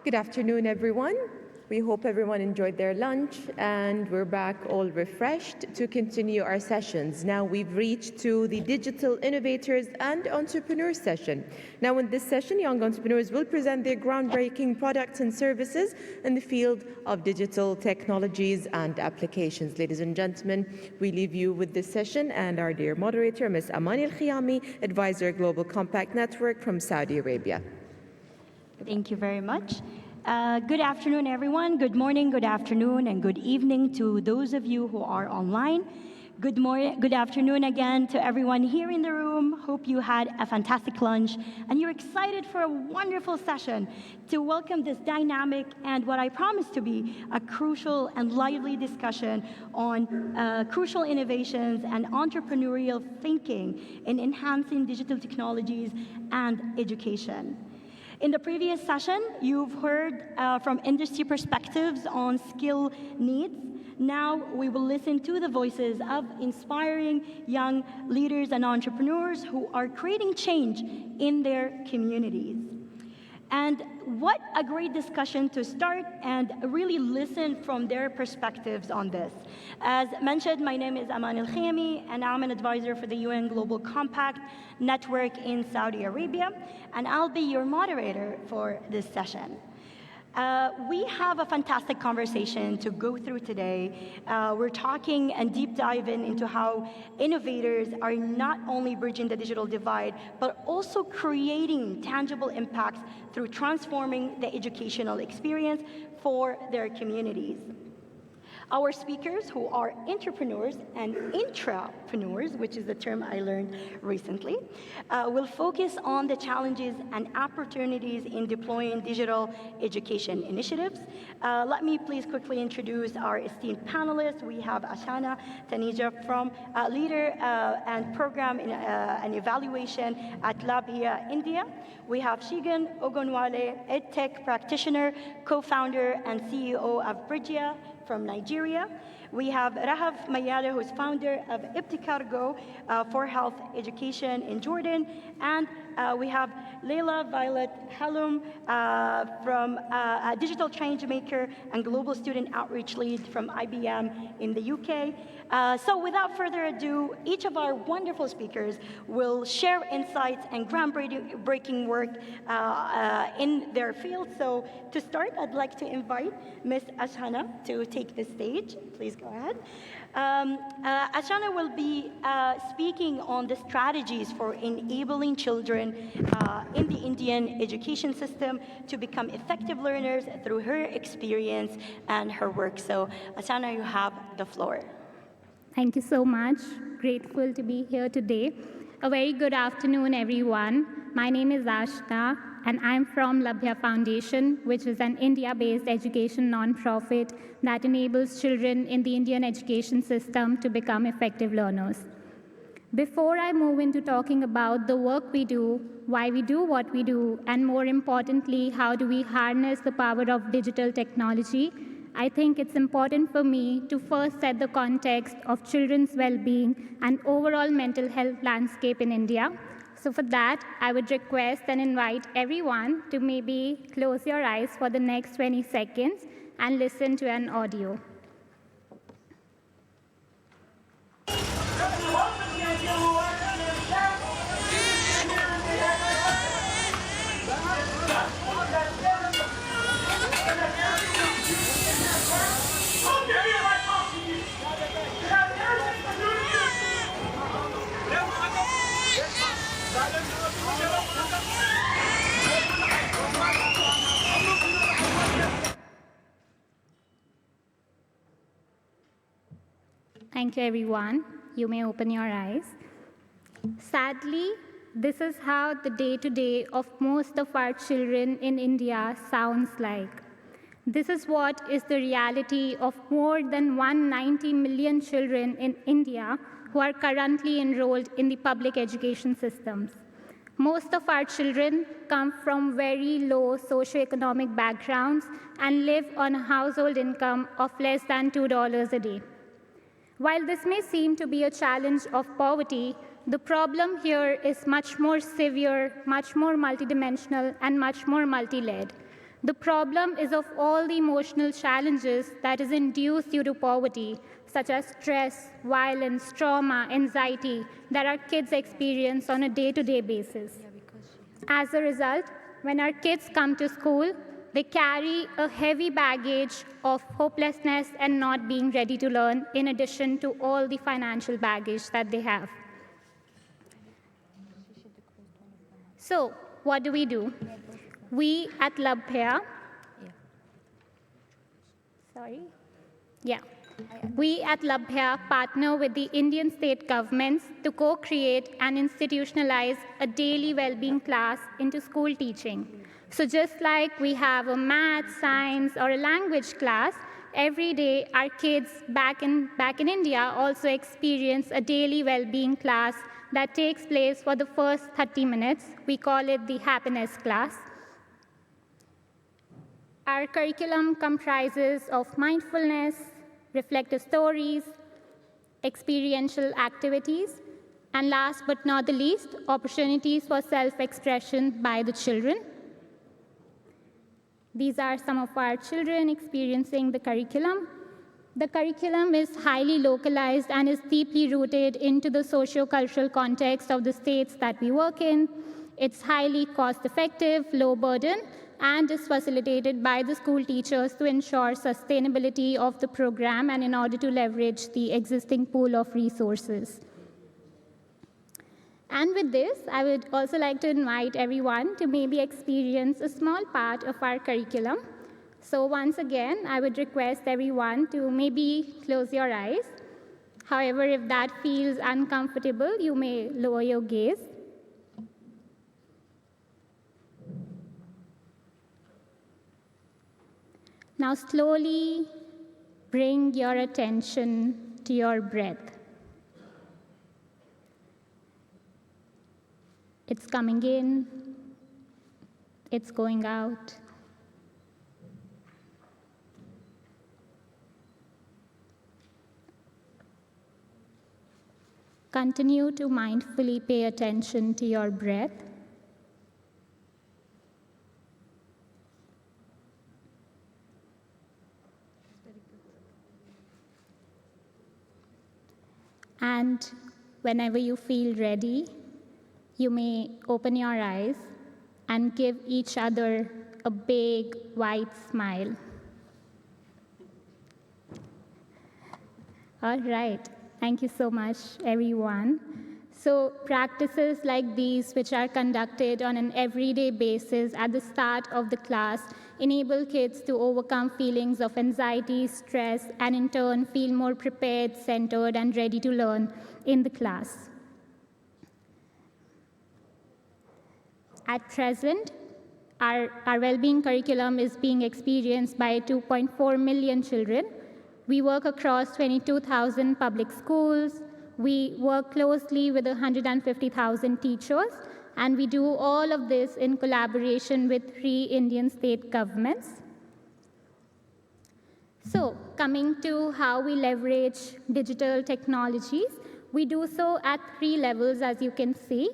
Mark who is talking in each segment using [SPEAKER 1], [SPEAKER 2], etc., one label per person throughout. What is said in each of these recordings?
[SPEAKER 1] Good afternoon, everyone. We hope everyone enjoyed their lunch, and we're back all refreshed to continue our sessions. Now we've reached to the Digital Innovators and Entrepreneurs session. Now in this session, young entrepreneurs will present their groundbreaking products and services in the field of digital technologies and applications. Ladies and gentlemen, we leave you with this session and our dear moderator, Ms. Amani Al-Khiyami, Advisor Global Compact Network from Saudi Arabia.
[SPEAKER 2] Thank you very much. Good afternoon, everyone. Good morning, good afternoon, and good evening to those of you who are online. Good afternoon again to everyone here in the room. Hope you had a fantastic lunch and you're excited for a wonderful session to welcome this dynamic and what I promise to be a crucial and lively discussion on crucial innovations and entrepreneurial thinking in enhancing digital technologies and education. In the previous session, you've heard from industry perspectives on skill needs. Now we will listen to the voices of inspiring young leaders and entrepreneurs who are creating change in their communities. And what a great discussion to start and really listen from their perspectives on this. As mentioned, my name is Aman Al-Khiyami, and I'm an advisor for the UN Global Compact Network in Saudi Arabia, and I'll be your moderator for this session. We have a fantastic conversation to go through today. We're talking and deep diving into how innovators are not only bridging the digital divide, but also creating tangible impacts through transforming the educational experience for their communities. Our speakers, who are entrepreneurs and intrapreneurs, which is the term I learned recently, will focus on the challenges and opportunities in deploying digital education initiatives. Let me please quickly introduce our esteemed panelists. We have Ashana Tanija, from leader and program in, and evaluation at Labhia, India. We have Shigan Ogunwale, EdTech practitioner, co-founder and CEO of Bridgia from Nigeria. We have Rahaf Mayada, who's founder of Ibtikargo for health education in Jordan. And we have Leila Violet Halum from a digital change maker and global student outreach lead from IBM in the UK. So without further ado, each of our wonderful speakers will share insights and groundbreaking work in their field. So to start, I'd like to invite Ms. Ashana to take the stage. Please go ahead. Ashana will be speaking on the strategies for enabling children in the Indian education system to become effective learners through her experience and her work. So Ashana, you have the floor.
[SPEAKER 3] Thank you so much. Grateful to be here today. A very good afternoon, everyone. My name is Ashna, and I'm from Labhia Foundation, which is an India-based education nonprofit that enables children in the Indian education system to become effective learners. Before I move into talking about the work we do, why we do what we do, and more importantly, how do we harness the power of digital technology, I think it's important for me to first set the context of children's well-being and overall mental health landscape in India. So for that, I would request and invite everyone to maybe close your eyes for the next 20 seconds and listen to an audio. Thank you, everyone. You may open your eyes. Sadly, this is how the day-to-day of most of our children in India sounds like. This is what is the reality of more than 190 million children in India who are currently enrolled in the public education systems. Most of our children come from very low socioeconomic backgrounds and live on a household income of less than $2 a day. While this may seem to be a challenge of poverty, the problem here is much more severe, much more multidimensional, and much more multi-layered. The problem is of all the emotional challenges that is induced due to poverty, such as stress, violence, trauma, anxiety, that our kids experience on a day-to-day basis. As a result, when our kids come to school, they carry a heavy baggage of hopelessness and not being ready to learn, in addition to all the financial baggage that they have. So, what do? We at Labhya, we at Labhya partner with the Indian state governments to co-create and institutionalize a daily well-being class into school teaching. So just like we have a math, science, or a language class, every day our kids back in India also experience a daily well-being class that takes place for the first 30 minutes. We call it the happiness class. Our curriculum comprises of mindfulness, reflective stories, experiential activities, and last but not the least, opportunities for self-expression by the children. These are some of our children experiencing the curriculum. The curriculum is highly localized and is deeply rooted into the socio-cultural context of the states that we work in. It's highly cost-effective, low burden, and is facilitated by the school teachers to ensure sustainability of the program and in order to leverage the existing pool of resources. And with this, I would also like to invite everyone to maybe experience a small part of our curriculum. So once again, I would request everyone to maybe close your eyes. However, if that feels uncomfortable, you may lower your gaze. Now slowly bring your attention to your breath. It's coming in, it's going out. Continue to mindfully pay attention to your breath. And whenever you feel ready, you may open your eyes and give each other a big, wide smile. All right. Thank you so much, everyone. So practices like these, which are conducted on an everyday basis at the start of the class, enable kids to overcome feelings of anxiety, stress, and in turn feel more prepared, centered, and ready to learn in the class. At present, our well-being curriculum is being experienced by 2.4 million children. We work across 22,000 public schools. We work closely with 150,000 teachers, and we do all of this in collaboration with 3 Indian state governments. So, coming to how we leverage digital technologies, we do so at 3 levels, as you can see.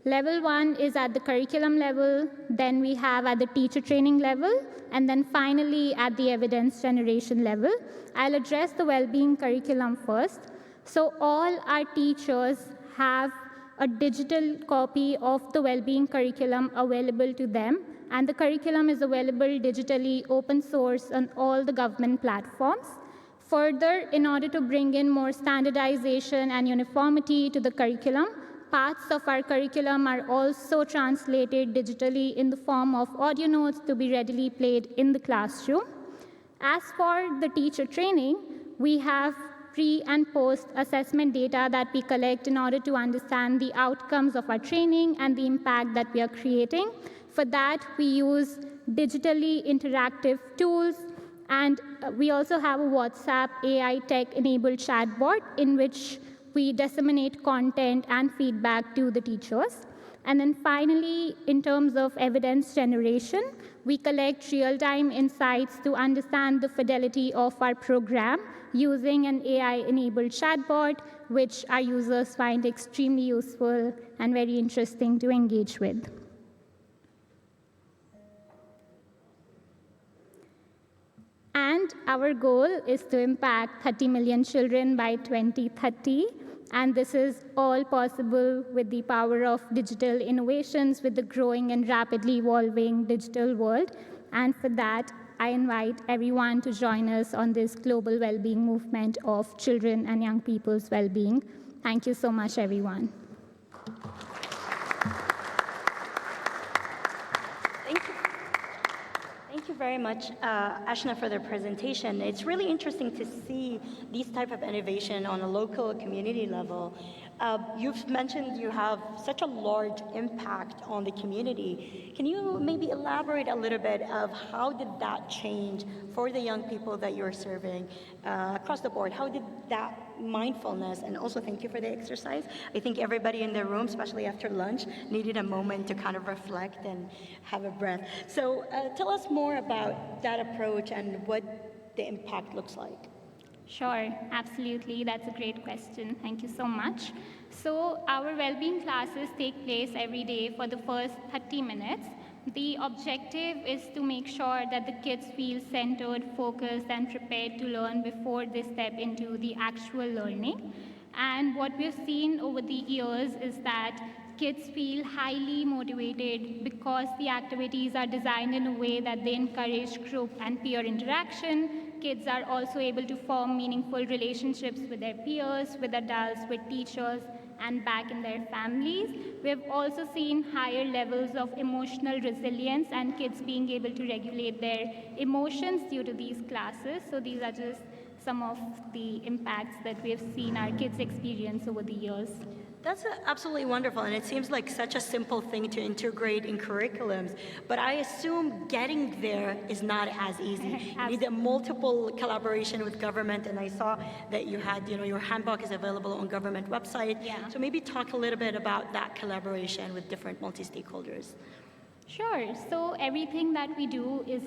[SPEAKER 3] Level 1 is at the curriculum level, then we have at the teacher training level, and then finally at the evidence generation level. I'll address the well-being curriculum first. So all our teachers have a digital copy of the well-being curriculum available to them, and the curriculum is available digitally, open source on all the government platforms. Further, in order to bring in more standardization and uniformity to the curriculum, parts of our curriculum are also translated digitally in the form of audio notes to be readily played in the classroom. As for the teacher training, we have pre- and post-assessment data that we collect in order to understand the outcomes of our training and the impact that we are creating. For that, we use digitally interactive tools, and we also have a WhatsApp AI tech-enabled chatbot in which we disseminate content and feedback to the teachers. And then finally, in terms of evidence generation, we collect real-time insights to understand the fidelity of our program using an AI-enabled chatbot, which our users find extremely useful and very interesting to engage with. And our goal is to impact 30 million children by 2030. And this is all possible with the power of digital innovations, with the growing and rapidly evolving digital world. And for that, I invite everyone to join us on this global well-being movement of children and young people's well-being. Thank you so much, everyone.
[SPEAKER 2] Thank you very much, Ashna, for the presentation. It's really interesting to see these type of innovation on a local community level. You've mentioned you have such a large impact on the community. Can you maybe elaborate a little bit of how did that change for the young people that you're serving across the board? How did that mindfulness, and also thank you for the exercise. I think everybody in the room, especially after lunch, needed a moment to kind of reflect and have a breath. So tell us more about that approach and what the impact looks like.
[SPEAKER 3] Sure, absolutely. That's a great question. Thank you so much. So our well-being classes take place every day for the first 30 minutes. The objective is to make sure that the kids feel centered, focused, and prepared to learn before they step into the actual learning. And what we've seen over the years is that kids feel highly motivated because the activities are designed in a way that they encourage group and peer interaction. Kids are also able to form meaningful relationships with their peers, with adults, with teachers, and back in their families. We've also seen higher levels of emotional resilience and kids being able to regulate their emotions due to these classes. So these are just some of the impacts that we've seen our kids experience over the years.
[SPEAKER 2] That's absolutely wonderful, and it seems like such a simple thing to integrate in curriculums, but I assume getting there is not as easy. You need a multiple collaboration with government, and I saw that you had, your handbook is available on government website.
[SPEAKER 3] Yeah.
[SPEAKER 2] So maybe talk a little bit about that collaboration with different multi-stakeholders.
[SPEAKER 3] Sure. So everything that we do is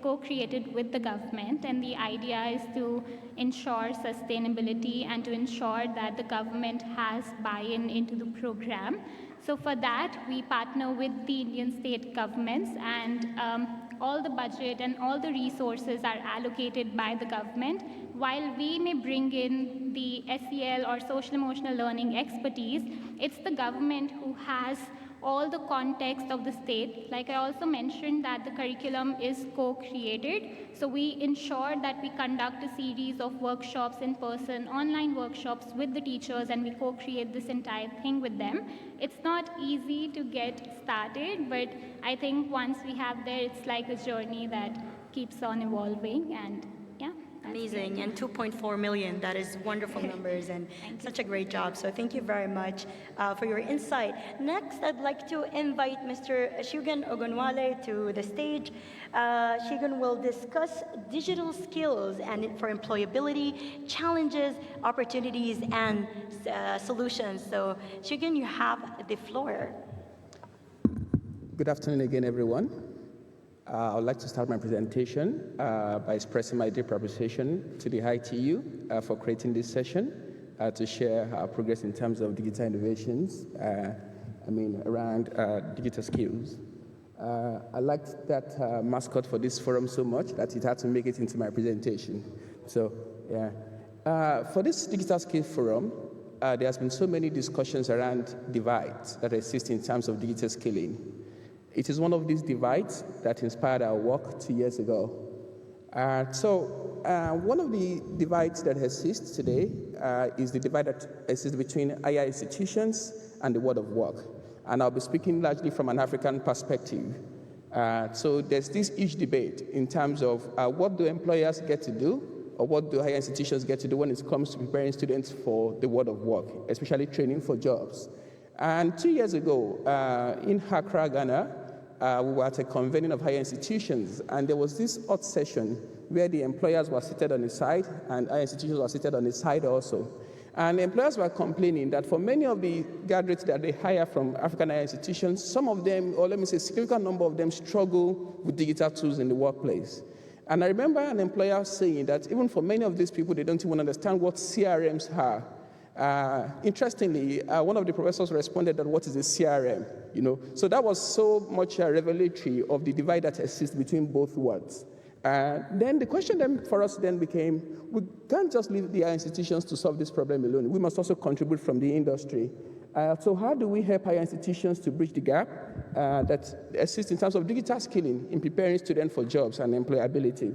[SPEAKER 3] co-created with the government, and the idea is to ensure sustainability and to ensure that the government has buy-in into the program. So for that, we partner with the Indian state governments, and all the budget and all the resources are allocated by the government. While we may bring in the SEL or social emotional learning expertise, it's the government who has all the context of the state. Like I also mentioned that the curriculum is co-created. So we ensure that we conduct a series of workshops in person, online workshops with the teachers, and we co-create this entire thing with them. It's not easy to get started, but I think once we have there, it's like a journey that keeps on evolving, and yeah.
[SPEAKER 2] Amazing, and 2.4 million, that is wonderful numbers and such a great job. So thank you very much for your insight. Next, I'd like to invite Mr. Shugan Ogunwale to the stage. Shugan will discuss digital skills and for employability, challenges, opportunities, and solutions. So Shugan, you have the floor.
[SPEAKER 4] Good afternoon again, everyone. I would like to start my presentation by expressing my deep appreciation to the ITU for creating this session to share our progress in terms of digital innovations, around digital skills. I liked that mascot for this forum so much that it had to make it into my presentation. So, yeah. For this Digital Skills Forum, there has been so many discussions around divides that exist in terms of digital skilling. It is one of these divides that inspired our work 2 years ago. One of the divides that exists today is the divide that exists between higher institutions and the world of work. And I'll be speaking largely from an African perspective. So there's this huge debate in terms of what do employers get to do, or what do higher institutions get to do when it comes to preparing students for the world of work, especially training for jobs. And 2 years ago, in Accra, Ghana, we were at a convening of higher institutions, and there was this hot session where the employers were seated on the side and higher institutions were seated on the side also. And employers were complaining that for many of the graduates that they hire from African higher institutions, some of them, or let me say a significant number of them, struggle with digital tools in the workplace. And I remember an employer saying that even for many of these people, they don't even understand what CRMs are. Interestingly, one of the professors responded that what is a CRM, So that was so much revelatory of the divide that exists between both worlds. Then the question then for us then became, we can't just leave the higher institutions to solve this problem alone. We must also contribute from the industry. So how do we help higher institutions to bridge the gap that exists in terms of digital skilling in preparing students for jobs and employability?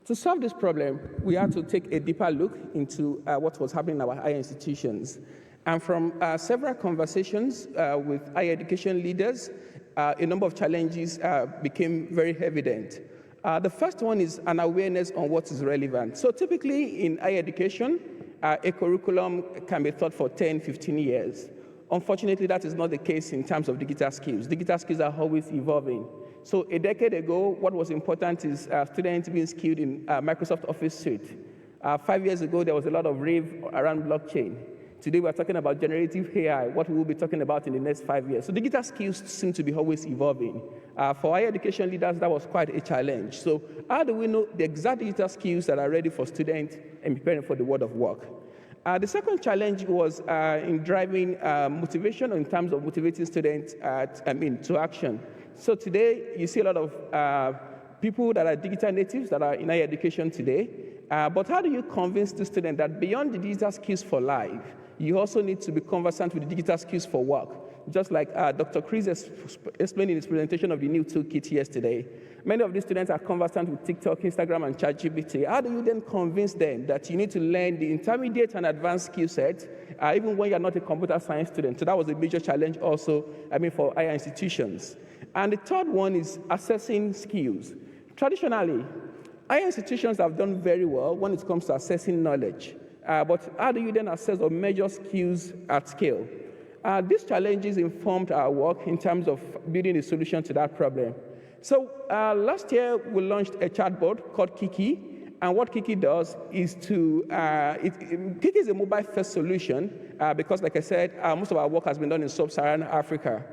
[SPEAKER 4] To solve this problem, we had to take a deeper look into what was happening in our higher institutions. And from several conversations with higher education leaders, a number of challenges became very evident. The first one is an awareness on what is relevant. So typically in higher education, a curriculum can be taught for 10, 15 years. Unfortunately, that is not the case in terms of digital skills. Digital skills are always evolving. So a decade ago, what was important is students being skilled in Microsoft Office suite. 5 years ago, there was a lot of rave around blockchain. Today, we're talking about generative AI, what we will be talking about in the next 5 years. So digital skills seem to be always evolving. For higher education leaders, that was quite a challenge. So how do we know the exact digital skills that are ready for students and preparing for the world of work? The second challenge was in driving motivation in terms of motivating students to action. So today, you see a lot of people that are digital natives that are in higher education today. But how do you convince the student that beyond the digital skills for life, you also need to be conversant with the digital skills for work? Just like Dr. Chris explained in his presentation of the new toolkit yesterday. Many of these students are conversant with TikTok, Instagram, and ChatGPT. How do you then convince them that you need to learn the intermediate and advanced skill set, even when you're not a computer science student? So that was a major challenge also, for higher institutions. And the third one is assessing skills. Traditionally, higher institutions have done very well when it comes to assessing knowledge. But how do you then assess or measure skills at scale? These challenges informed our work in terms of building a solution to that problem. So last year, we launched a chatbot called Kiki. And what Kiki does is Kiki is a mobile-first solution because, like I said, most of our work has been done in sub-Saharan Africa,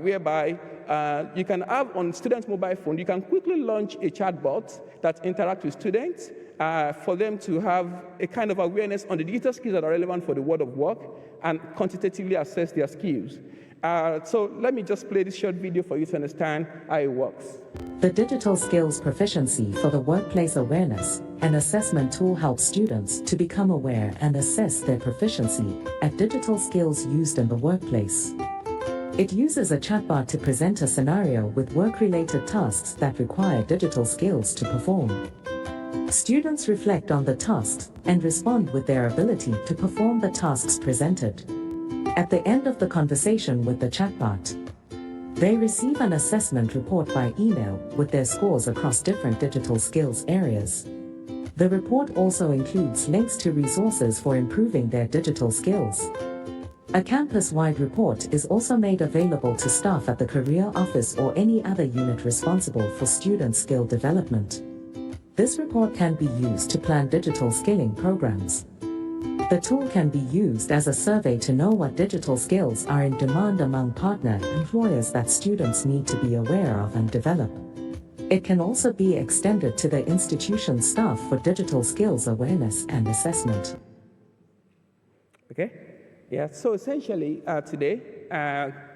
[SPEAKER 4] whereby you can have on students' mobile phone, you can quickly launch a chatbot that interacts with students for them to have a kind of awareness on the digital skills that are relevant for the world of work and quantitatively assess their skills. So let me just play this short video for you to understand how it works.
[SPEAKER 5] The Digital Skills Proficiency for the Workplace Awareness and Assessment tool helps students to become aware and assess their proficiency at digital skills used in the workplace. It uses a chatbot to present a scenario with work-related tasks that require digital skills to perform. Students reflect on the tasks and respond with their ability to perform the tasks presented. At the end of the conversation with the chatbot, they receive an assessment report by email with their scores across different digital skills areas. The report also includes links to resources for improving their digital skills. A campus-wide report is also made available to staff at the career office or any other unit responsible for student skill development. This report can be used to plan digital skilling programs. The tool can be used as a survey to know what digital skills are in demand among partner employers that students need to be aware of and develop. It can also be extended to the institution staff for digital skills awareness and assessment.
[SPEAKER 4] Okay? Yeah, so essentially today,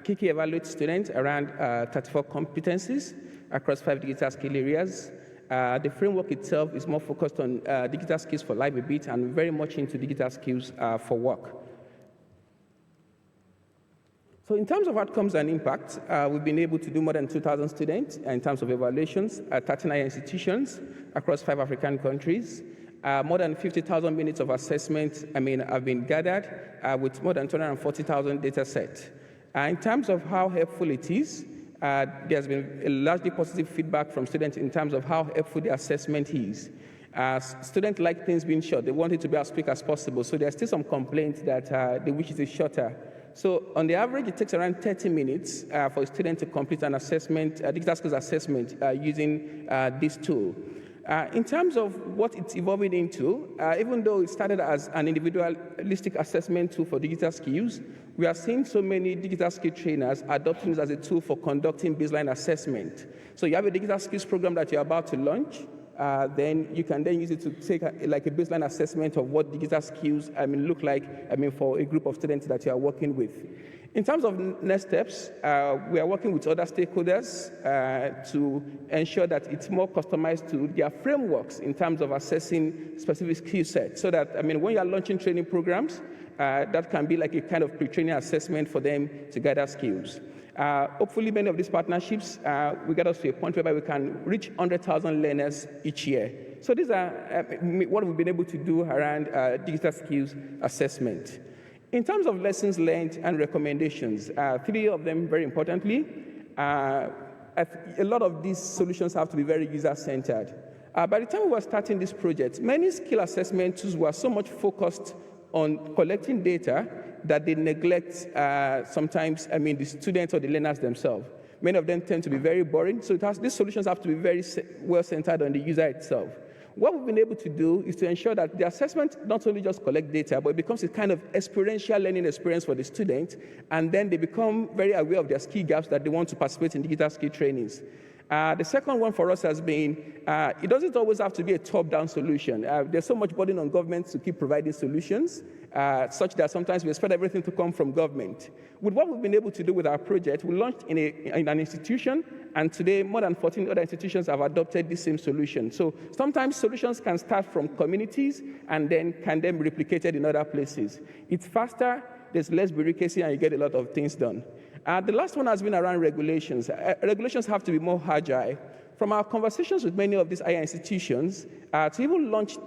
[SPEAKER 4] Kiki evaluates students around 34 competencies across 5 digital skill areas. The framework itself is more focused on digital skills for life a bit and very much into digital skills for work. So in terms of outcomes and impact, we've been able to do more than 2,000 students in terms of evaluations at 39 institutions across 5 African countries. More than 50,000 minutes of assessment have been gathered with more than 240,000 data sets. In terms of how helpful it is, there's been a largely positive feedback from students in terms of how helpful the assessment is. Students like things being short. They want it to be as quick as possible. So there's still some complaints that they wish it is shorter. So on the average, it takes around 30 minutes for a student to complete an assessment, digital skills assessment using this tool. In terms of what it's evolving into, even though it started as an individualistic assessment tool for digital skills, we are seeing so many digital skill trainers adopting this as a tool for conducting baseline assessment. So you have a digital skills program that you're about to launch, then you can then use it to take a baseline assessment of what digital skills look like for a group of students that you are working with. In terms of next steps, we are working with other stakeholders to ensure that it's more customized to their frameworks in terms of assessing specific skill sets. So that, when you are launching training programs, that can be like a kind of pre-training assessment for them to gather skills. Hopefully, many of these partnerships will get us to a point whereby we can reach 100,000 learners each year. So these are what we've been able to do around digital skills assessment. In terms of lessons learned and recommendations, 3 of them very importantly, a lot of these solutions have to be very user-centered. By the time we were starting this project, many skill assessment tools were so much focused on collecting data that they neglect sometimes, the students or the learners themselves. Many of them tend to be very boring, so these solutions have to be very well-centered on the user itself. What we've been able to do is to ensure that the assessment not only just collect data, but it becomes a kind of experiential learning experience for the student, and then they become very aware of their skill gaps that they want to participate in digital skill trainings. The second one for us has been, it doesn't always have to be a top-down solution. There's so much burden on government to keep providing solutions, such that sometimes we expect everything to come from government. With what we've been able to do with our project, we launched in an institution, and today more than 14 other institutions have adopted the same solution. So sometimes solutions can start from communities and then can be replicated in other places. It's faster, there's less bureaucracy, and you get a lot of things done. The last one has been around regulations. Regulations have to be more agile. From our conversations with many of these higher institutions, to even launch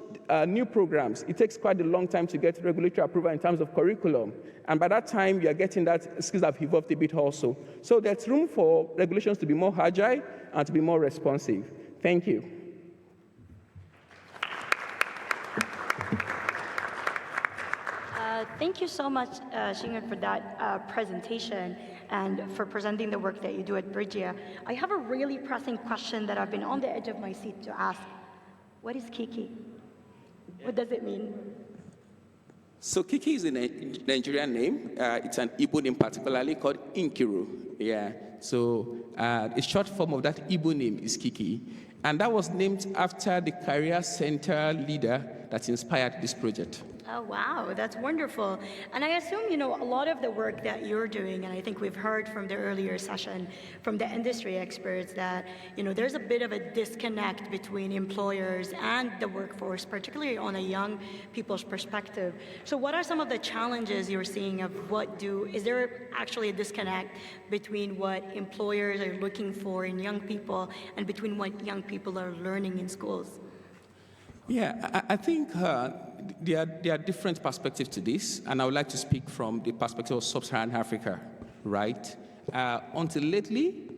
[SPEAKER 4] new programs, it takes quite a long time to get regulatory approval in terms of curriculum. And by that time, you are getting that skills have evolved a bit also. So there's room for regulations to be more agile and to be more responsive. Thank you.
[SPEAKER 2] Thank you so much, Shingan, for that presentation and for presenting the work that you do at Bridgia. I have a really pressing question that I've been on the edge of my seat to ask. What is Kiki? What does it mean?
[SPEAKER 4] So Kiki is a Nigerian name. It's an Igbo name particularly called Inkiru. Yeah. So a short form of that Igbo name is Kiki. And that was named after the career center leader that inspired this project.
[SPEAKER 2] Oh, wow, that's wonderful. And I assume, a lot of the work that you're doing, and I think we've heard from the earlier session from the industry experts that, there's a bit of a disconnect between employers and the workforce, particularly on a young people's perspective. So what are some of the challenges you're seeing of is there actually a disconnect between what employers are looking for in young people and between what young people are learning in schools?
[SPEAKER 4] Yeah, I think there are different perspectives to this, and I would like to speak from the perspective of sub-Saharan Africa, right? Until lately,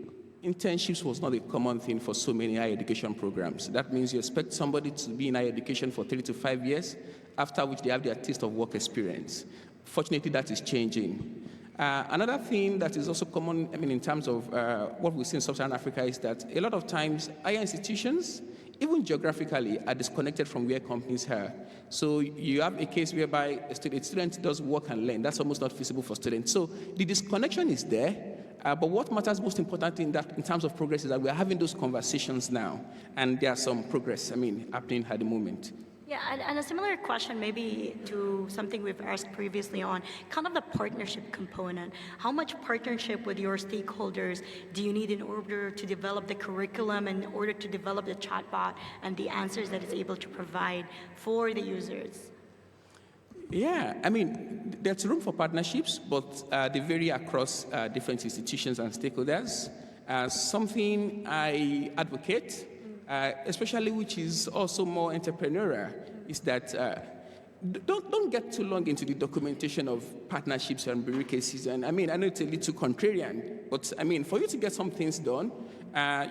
[SPEAKER 4] internships was not a common thing for so many higher education programs. That means you expect somebody to be in higher education for 3 to 5 years, after which they have their taste of work experience. Fortunately, that is changing. Another thing that is also common, in terms of what we see in sub-Saharan Africa is that a lot of times higher institutions, even geographically, are disconnected from where companies are. So you have a case whereby a student does work and learn. That's almost not feasible for students. So the disconnection is there. But what matters most importantly in terms of progress is that we are having those conversations now. And there are some progress, happening at the moment.
[SPEAKER 2] Yeah, and a similar question maybe to something we've asked previously on, kind of the partnership component. How much partnership with your stakeholders do you need in order to develop the curriculum, in order to develop the chatbot and the answers that it's able to provide for the users?
[SPEAKER 4] Yeah, there's room for partnerships, but they vary across different institutions and stakeholders. Something I advocate, especially which is also more entrepreneurial, is that don't get too long into the documentation of partnerships and bureaucracies. And I know it's a little contrarian, but for you to get some things done,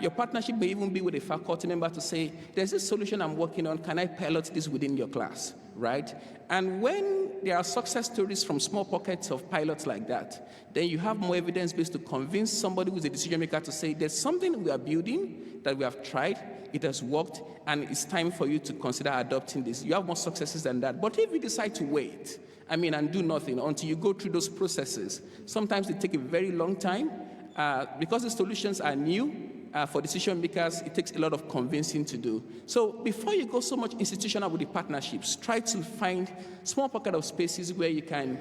[SPEAKER 4] your partnership may even be with a faculty member to say, there's this solution I'm working on, can I pilot this within your class, right? And when there are success stories from small pockets of pilots like that, then you have more evidence based to convince somebody who's a decision maker to say, there's something we are building that we have tried, it has worked, and it's time for you to consider adopting this. You have more successes than that. But if you decide to wait, and do nothing until you go through those processes, sometimes they take a very long time because the solutions are new. for decision makers, it takes a lot of convincing to do. So before you go so much institutional with the partnerships, try to find small pocket of spaces where you can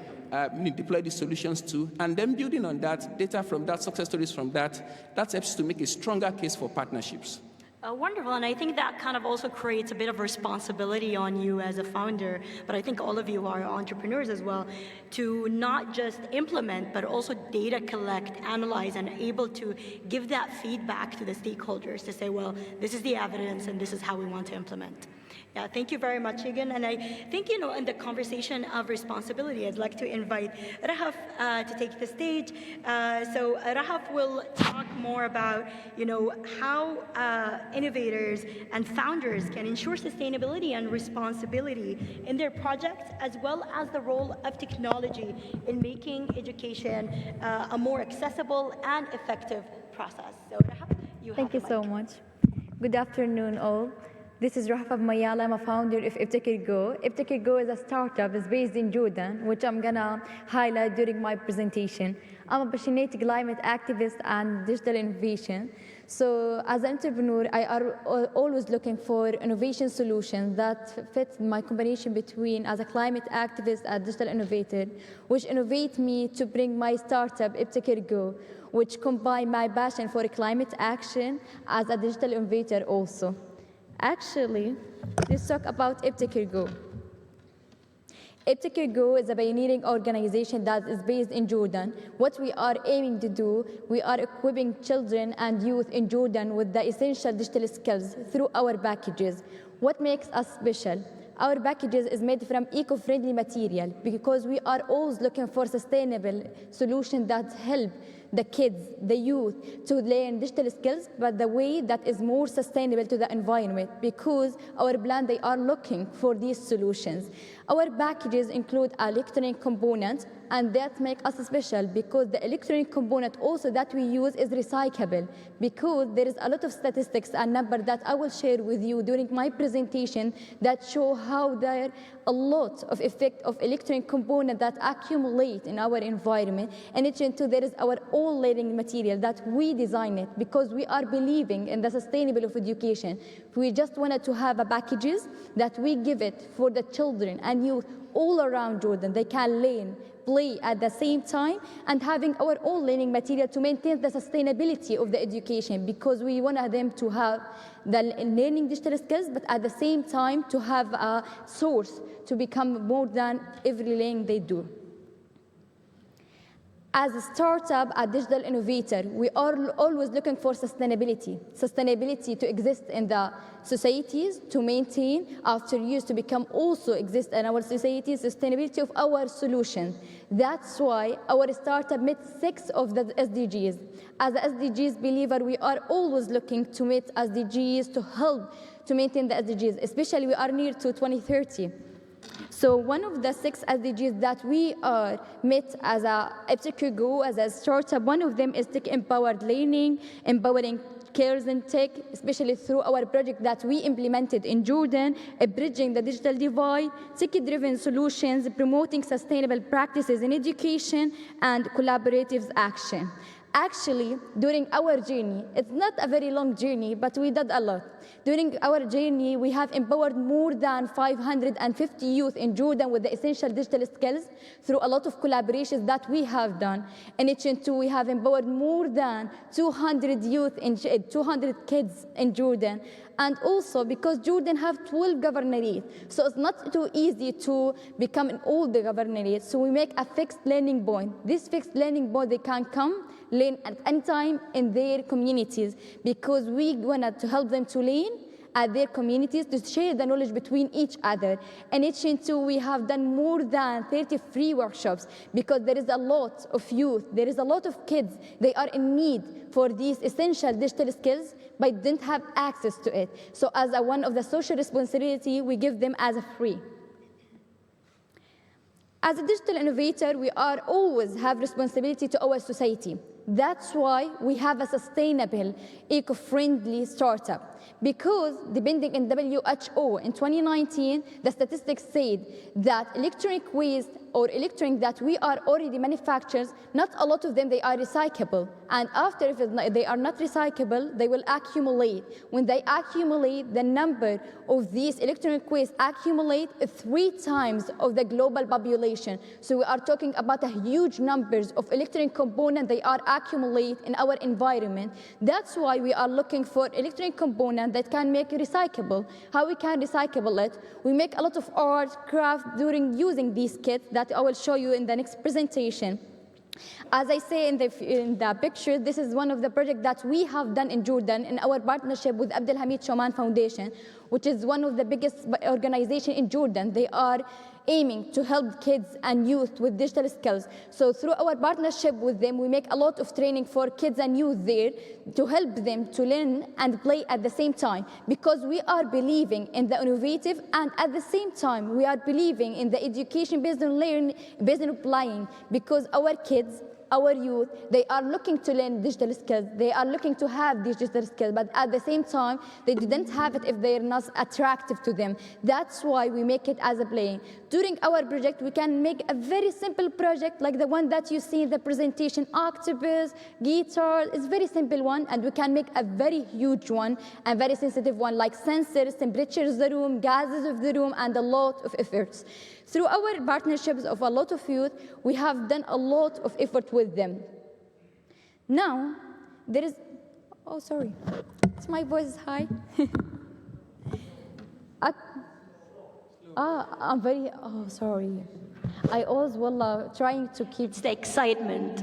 [SPEAKER 4] deploy the solutions to, and then building on that, data from that, success stories from that helps to make a stronger case for partnerships.
[SPEAKER 2] Wonderful, and I think that kind of also creates a bit of responsibility on you as a founder, but I think all of you are entrepreneurs as well, to not just implement, but also data collect, analyze, and able to give that feedback to the stakeholders to say, well, this is the evidence and this is how we want to implement. Yeah, thank you very much, Egan. And I think, in the conversation of responsibility, I'd like to invite Rahaf to take the stage. So Rahaf will talk more about, how innovators and founders can ensure sustainability and responsibility in their projects, as well as the role of technology in making education a more accessible and effective process. So Rahaf, you have
[SPEAKER 6] Thank you
[SPEAKER 2] the
[SPEAKER 6] so
[SPEAKER 2] mic.
[SPEAKER 6] much. Good afternoon, all. This is Rahaf Mayala. I'm a founder of Ibtakir Go. Ibtakir Go is a startup that's based in Jordan, which I'm gonna highlight during my presentation. I'm a passionate climate activist and digital innovation. So as an entrepreneur, I are always looking for innovation solutions that fit my combination between as a climate activist and digital innovator, which innovate me to bring my startup, Ibtakir Go, which combine my passion for climate action as a digital innovator also. Actually, let's talk about Ibtakir Go. Ibtakir Go is a pioneering organization that is based in Jordan. What we are aiming to do, we are equipping children and youth in Jordan with the essential digital skills through our packages. What makes us special? Our packages is made from eco-friendly material because we are always looking for sustainable solutions that help the kids, the youth, to learn digital skills, but the way that is more sustainable to the environment, because our plan, they are looking for these solutions. Our packages include electronic components, and that makes us special because the electronic component also that we use is recyclable, because there is a lot of statistics and numbers that I will share with you during my presentation that show how there are a lot of effect of electronic components that accumulate in our environment. And it's into there is our own learning material that we design it because we are believing in the sustainability of education. We just wanted to have a packages that we give it for the children and youth all around Jordan. They can learn, play at the same time, and having our own learning material to maintain the sustainability of the education, because we want them to have the learning digital skills, but at the same time to have a source to become more than every learning they do. As a startup, a digital innovator, we are always looking for sustainability. Sustainability to exist in the societies, to maintain after years, to become also exist in our societies, sustainability of our solution. That's why our startup met 6 of the SDGs. As a SDGs believer, we are always looking to meet SDGs to help to maintain the SDGs, especially we are near to 2030. So one of the 6 SDGs that we are met as a Ibtakir Go, as a startup, one of them is tech-empowered learning, empowering cares in tech, especially through our project that we implemented in Jordan, bridging the digital divide, tech-driven solutions, promoting sustainable practices in education, and collaborative action. Actually, during our journey, it's not a very long journey, but we did a lot. During our journey, we have empowered more than 550 youth in Jordan with the essential digital skills through a lot of collaborations that we have done. In HN2, we have empowered more than 200 youth, 200 kids in Jordan. And also because Jordan have 12 governorates, so it's not too easy to become in all the governorates. So we make a fixed learning point. This fixed learning point, they can come, learn at any time in their communities, because we wanted to help them to learn at their communities, to share the knowledge between each other. And in HN2, we have done more than 30 free workshops, because there is a lot of youth, there is a lot of kids, they are in need for these essential digital skills, but didn't have access to it. So as one of the social responsibility, we give them as a free. As a digital innovator, we are always have responsibility to our society. That's why we have a sustainable, eco-friendly startup. Because depending on WHO in 2019, the statistics said that electronic waste or electronic that we are already manufactured, not a lot of them, they are recyclable. And after, if they are not recyclable, they will accumulate. When they accumulate, the number of these electronic waste accumulate 3 times of the global population. So we are talking about a huge numbers of electronic components they are accumulate in our environment. That's why we are looking for electronic components that can make it recyclable. How we can recycle it? We make a lot of art, craft during using these kits that I will show you in the next presentation. As I say in the picture, this is one of the projects that we have done in Jordan in our partnership with Abdelhamid Shoman Foundation, which is one of the biggest organizations in Jordan. They are aiming to help kids and youth with digital skills. So through our partnership with them, we make a lot of training for kids and youth there to help them to learn and play at the same time, because we are believing in the innovative, and at the same time, we are believing in the education based on learning, based on applying, because our kids, our youth, they are looking to learn digital skills. They are looking to have these digital skills, but at the same time, they didn't have it if they're not attractive to them. That's why we make it as a playing. During our project, we can make a very simple project like the one that you see in the presentation, octopus, guitar. It's a very simple one, and we can make a very huge one and very sensitive one, like sensors, temperatures of the room, gases of the room, and a lot of efforts. Through our partnerships of a lot of youth, we have done a lot of effort with them. Now, there is, oh, sorry, it's my voice high. I'm very, oh, sorry. I always, wallah, trying to keep.
[SPEAKER 2] It's the excitement.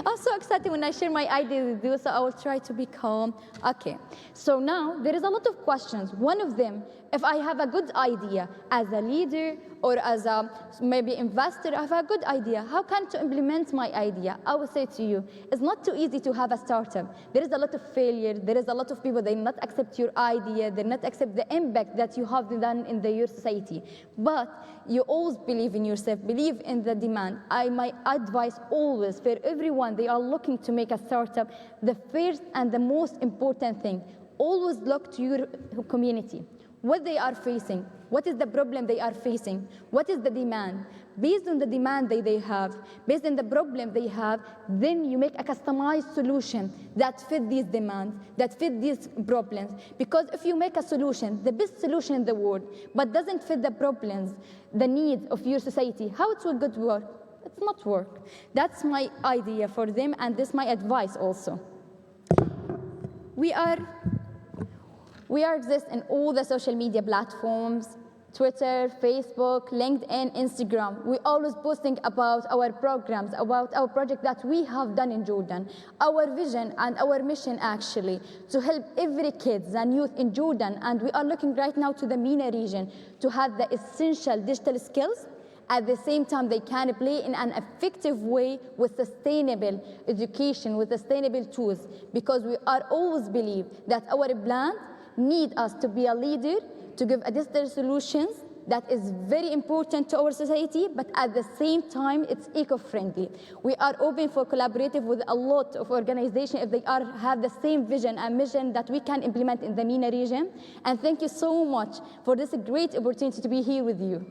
[SPEAKER 6] I'm so excited when I share my ideas with you, so I will try to be calm. Okay, so now there is a lot of questions. One of them, if I have a good idea as a leader or as a maybe investor, I have a good idea. How can to implement my idea? I will say to you, it's not too easy to have a startup. There is a lot of failure. There is a lot of people, they not accept your idea. They not accept the impact that you have done in your society. But you always believe in yourself, believe in the demand. My advice always for everyone, they are looking to make a startup, the first and the most important thing, always look to your community. What they are facing, what is the problem they are facing, what is the demand. Based on the demand they have, based on the problem they have, then you make a customized solution that fit these demands, that fit these problems. Because if you make a solution, the best solution in the world, but doesn't fit the problems, the needs of your society, how it will good work? It's not work. That's my idea for them, and this is my advice also. We exist in all the social media platforms, Twitter, Facebook, LinkedIn, Instagram. We're always posting about our programs, about our project that we have done in Jordan. Our vision and our mission actually to help every kids and youth in Jordan, and we are looking right now to the MENA region to have the essential digital skills. At the same time, they can play in an effective way with sustainable education, with sustainable tools, because we are always believe that our plant need us to be a leader, to give a digital solutions that is very important to our society, but at the same time, it's eco-friendly. We are open for collaborative with a lot of organizations if they have the same vision and mission that we can implement in the MENA region. And thank you so much for this great opportunity to be here with you.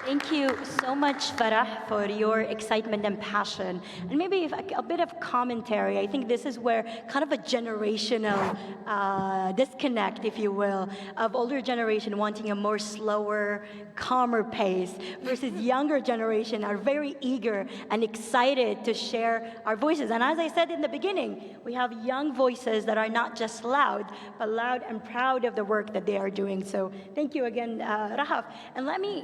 [SPEAKER 2] Thank you so much, Farah, for your excitement and passion. And maybe a bit of commentary. I think this is where kind of a generational disconnect, if you will, of older generation wanting a more slower, calmer pace versus younger generation are very eager and excited to share our voices. And as I said in the beginning, we have young voices that are not just loud, but loud and proud of the work that they are doing. So thank you again, Rahaf. And let me,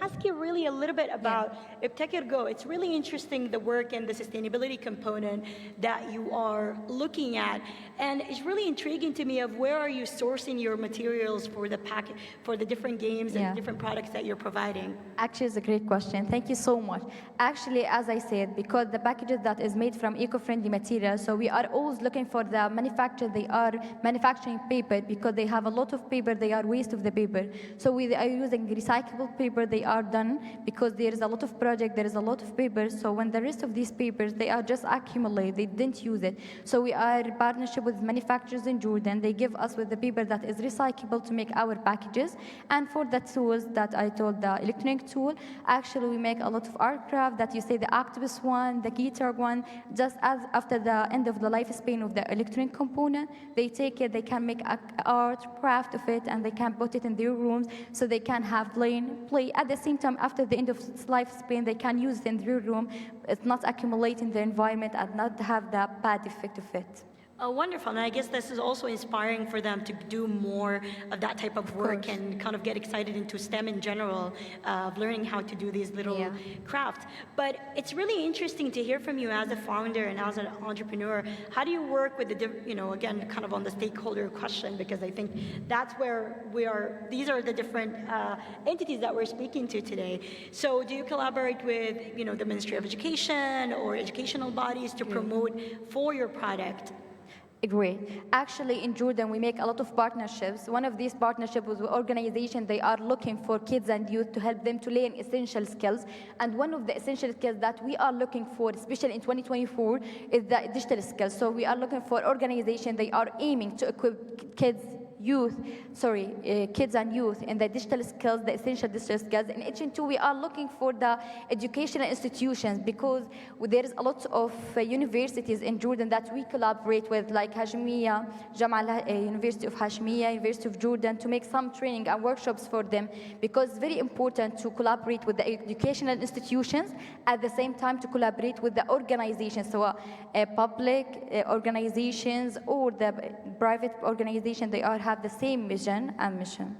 [SPEAKER 2] ask you really a little bit about Ibtakir Go. It's really interesting, the work and the sustainability component that you are looking at. And it's really intriguing to me of where are you sourcing your materials for the different games and different products that you're providing?
[SPEAKER 6] Actually, it's a great question. Thank you so much. Actually, as I said, because the packages that is made from eco-friendly materials, so we are always looking for the manufacturer. They are manufacturing paper because they have a lot of paper. They are waste of the paper. So we are using recyclable paper. They are done done, because there is a lot of project, there is a lot of papers. So when the rest of these papers, they are just accumulate, they didn't use it. So we are in partnership with manufacturers in Jordan. They give us with the paper that is recyclable to make our packages. And for the tools that I told, the electronic tool, actually we make a lot of art craft that you say the octopus one, the guitar one, just as after the end of the lifespan of the electronic component, they take it, they can make art craft of it, and they can put it in their rooms so they can have play. At the same time, after the end of its lifespan, they can use it in their room. It's not accumulating the environment and not have the bad effect of it.
[SPEAKER 2] Oh, wonderful. And I guess this is also inspiring for them to do more of that type of work and kind of get excited into STEM in general, of learning how to do these little crafts. But it's really interesting to hear from you as a founder and as an entrepreneur. How do you work with the, again, kind of on the stakeholder question, because I think that's where these are the different entities that we're speaking to today. So do you collaborate with, the Ministry of Education or educational bodies to promote for your product?
[SPEAKER 6] Great. Actually, in Jordan, we make a lot of partnerships. One of these partnerships with organizations, they are looking for kids and youth to help them to learn essential skills. And one of the essential skills that we are looking for, especially in 2024, is the digital skills. So we are looking for organizations, they are aiming to equip kids and youth in the digital skills, the essential digital skills. In HN2, we are looking for the educational institutions, because there is a lot of universities in Jordan that we collaborate with, like Hashmiya, University of Hashmiya, University of Jordan, to make some training and workshops for them, because it's very important to collaborate with the educational institutions, at the same time to collaborate with the organizations, so public organizations or the private organizations, they are have the same vision and mission.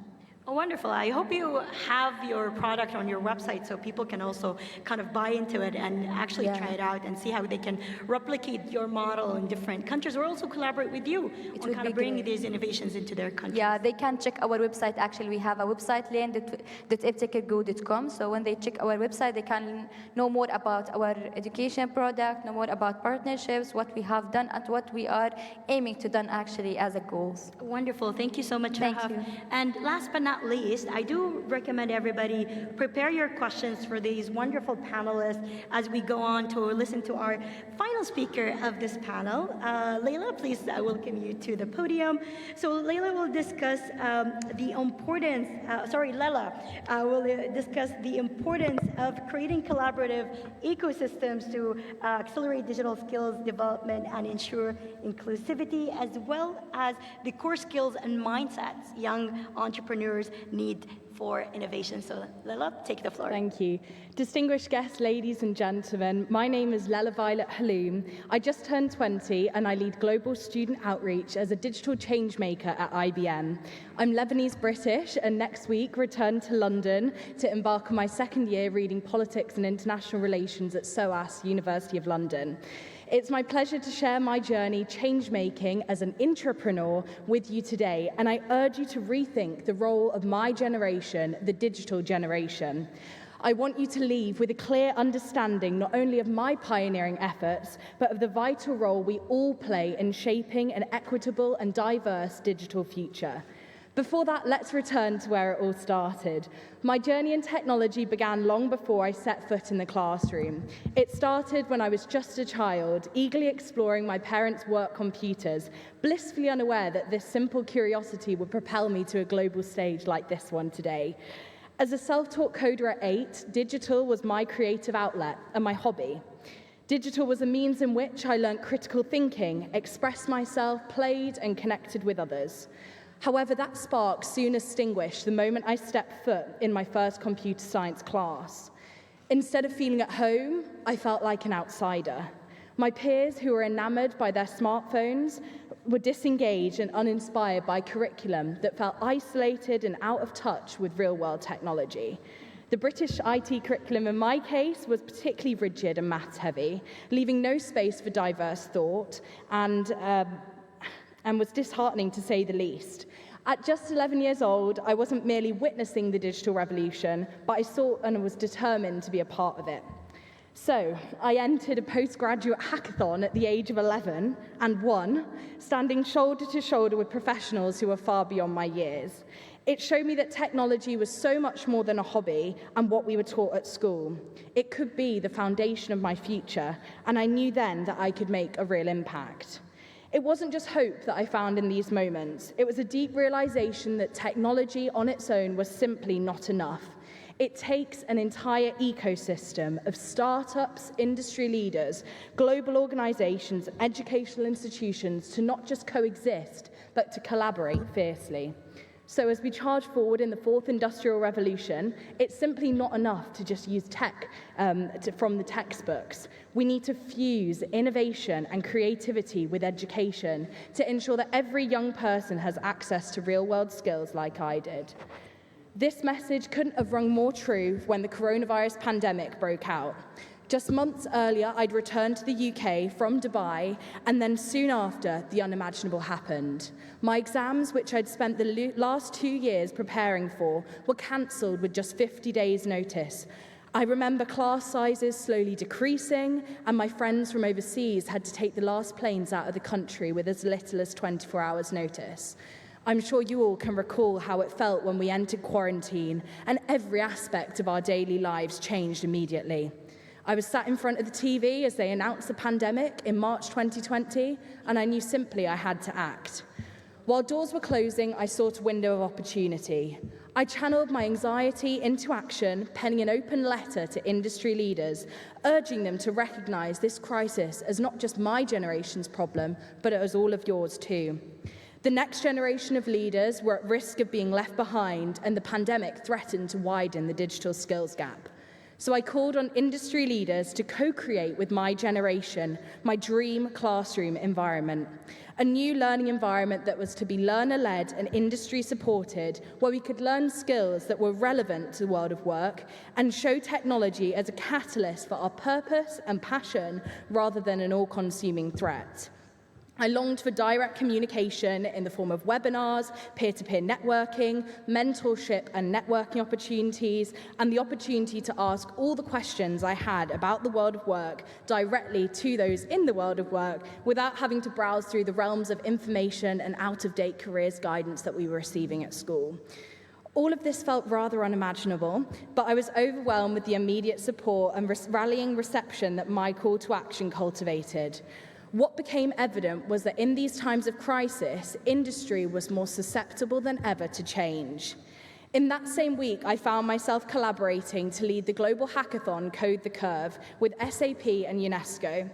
[SPEAKER 2] Oh, wonderful. I hope you have your product on your website so people can also kind of buy into it and actually try it out and see how they can replicate your model in different countries, or also collaborate with you on kind of bringing these innovations into their countries.
[SPEAKER 6] Yeah, they can check our website. Actually, we have a website, land.epticgo.com. So when they check our website, they can know more about our education product, know more about partnerships, what we have done, and what we are aiming to done actually as a goals.
[SPEAKER 2] Wonderful. Thank you so much,
[SPEAKER 6] Thank
[SPEAKER 2] Rahaf.
[SPEAKER 6] you.
[SPEAKER 2] And last but not least, I do recommend everybody prepare your questions for these wonderful panelists as we go on to listen to our final speaker of this panel. Layla, please, I welcome you to the podium. So Layla will discuss the importance, Lela will discuss the importance of creating collaborative ecosystems to accelerate digital skills development and ensure inclusivity, as well as the core skills and mindsets young entrepreneurs need for innovation. So Lela, take the floor.
[SPEAKER 7] Thank you. Distinguished guests, ladies and gentlemen, my name is Lela Violet Haloum. I just turned 20 and I lead global student outreach as a digital change maker at IBM. I'm Lebanese British and next week return to London to embark on my second year reading politics and international relations at SOAS, University of London. It's my pleasure to share my journey change-making as an intrapreneur with you today, and I urge you to rethink the role of my generation, the digital generation. I want you to leave with a clear understanding not only of my pioneering efforts, but of the vital role we all play in shaping an equitable and diverse digital future. Before that, let's return to where it all started. My journey in technology began long before I set foot in the classroom. It started when I was just a child, eagerly exploring my parents' work computers, blissfully unaware that this simple curiosity would propel me to a global stage like this one today. As a self-taught coder at 8, digital was my creative outlet and my hobby. Digital was a means in which I learned critical thinking, expressed myself, played, and connected with others. However, that spark soon extinguished the moment I stepped foot in my first computer science class. Instead of feeling at home, I felt like an outsider. My peers, who were enamored by their smartphones, were disengaged and uninspired by curriculum that felt isolated and out of touch with real-world technology. The British IT curriculum, in my case, was particularly rigid and maths-heavy, leaving no space for diverse thought, and was disheartening to say the least. At just 11 years old, I wasn't merely witnessing the digital revolution, but I saw and was determined to be a part of it. So I entered a postgraduate hackathon at the age of 11 and won, standing shoulder to shoulder with professionals who were far beyond my years. It showed me that technology was so much more than a hobby and what we were taught at school. It could be the foundation of my future, and I knew then that I could make a real impact. It wasn't just hope that I found in these moments. It was a deep realization that technology on its own was simply not enough. It takes an entire ecosystem of startups, industry leaders, global organizations, educational institutions to not just coexist, but to collaborate fiercely. So as we charge forward in the fourth industrial revolution, it's simply not enough to just use tech from the textbooks. We need to fuse innovation and creativity with education to ensure that every young person has access to real-world skills like I did. This message couldn't have rung more true when the coronavirus pandemic broke out. Just months earlier, I'd returned to the UK from Dubai, and then soon after, the unimaginable happened. My exams, which I'd spent the last 2 years preparing for, were cancelled with just 50 days' notice. I remember class sizes slowly decreasing, and my friends from overseas had to take the last planes out of the country with as little as 24 hours' notice. I'm sure you all can recall how it felt when we entered quarantine, and every aspect of our daily lives changed immediately. I was sat in front of the TV as they announced the pandemic in March 2020, and I knew simply I had to act. While doors were closing, I sought a window of opportunity. I channeled my anxiety into action, penning an open letter to industry leaders, urging them to recognize this crisis as not just my generation's problem, but as all of yours too. The next generation of leaders were at risk of being left behind, and the pandemic threatened to widen the digital skills gap. So I called on industry leaders to co-create with my generation my dream classroom environment, a new learning environment that was to be learner-led and industry-supported, where we could learn skills that were relevant to the world of work and show technology as a catalyst for our purpose and passion rather than an all-consuming threat. I longed for direct communication in the form of webinars, peer-to-peer networking, mentorship and networking opportunities, and the opportunity to ask all the questions I had about the world of work directly to those in the world of work without having to browse through the realms of information and out-of-date careers guidance that we were receiving at school. All of this felt rather unimaginable, but I was overwhelmed with the immediate support and rallying reception that my call to action cultivated. What became evident was that in these times of crisis, industry was more susceptible than ever to change. In that same week, I found myself collaborating to lead the global hackathon Code the Curve with SAP and UNESCO.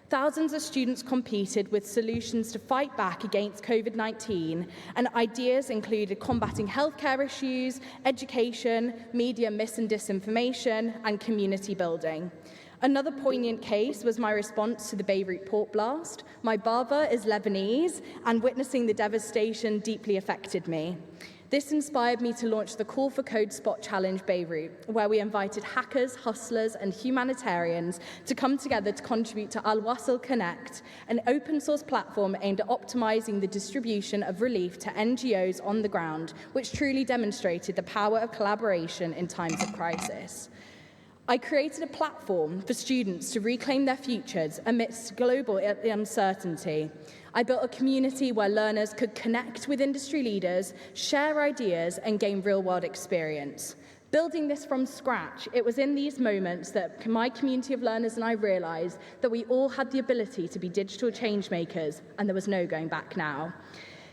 [SPEAKER 7] Thousands of students competed with solutions to fight back against COVID-19, and ideas included combating healthcare issues, education, media mis- and disinformation, and community building. Another poignant case was my response to the Beirut port blast. My Baba is Lebanese, and witnessing the devastation deeply affected me. This inspired me to launch the Call for Code Spot Challenge Beirut, where we invited hackers, hustlers, and humanitarians to come together to contribute to Al Wasl Connect, an open-source platform aimed at optimizing the distribution of relief to NGOs on the ground, which truly demonstrated the power of collaboration in times of crisis. I created a platform for students to reclaim their futures amidst global uncertainty. I built a community where learners could connect with industry leaders, share ideas, and gain real-world experience. Building this from scratch, it was in these moments that my community of learners and I realized that we all had the ability to be digital change makers, and there was no going back now.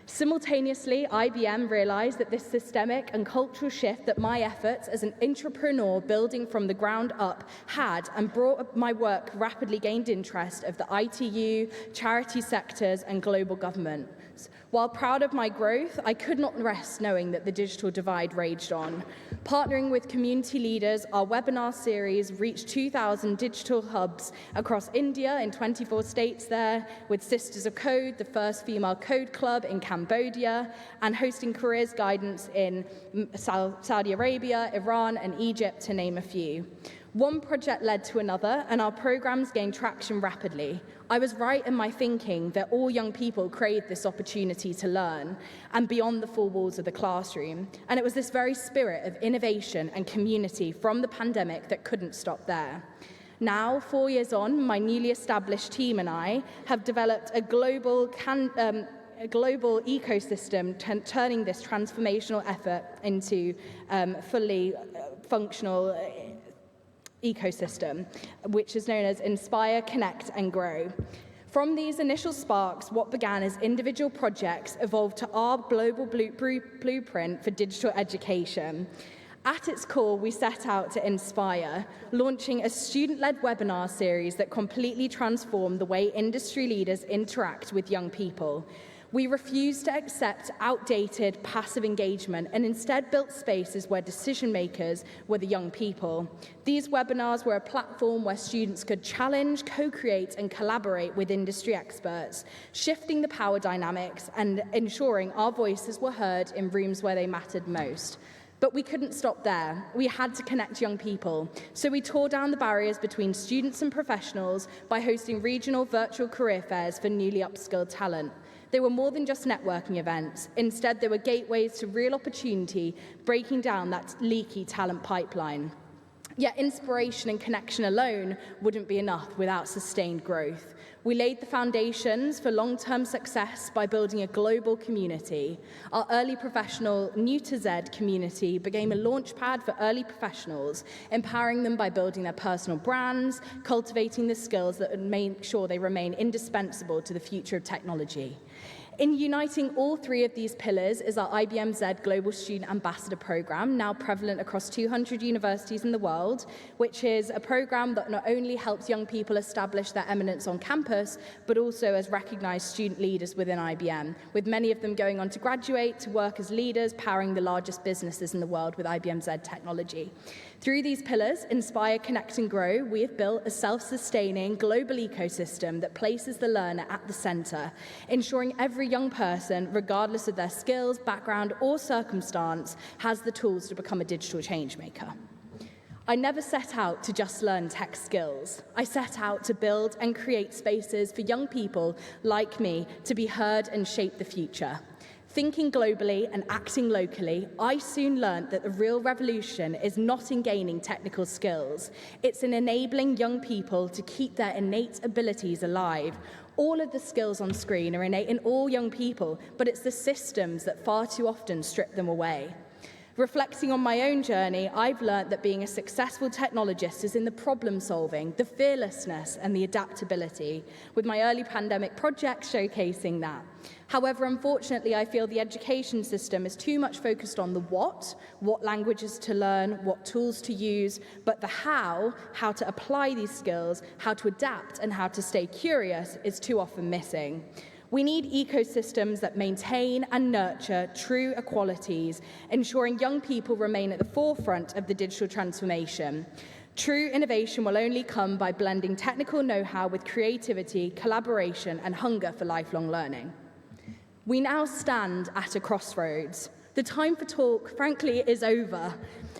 [SPEAKER 7] Simultaneously, IBM realized that this systemic and cultural shift that my efforts as an entrepreneur building from the ground up had and brought my work rapidly gained interest of the ITU, charity sectors, and global government. While proud of my growth, I could not rest knowing that the digital divide raged on. Partnering with community leaders, our webinar series reached 2,000 digital hubs across India in 24 states there, with Sisters of Code, the first female code club in Cambodia, and hosting careers guidance in Saudi Arabia, Iran, and Egypt, to name a few. One project led to another, and our programs gained traction rapidly. I was right in my thinking that all young people crave this opportunity to learn and beyond the four walls of the classroom. And it was this very spirit of innovation and community from the pandemic that couldn't stop there. Now, 4 years on, my newly established team and I have developed a global a global ecosystem, turning this transformational effort into fully functional ecosystem, which is known as Inspire, Connect and Grow. From these initial sparks, what began as individual projects evolved to our global blueprint for digital education. At its core, we set out to inspire, launching a student-led webinar series that completely transformed the way industry leaders interact with young people. We refused to accept outdated, passive engagement and instead built spaces where decision makers were the young people. These webinars were a platform where students could challenge, co-create and collaborate with industry experts, shifting the power dynamics and ensuring our voices were heard in rooms where they mattered most. But we couldn't stop there. We had to connect young people. So we tore down the barriers between students and professionals by hosting regional virtual career fairs for newly upskilled talent. They were more than just networking events. Instead, they were gateways to real opportunity, breaking down that leaky talent pipeline. Yet inspiration and connection alone wouldn't be enough without sustained growth. We laid the foundations for long-term success by building a global community. Our early professional New to Z community became a launchpad for early professionals, empowering them by building their personal brands, cultivating the skills that would make sure they remain indispensable to the future of technology. In uniting all three of these pillars is our IBM Z Global Student Ambassador Program, now prevalent across 200 universities in the world, which is a program that not only helps young people establish their eminence on campus, but also as recognized student leaders within IBM, with many of them going on to graduate, to work as leaders, powering the largest businesses in the world with IBM Z technology. Through these pillars, Inspire, Connect and Grow, we have built a self-sustaining global ecosystem that places the learner at the center, ensuring every young person, regardless of their skills, background or circumstance, has the tools to become a digital change maker. I never set out to just learn tech skills. I set out to build and create spaces for young people like me to be heard and shape the future. Thinking globally and acting locally, I soon learned that the real revolution is not in gaining technical skills. It's in enabling young people to keep their innate abilities alive. All of the skills on screen are innate in all young people, but it's the systems that far too often strip them away. Reflecting on my own journey, I've learned that being a successful technologist is in the problem solving, the fearlessness and the adaptability, with my early pandemic projects showcasing that. However, unfortunately, I feel the education system is too much focused on the what languages to learn, what tools to use, but the how to apply these skills, how to adapt and how to stay curious is too often missing. We need ecosystems that maintain and nurture true equalities, ensuring young people remain at the forefront of the digital transformation. True innovation will only come by blending technical know-how with creativity, collaboration, and hunger for lifelong learning. We now stand at a crossroads. The time for talk, frankly, is over.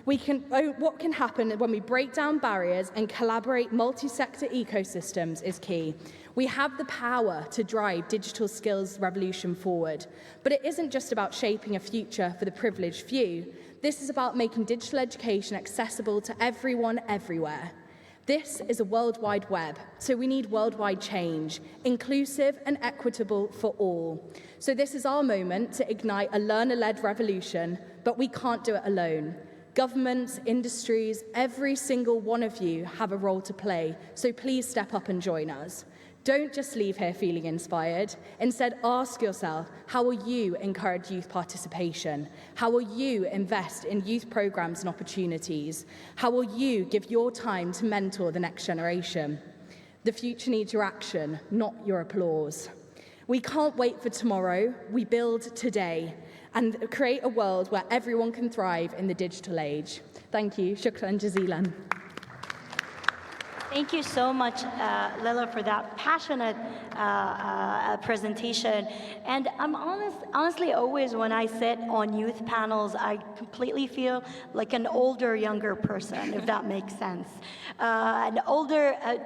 [SPEAKER 7] What can happen when we break down barriers and collaborate multi-sector ecosystems is key. We have the power to drive digital skills revolution forward. But it isn't just about shaping a future for the privileged few. This is about making digital education accessible to everyone, everywhere. This is a worldwide web, so we need worldwide change, inclusive and equitable for all. So this is our moment to ignite a learner-led revolution, but we can't do it alone. Governments, industries, every single one of you have a role to play, so please step up and join us. Don't just leave here feeling inspired. Instead, ask yourself, how will you encourage youth participation? How will you invest in youth programs and opportunities? How will you give your time to mentor the next generation? The future needs your action, not your applause. We can't wait for tomorrow. We build today and create a world where everyone can thrive in the digital age. Thank you. Shukran jazilan.
[SPEAKER 2] Thank you so much, Lila, for that passionate presentation. And I'm honestly, always when I sit on youth panels, I completely feel like an older, younger person, if that makes sense.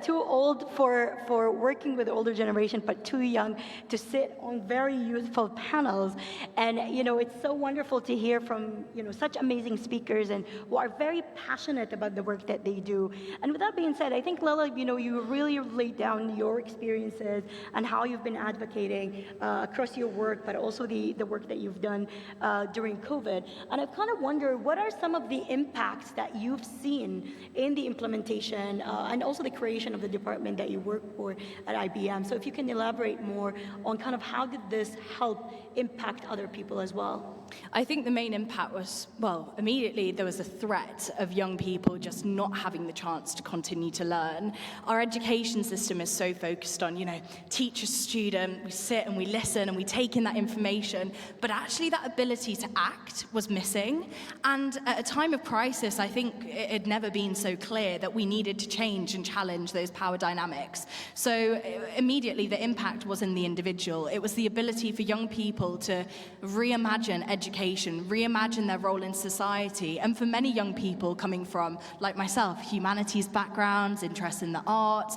[SPEAKER 2] Too old for working with the older generation, but too young to sit on very youthful panels. And it's so wonderful to hear from such amazing speakers and who are very passionate about the work that they do. And with that being said, I think think, Lila, you really laid down your experiences and how you've been advocating across your work, but also the work that you've done during COVID. And I've kind of wondered, what are some of the impacts that you've seen in the implementation and also the creation of the department that you work for at IBM? So if you can elaborate more on kind of how did this help impact other people as well?
[SPEAKER 7] I think the main impact was, well, immediately there was a threat of young people just not having the chance to continue to learn. Our education system is so focused on, teacher, student, we sit and we listen and we take in that information, but actually that ability to act was missing. And at a time of crisis, I think it had never been so clear that we needed to change and challenge those power dynamics. So immediately the impact was in the individual. It was the ability for young people to reimagine education, reimagine their role in society. And for many young people coming from, like myself, humanities backgrounds, interest in the arts,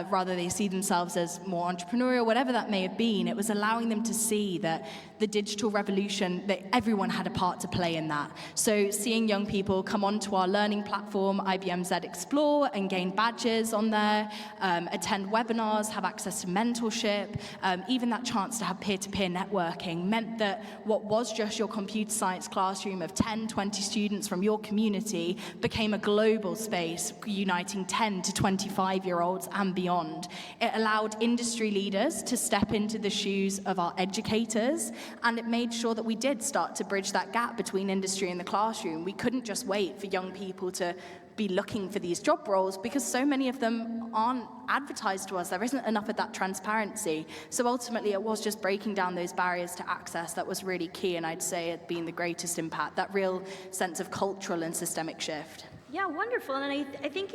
[SPEAKER 7] rather they see themselves as more entrepreneurial, whatever that may have been, it was allowing them to see that the digital revolution, that everyone had a part to play in that. So seeing young people come onto our learning platform, IBM Z Explore, and gain badges on there, attend webinars, have access to mentorship, even that chance to have peer-to-peer networking meant that what was just your computer science classroom of 10, 20 students from your community became a global space uniting 10 to 25-year-olds and beyond. It allowed industry leaders to step into the shoes of our educators, and it made sure that we did start to bridge that gap between industry and the classroom. We couldn't just wait for young people to be looking for these job roles because so many of them aren't advertised to us. There isn't enough of that transparency. So ultimately, it was just breaking down those barriers to access that was really key, and I'd say it being the greatest impact, that real sense of cultural and systemic shift.
[SPEAKER 2] Yeah, wonderful. And I think,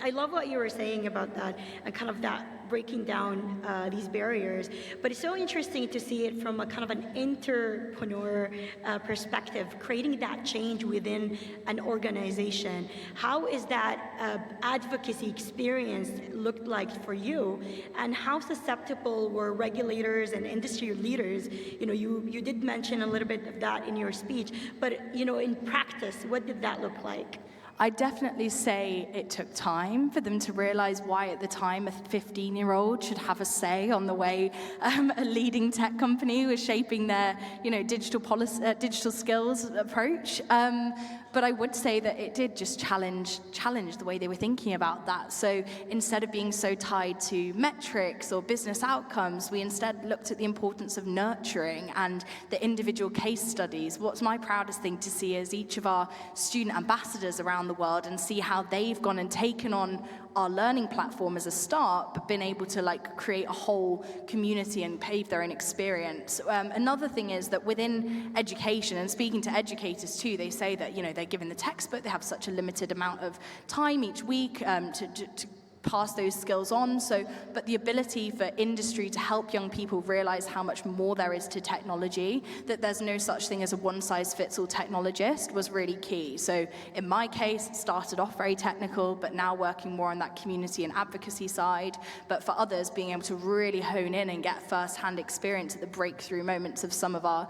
[SPEAKER 2] I love what you were saying about that and kind of that breaking down these barriers. But it's so interesting to see it from a kind of an entrepreneur perspective, creating that change within an organization. How is that advocacy experience looked like for you? And how susceptible were regulators and industry leaders? You did mention a little bit of that in your speech, but in practice, what did that look like?
[SPEAKER 7] I definitely say it took time for them to realize why at the time a 15-year-old should have a say on the way a leading tech company was shaping their digital skills approach. But I would say that it did just challenge the way they were thinking about that. So instead of being so tied to metrics or business outcomes, we instead looked at the importance of nurturing and the individual case studies. What's my proudest thing to see is each of our student ambassadors around the world and see how they've gone and taken on our learning platform as a start, but been able to create a whole community and pave their own experience. Another thing is that within education, and speaking to educators too, they say that they're given the textbook, they have such a limited amount of time each week to pass those skills on. But the ability for industry to help young people realize how much more there is to technology, that there's no such thing as a one-size-fits-all technologist, was really key. So in my case, it started off very technical, but now working more on that community and advocacy side. But for others, being able to really hone in and get first-hand experience at the breakthrough moments of some of our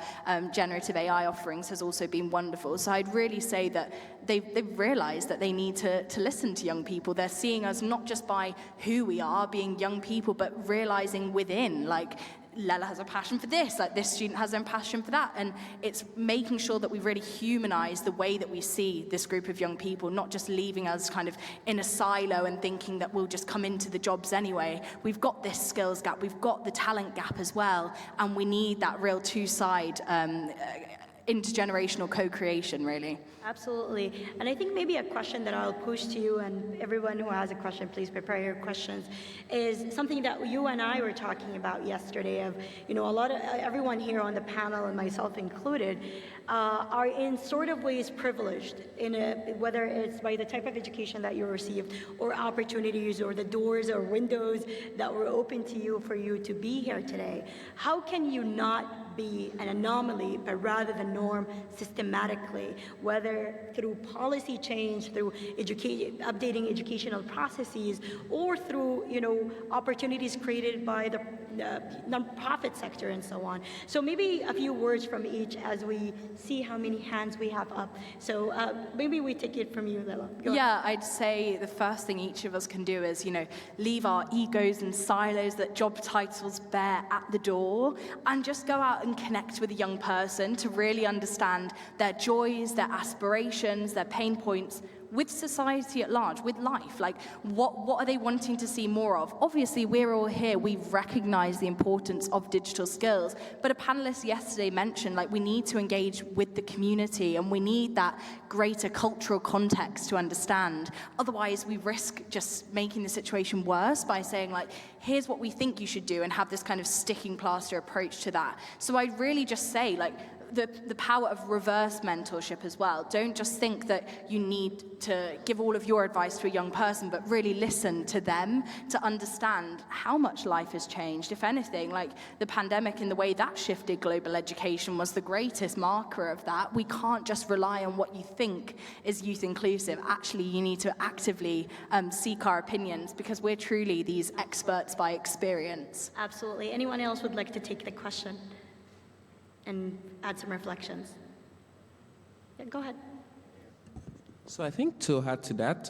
[SPEAKER 7] generative AI offerings has also been wonderful. So I'd really say that they've realized that they need to listen to young people. They're seeing us not just by who we are, being young people, but realizing within, Lela has a passion for this, this student has a passion for that. And it's making sure that we really humanize the way that we see this group of young people, not just leaving us kind of in a silo and thinking that we'll just come into the jobs anyway. We've got this skills gap, we've got the talent gap as well, and we need that real two-side intergenerational co-creation, really.
[SPEAKER 2] Absolutely. And I think maybe a question that I'll push to you, and everyone who has a question, please prepare your questions, is something that you and I were talking about yesterday of, everyone here on the panel, and myself included, are in sort of ways privileged, whether it's by the type of education that you received, or opportunities, or the doors or windows that were open to you for you to be here today. How can you not be an anomaly, but rather the norm systematically, whether whether through policy change, through updating educational processes, or through opportunities created by the nonprofit sector and so on. So maybe a few words from each as we see how many hands we have up. So maybe we take it from you, Lila. Go ahead.
[SPEAKER 8] Yeah, I'd say the first thing each of us can do is, leave our egos and silos that job titles bear at the door, and just go out and connect with a young person to really understand their joys, their aspirations, their pain points, with society at large, with life. Like, what are they wanting to see more of? Obviously, we're all here, we recognize the importance of digital skills, but a panelist yesterday mentioned, we need to engage with the community, and we need that greater cultural context to understand. Otherwise, we risk just making the situation worse by saying, here's what we think you should do, and have this kind of sticking plaster approach to that. So I'd really just say, the power of reverse mentorship as well. Don't just think that you need to give all of your advice to a young person, but really listen to them to understand how much life has changed. If anything, the pandemic and the way that shifted global education was the greatest marker of that. We can't just rely on what you think is youth inclusive. Actually, you need to actively seek our opinions, because we're truly these experts by experience.
[SPEAKER 2] Absolutely. Anyone else would like to take the question and add some reflections? Yeah, go ahead.
[SPEAKER 4] So I think to add to that,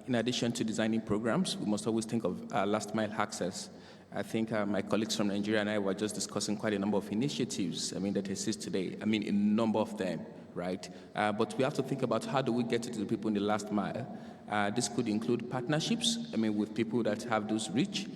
[SPEAKER 4] in addition to designing programs, we must always think of last mile access. I think my colleagues from Nigeria and I were just discussing quite a number of initiatives, that exist today. A number of them, right? But we have to think about how do we get it to the people in the last mile. This could include partnerships, with people that have those reach.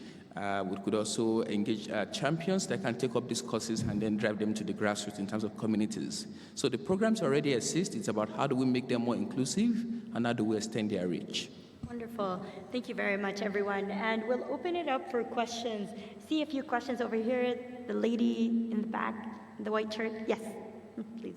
[SPEAKER 4] We could also engage champions that can take up these courses and then drive them to the grassroots in terms of communities. So the programs already exist. It's about how do we make them more inclusive, and how do we extend their reach.
[SPEAKER 2] Wonderful. Thank you very much, everyone. And we'll open it up for questions. See a few questions over here. The lady in the back, in the white shirt. Yes, please.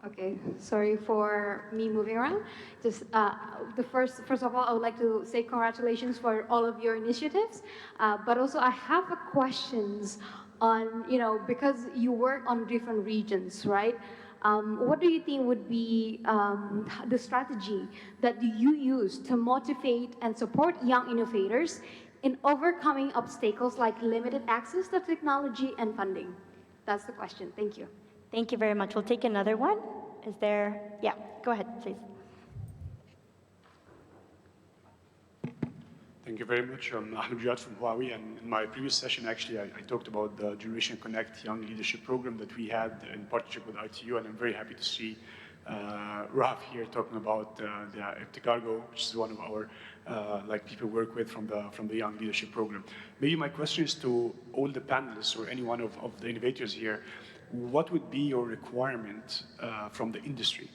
[SPEAKER 9] Okay, sorry for me moving around. Just first of all, I would like to say congratulations for all of your initiatives. But also, I have a questions on, because you work on different regions, right? What do you think would be the strategy that you use to motivate and support young innovators in overcoming obstacles like limited access to technology and funding? That's the question. Thank you.
[SPEAKER 2] Thank you very much. We'll take another one. Is there? Yeah, go ahead, please.
[SPEAKER 10] Thank you very much. I'm Ahmed Riyad from Huawei, and in my previous session, actually, I talked about the Generation Connect Young Leadership Program that we had in partnership with ITU, and I'm very happy to see Raf here talking about the Ipticargo, which is one of our people work with from the Young Leadership Program. Maybe my question is to all the panelists or any one of the innovators here. What would be your requirement from the industry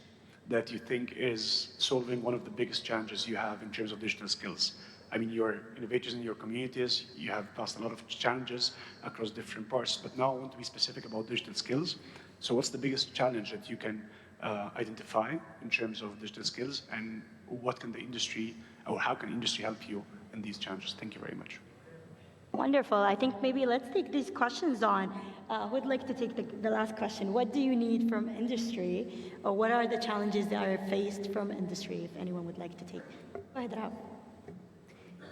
[SPEAKER 10] that you think is solving one of the biggest challenges you have in terms of digital skills? You're innovators in your communities, you have passed a lot of challenges across different parts, but now I want to be specific about digital skills. So what's the biggest challenge that you can identify in terms of digital skills, and what can the industry, or how can industry help you in these challenges? Thank you very much.
[SPEAKER 2] Wonderful. I think maybe let's take these questions on. Who would like to take the last question? What do you need from industry, or what are the challenges that are faced from industry, if anyone would like to take? Go ahead, Rab.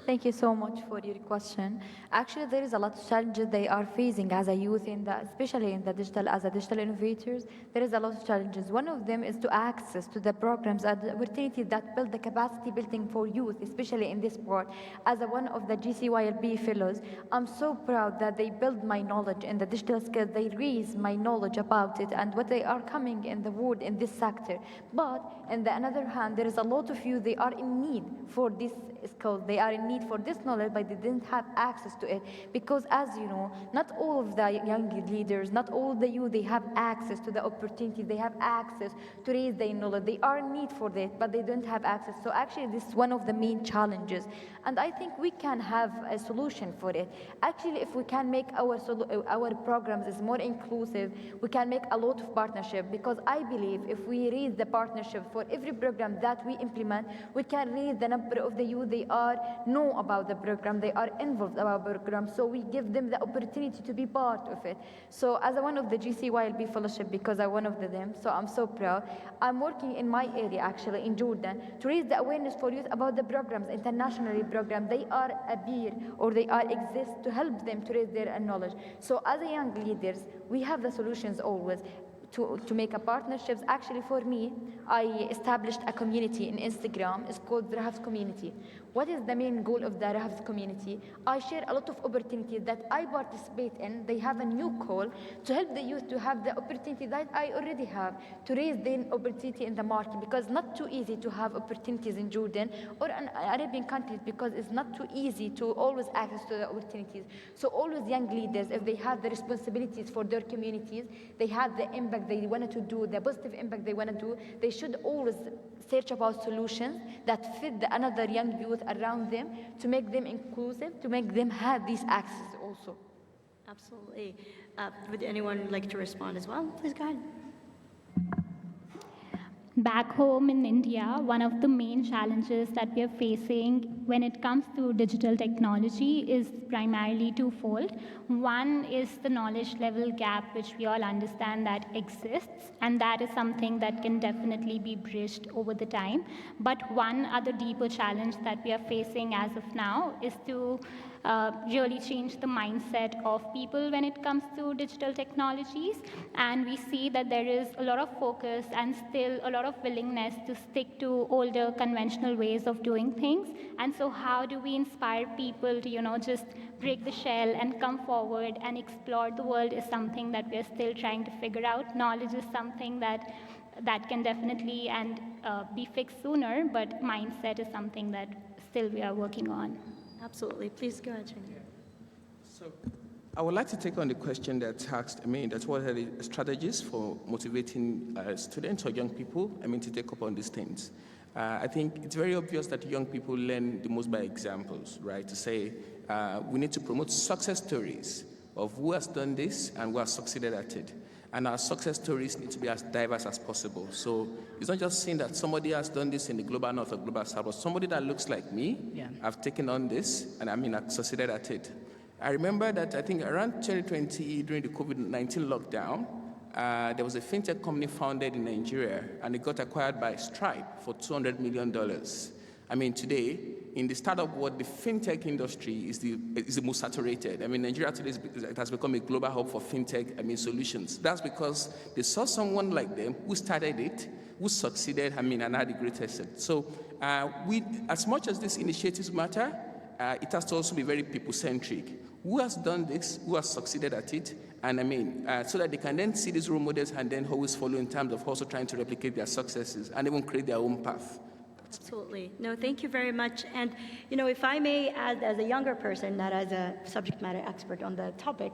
[SPEAKER 6] Thank you so much for your question. Actually, there is a lot of challenges they are facing as a youth, especially in the as a digital innovators. There is a lot of challenges. One of them is to access to the programs and the opportunities that build the capacity building for youth, especially in this part. As one of the GCYLB fellows, I'm so proud that they build my knowledge in the digital skills. They raise my knowledge about it and what they are coming in the world in this sector. But on the other hand, there is a lot of youth, they are in need for this skills. They are in need need for this knowledge, but they didn't have access to it. Because as you know, not all of the young leaders, not all the youth, they have access to the opportunities, they have access to raise their knowledge. They are in need for that, but they don't have access. So actually, this is one of the main challenges. And I think we can have a solution for it. Actually, if we can make our programs is more inclusive, we can make a lot of partnership, because I believe if we raise the partnership for every program that we implement, we can raise the number of the youth they know about the program, they are involved about the program, so we give them the opportunity to be part of it. So as one of the GCYLB fellowship, because I'm one of them, so I'm so proud. I'm working in my area, actually, in Jordan, to raise the awareness for youth about the programs, internationally program. They are a peer, or they are exist to help them to raise their knowledge. So as a young leaders, we have the solutions always. To make a partnerships. Actually, for me, I established a community in Instagram. It's called the Rahaf's Community. What is the main goal of the Rahaf's Community? I share a lot of opportunities that I participate in. They have a new call to help the youth to have the opportunity that I already have, to raise their opportunity in the market, because not too easy to have opportunities in Jordan or in Arabian countries, because it's not too easy to always access to the opportunities. So always young leaders, if they have the responsibilities for their communities, they have the impact they wanted to do, the positive impact they want to do, they should always search about solutions that fit the another young youth around them, to make them inclusive, to make them have these access also.
[SPEAKER 2] Absolutely. Would anyone like to respond as well? Please go ahead.
[SPEAKER 3] Back home in India, one of the main challenges that we are facing when it comes to digital technology is primarily twofold. One is the knowledge level gap, which we all understand that exists, and that is something that can definitely be bridged over the time. But one other deeper challenge that we are facing as of now is to really change the mindset of people when it comes to digital technologies. And we see that there is a lot of focus and still a lot of willingness to stick to older conventional ways of doing things. And so how do we inspire people to, just break the shell and come forward and explore the world is something that we're still trying to figure out. Knowledge is something that can definitely and be fixed sooner, but mindset is something that still we are working on.
[SPEAKER 2] Absolutely. Please go ahead, Shane.
[SPEAKER 4] So I would like to take on the question that's asked, that what are the strategies for motivating students or young people, to take up on these things? I think it's very obvious that young people learn the most by examples, right? To say we need to promote success stories of who has done this and who has succeeded at it. And our success stories need to be as diverse as possible. So it's not just saying that somebody has done this in the global north or global south, but somebody that looks like me, I've taken on this, and I've succeeded at it. I remember that I think around 2020, during the COVID-19 lockdown, there was a fintech company founded in Nigeria, and it got acquired by Stripe for $200 million. Today, in the startup world, the fintech industry is the most saturated. Nigeria today it has become a global hub for fintech solutions. That's because they saw someone like them who started it, who succeeded, and had the greatest set. So as much as these initiatives matter, it has to also be very people-centric. Who has done this, who has succeeded at it, and so that they can then see these role models and then always follow in terms of also trying to replicate their successes and even create their own path.
[SPEAKER 2] Absolutely. No, thank you very much. And, if I may add, as a younger person, not as a subject matter expert on the topic,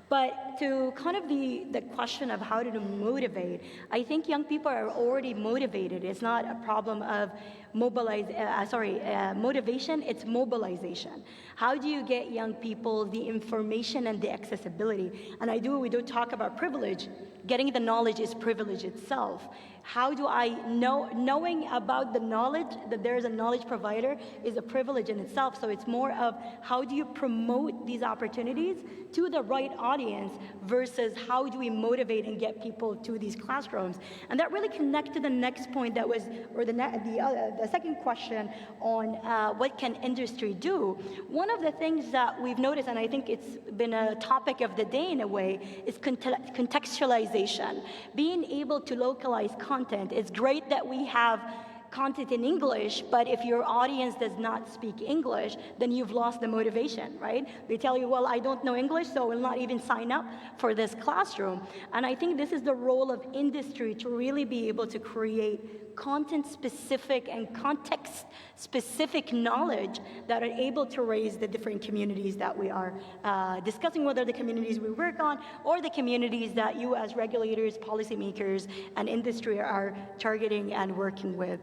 [SPEAKER 2] but to kind of the question of how to motivate, I think young people are already motivated. It's not a problem of motivation, it's mobilization. How do you get young people the information and the accessibility? And we do talk about privilege. Getting the knowledge is privilege itself. How do I knowing about the knowledge, that there is a knowledge provider, is a privilege in itself. So it's more of how do you promote these opportunities to the right audience versus how do we motivate and get people to these classrooms. And that really connects to the next point that was, or the second question on what can industry do. One of the things that we've noticed, and I think it's been a topic of the day in a way, is contextualization. Being able to localize content. It's great that we have content in English, but if your audience does not speak English, then you've lost the motivation, right? They tell you, well, I don't know English, so I will not even sign up for this classroom. And I think this is the role of industry, to really be able to create content-specific and context-specific knowledge that are able to raise the different communities that we are discussing, whether the communities we work on or the communities that you as regulators, policymakers, and industry are targeting and working with.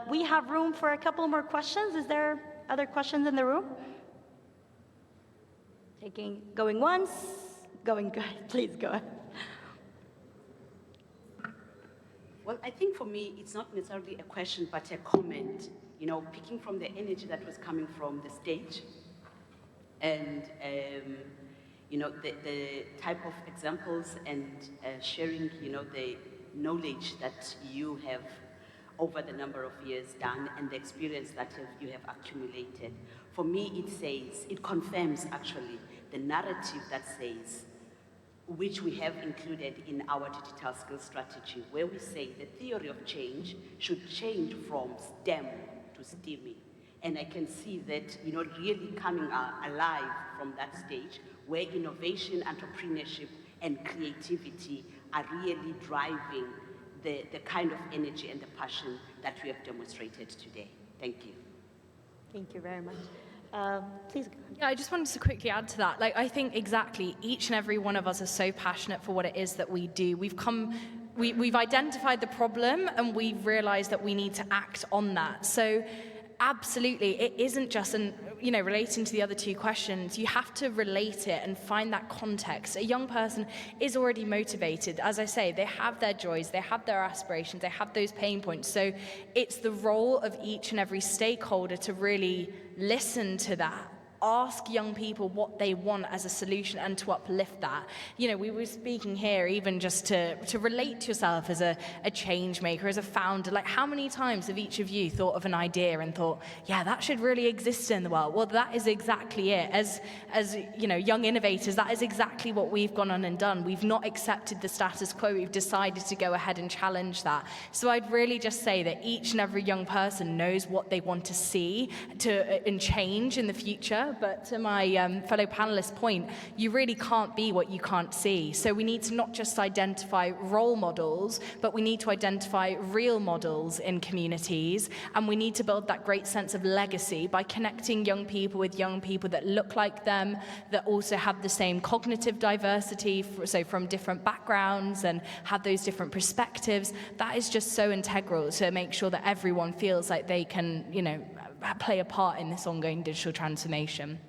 [SPEAKER 2] We have room for a couple more questions. Is there other questions in the room? Going once, going good. Please go ahead.
[SPEAKER 11] Well, I think for me, it's not necessarily a question, but a comment, picking from the energy that was coming from the stage and, the type of examples and sharing, the knowledge that you have over the number of years done and the experience that you have accumulated. For me, it confirms actually the narrative that says, which we have included in our digital skills strategy, where we say the theory of change should change from STEM to STEAMing. And I can see that, really coming alive from that stage where innovation, entrepreneurship, and creativity are really driving the kind of energy and the passion that we have demonstrated today. Thank you.
[SPEAKER 2] Thank you very much. Please go ahead.
[SPEAKER 8] Yeah, I just wanted to quickly add to that. I think exactly each and every one of us is so passionate for what it is that we do. We've identified the problem and we've realized that we need to act on that. So absolutely, it isn't just relating to the other two questions, you have to relate it and find that context. A young person is already motivated. As I say, they have their joys, they have their aspirations, they have those pain points. So it's the role of each and every stakeholder to really listen to that. Ask young people what they want as a solution and to uplift that. We were speaking here even just to relate to yourself as a change maker, as a founder. Like, how many times have each of you thought of an idea and thought, yeah, that should really exist in the world? Well, that is exactly it. As young innovators, that is exactly what we've gone on and done. We've not accepted the status quo. We've decided to go ahead and challenge that. So I'd really just say that each and every young person knows what they want to see and change in the future. But to my fellow panelists' point, you really can't be what you can't see. So we need to not just identify role models, but we need to identify real models in communities. And we need to build that great sense of legacy by connecting young people with young people that look like them, that also have the same cognitive diversity, so from different backgrounds and have those different perspectives. That is just so integral to make sure that everyone feels like they can, play a part in this ongoing digital transformation.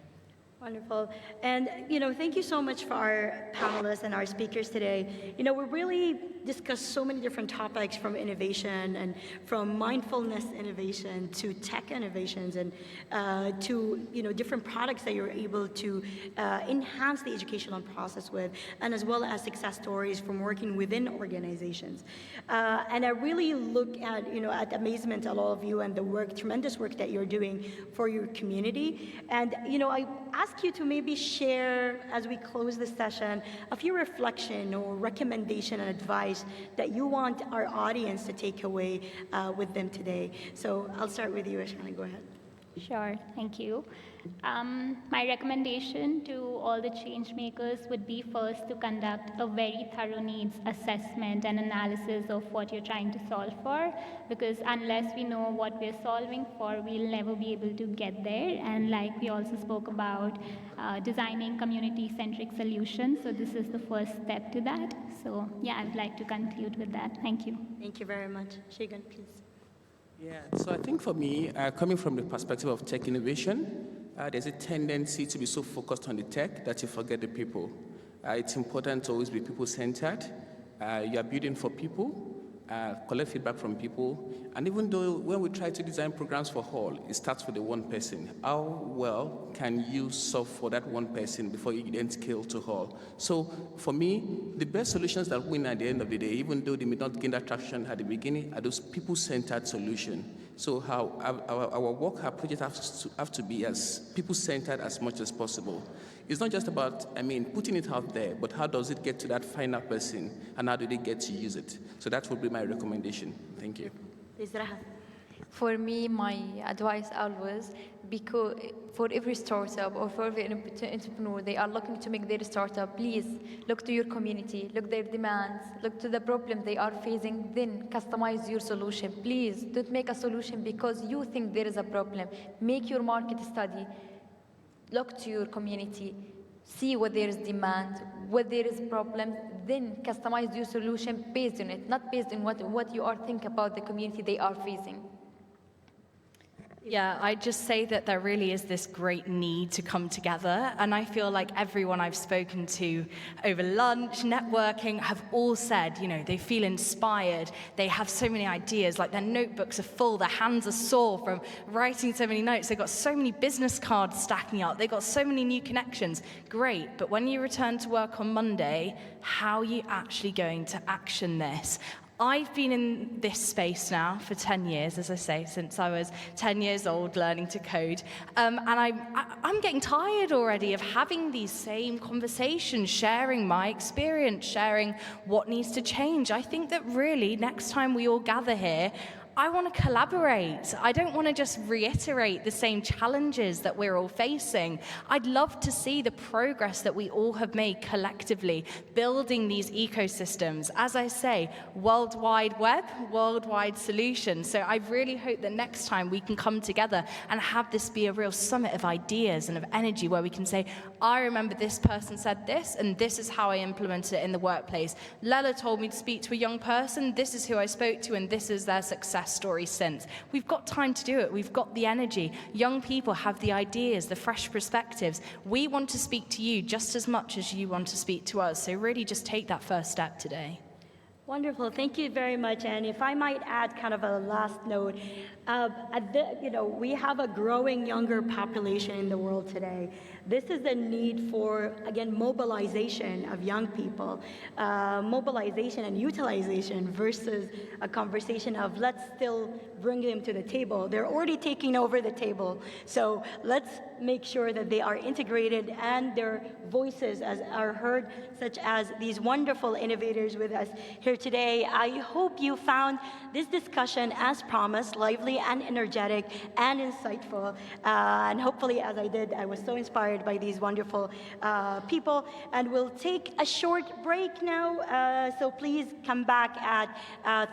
[SPEAKER 2] Wonderful. And, thank you so much for our panelists and our speakers today. We really discussed so many different topics, from innovation and from mindfulness innovation to tech innovations and to, different products that you're able to enhance the educational process with, and as well as success stories from working within organizations. And I really look at, at amazement at all of you and the tremendous work that you're doing for your community. And, I ask you to maybe share, as we close this session, a few reflection or recommendation and advice that you want our audience to take away with them today. So I'll start with you, Ashana. Go ahead.
[SPEAKER 3] Sure, thank you. My recommendation to all the change makers would be first to conduct a very thorough needs assessment and analysis of what you're trying to solve for, because unless we know what we're solving for, we'll never be able to get there. And like we also spoke about, designing community-centric solutions, so this is the first step to that. So yeah, I would like to conclude with that. Thank you.
[SPEAKER 2] Thank you very much. Shagan, please.
[SPEAKER 4] Yeah, so I think for me, coming from the perspective of tech innovation, there's a tendency to be so focused on the tech that you forget the people. It's important to always be people-centered. You are building for people, collect feedback from people, and even though when we try to design programs for all, it starts with the one person. How well can you solve for that one person before you then scale to all? So for me, the best solutions that win at the end of the day, even though they may not gain that traction at the beginning, are those people-centered solutions. So how our work, our projects have to be as people-centered as much as possible. It's not just about, putting it out there, but how does it get to that final person, and how do they get to use it? So that would be my recommendation. Thank you.
[SPEAKER 2] Please, Rahat.
[SPEAKER 12] For me, my advice always, because for every startup or for every entrepreneur, they are looking to make their startup, please look to your community, look their demands, look to the problem they are facing, then customize your solution. Please don't make a solution because you think there is a problem. Make your market study, look to your community, see what there is demand, what there is problem, then customize your solution based on it, not based on what you are thinking about the community they are facing.
[SPEAKER 8] Yeah, I'd just say that there really is this great need to come together. And I feel like everyone I've spoken to over lunch, networking, have all said, you know, they feel inspired. They have so many ideas, like their notebooks are full, their hands are sore from writing so many notes. They've got so many business cards stacking up. They've got so many new connections. Great. But when you return to work on Monday, how are you actually going to action this? I've been in this space now for 10 years, as I say, since I was 10 years old learning to code. And I'm getting tired already of having these same conversations, sharing my experience, sharing what needs to change. I think that really next time we all gather here, I want to collaborate. I don't want to just reiterate the same challenges that we're all facing. I'd love to see the progress that we all have made collectively, building these ecosystems. As I say, World Wide Web, worldwide solutions. So I really hope that next time we can come together and have this be a real summit of ideas and of energy where we can say, I remember this person said this, and this is how I implemented it in the workplace. Lela told me to speak to a young person. This is who I spoke to, and this is their success story since. We've got time to do it. We've got the energy. Young people have the ideas, the fresh perspectives. We want to speak to you just as much as you want to speak to us. So really just take that first step today.
[SPEAKER 2] Wonderful. Thank you very much. And if I might add kind of a last note, we have a growing younger population in the world today. This is the need for, again, mobilization of young people, mobilization and utilization versus a conversation of let's still bring them to the table. They're already taking over the table. So let's make sure that they are integrated and their voices are heard, such as these wonderful innovators with us here today. I hope you found this discussion, as promised, lively and energetic and insightful. And hopefully, as I did, I was so inspired by these wonderful people. And we'll take a short break now. So please come back at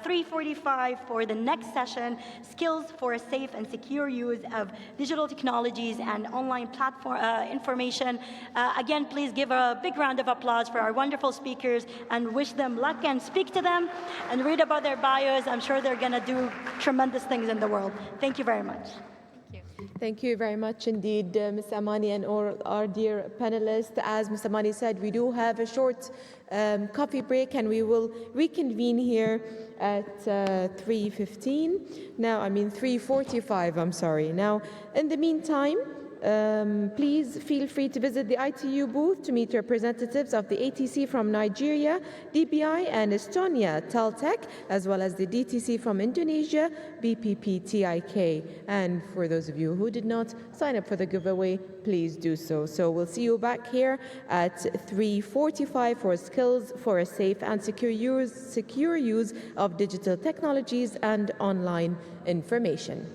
[SPEAKER 2] 3:45 for the next session, Skills for a Safe and Secure Use of Digital Technologies and Online Platform Information. Again, please give a big round of applause for our wonderful speakers and wish them luck and speak to them and read about their bios. I'm sure they're going to do tremendous things in the world. Thank you very much.
[SPEAKER 1] Thank you very much indeed, Ms. Amani and all our dear panelists. As Ms. Amani said, we do have a short coffee break and we will reconvene here at 3:45, I'm sorry. Now, in the meantime, please feel free to visit the ITU booth to meet representatives of the ATC from Nigeria, DBI and Estonia, Teltech, as well as the DTC from Indonesia, BPP-TIK. And for those of you who did not sign up for the giveaway, please do so. So we'll see you back here at 3:45 for Skills for a Safe and Secure Use of Digital Technologies and Online Information.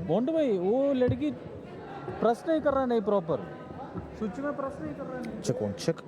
[SPEAKER 13] Montu भाई वो लड़की press नहीं कर रहा, नहीं proper switch में press नहीं कर रहा है।
[SPEAKER 14] check.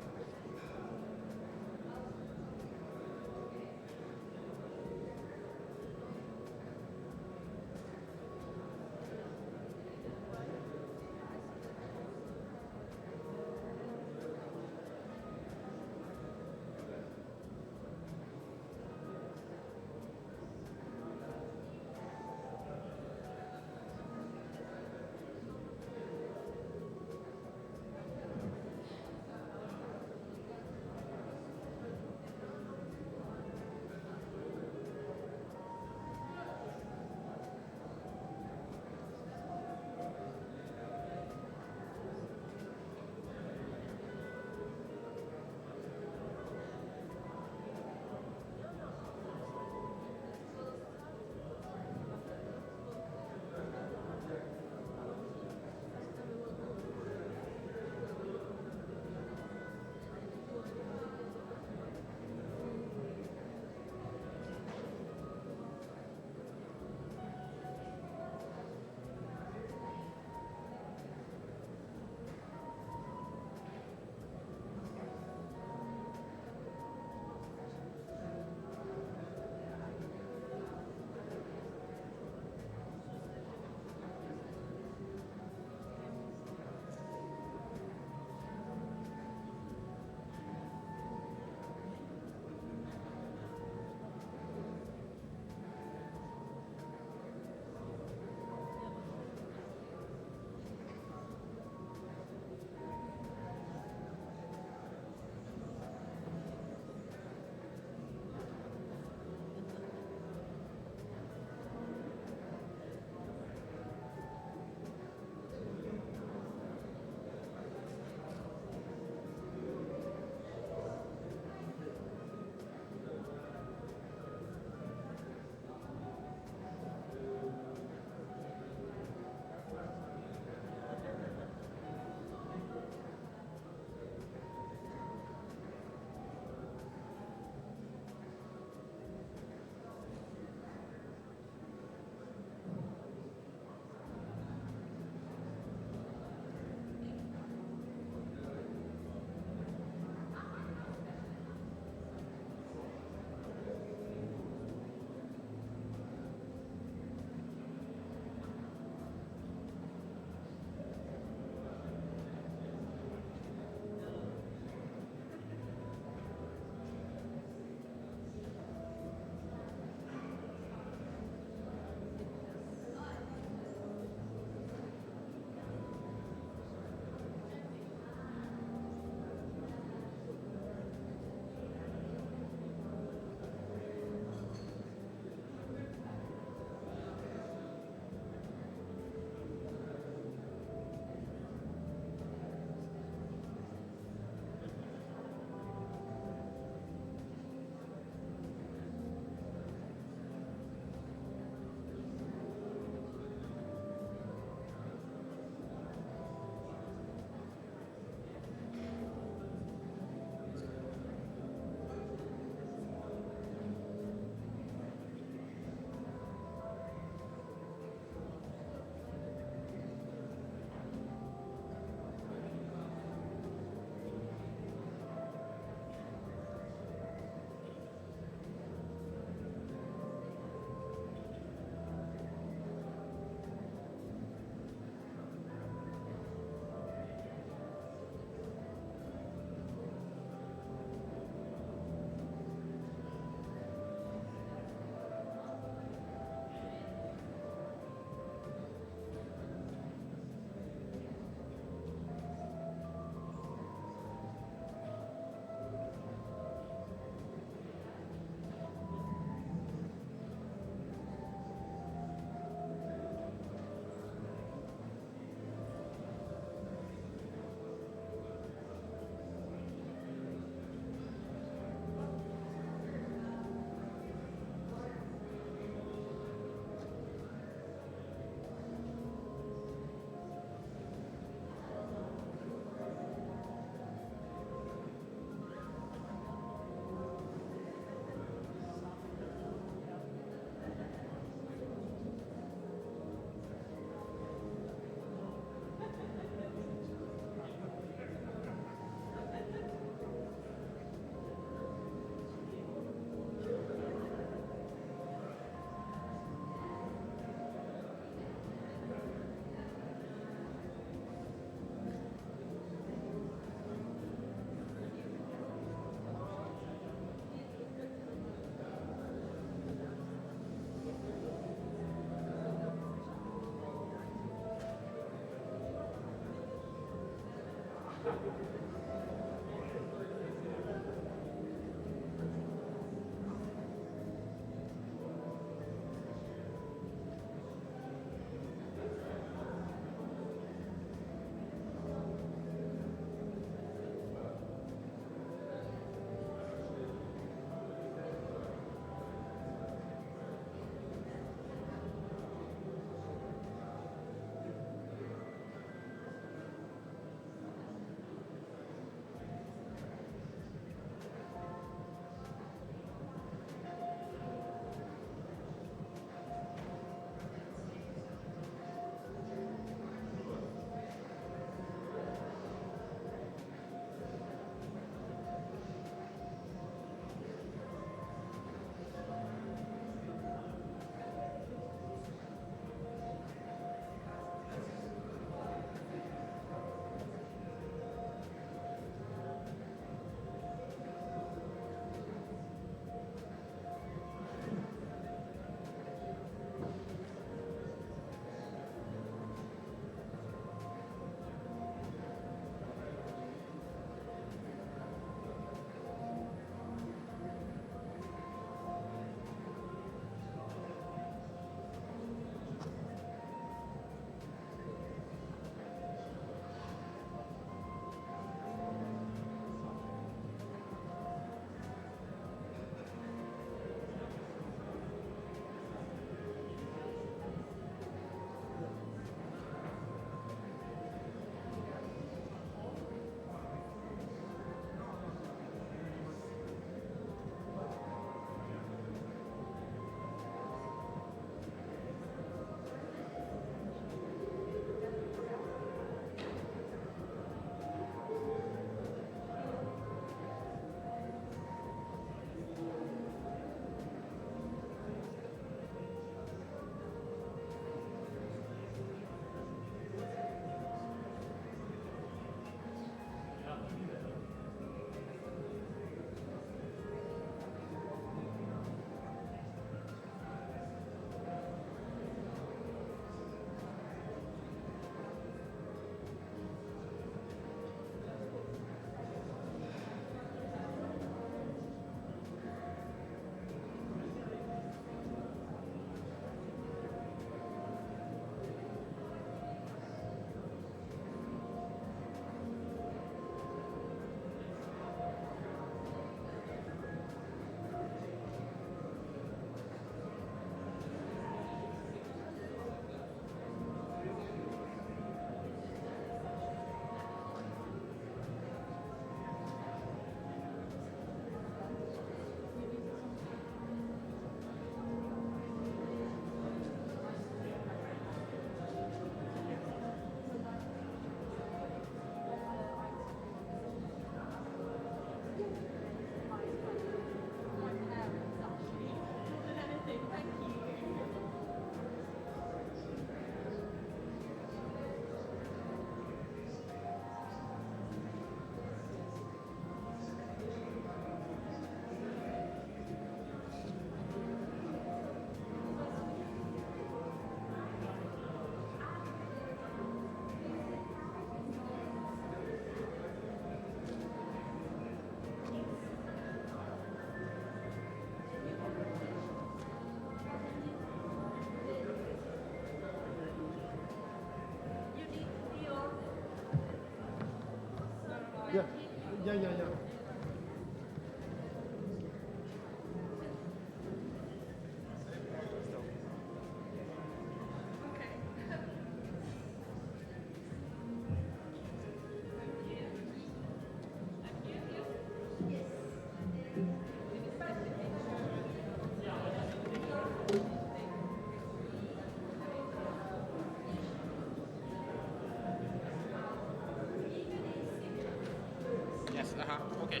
[SPEAKER 14] Yes, okay.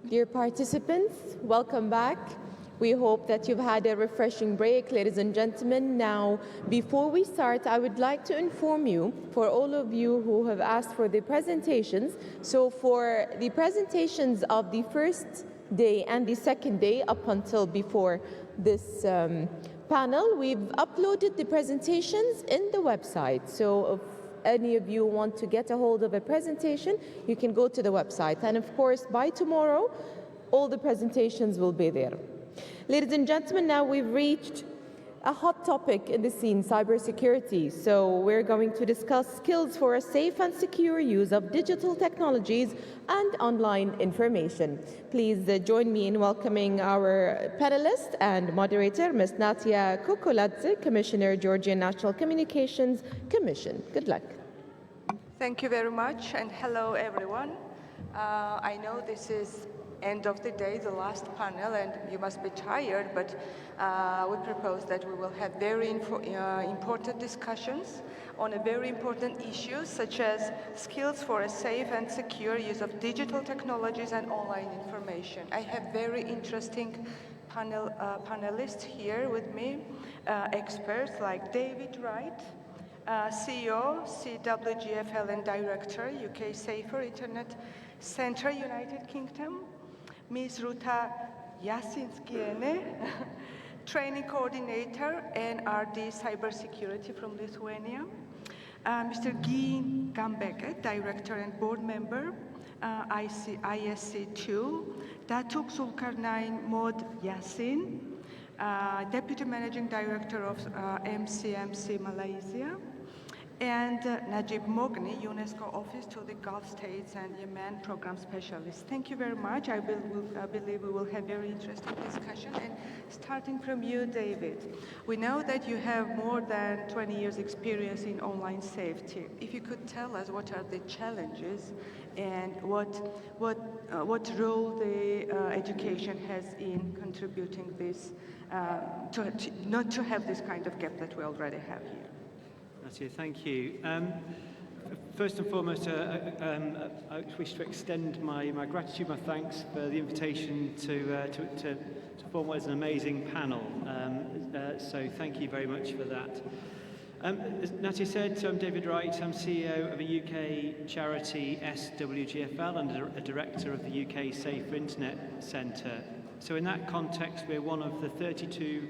[SPEAKER 1] Dear participants, welcome back. We hope that you've had a refreshing break, ladies and gentlemen. Now, before we start, I would like to inform you, for all of you who have asked for the presentations, so for the presentations of the first day and the second day up until before this panel, we've uploaded the presentations in the website. So if any of you want to get a hold of a presentation, you can go to the website. And of course, by tomorrow, all the presentations will be there. Ladies and gentlemen, now we've reached a hot topic in the scene, cybersecurity. So we're going to discuss skills for a safe and secure use of digital technologies and online information. Please join me in welcoming our panelist and moderator, Ms. Natia Kukuladze, Commissioner, Georgian National Communications Commission. Good luck.
[SPEAKER 15] Thank you very much, and hello, everyone. I know this is end of the day, the last panel, and you must be tired, but we propose that we will have very important discussions on a very important issues, such as skills for a safe and secure use of digital technologies and online information. I have very interesting panelists here with me, experts like David Wright, CEO, CWGFL and Director, UK Safer Internet Centre, United Kingdom, Ms. Ruta Jasinskiene, Training Coordinator, NRD Cybersecurity from Lithuania, Mr. Guy Gambeke, Director and Board Member, ISC2, Datuk Zulkarnain Mod Yassin, Deputy Managing Director of MCMC Malaysia, and Najib Mogni, UNESCO Office to the Gulf States and Yemen Program Specialist. Thank you very much. I believe we will have very interesting discussion. And starting from you, David, we know that you have more than 20 years experience in online safety. If you could tell us what are the challenges and what role the education has in contributing this, not to have this kind of gap that we already have here.
[SPEAKER 16] Natia, thank you. First and foremost, I wish to extend my gratitude, my thanks for the invitation to form what is an amazing panel. So thank you very much for that. As Natia said, I'm David Wright. I'm CEO of a UK charity, SWGFL, and a director of the UK Safer Internet Centre. So in that context, we're one of the 32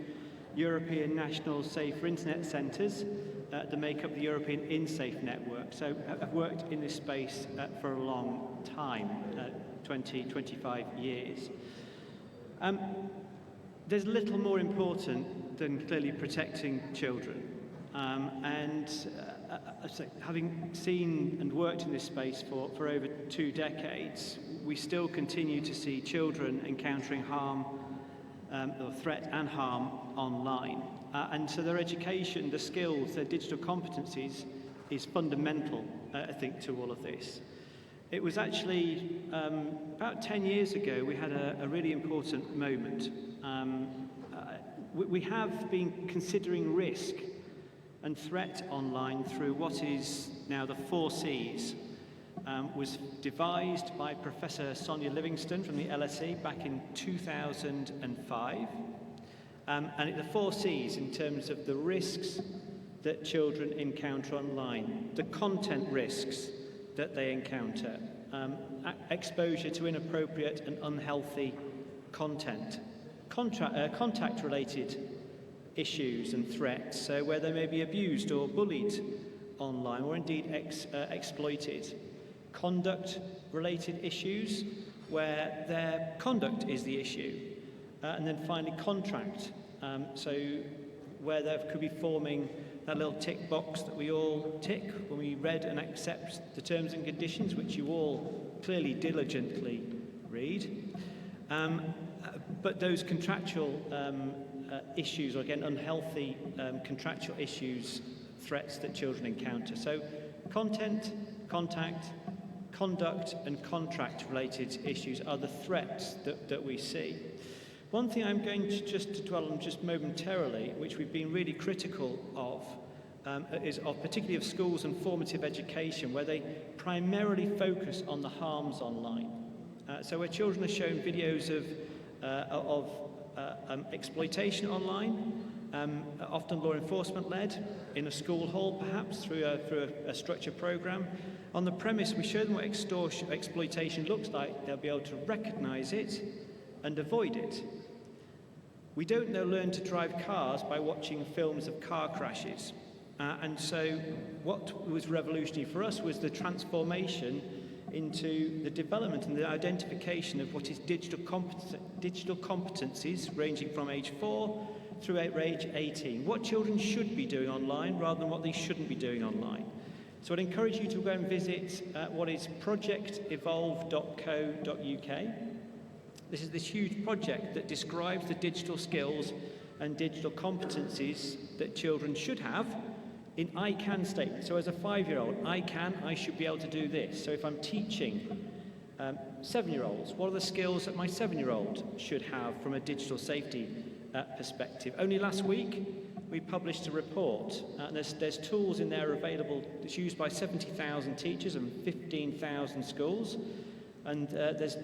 [SPEAKER 16] European national safer internet centres that make up the European InSafe network. So I've worked in this space for a long time, 25 years. There's little more important than clearly protecting children. Having seen and worked in this space for over 2 decades, we still continue to see children encountering harm, or threat and harm online. And so their education, the skills, their digital competencies is fundamental, I think, to all of this. It was actually about 10 years ago we had a really important moment. We have been considering risk and threat online through what is now the 4 Cs. Was devised by Professor Sonia Livingston from the LSE back in 2005. And the 4 Cs in terms of the risks that children encounter online, the content risks that they encounter, exposure to inappropriate and unhealthy content, contact-related issues and threats, so where they may be abused or bullied online or indeed exploited, conduct-related issues where their conduct is the issue, and then finally contract, so where there could be forming that little tick box that we all tick when we read and accept the terms and conditions, which you all clearly diligently read. But those contractual issues, or again, unhealthy contractual issues, threats that children encounter. So content, contact, conduct and contract-related issues are the threats that we see. One thing I'm going to just dwell on just momentarily, which we've been really critical of, is particularly of schools and formative education, where they primarily focus on the harms online. So where children are shown videos of exploitation online, often law enforcement led, in a school hall perhaps through a structured program. On the premise we show them what exploitation looks like, they'll be able to recognize it and avoid it. We don't learn to drive cars by watching films of car crashes. And so what was revolutionary for us was the transformation into the development and the identification of what is digital competencies ranging from age 4 through age 18. What children should be doing online rather than what they shouldn't be doing online. So I'd encourage you to go and visit what is projectevolve.co.uk. This is this huge project that describes the digital skills and digital competencies that children should have in I can statements. So as a 5-year-old, I should be able to do this. So if I'm teaching 7-year-olds, what are the skills that my 7-year-old should have from a digital safety perspective? Only last week, we published a report. There's tools in there available that's used by 70,000 teachers and 15,000 schools. And there's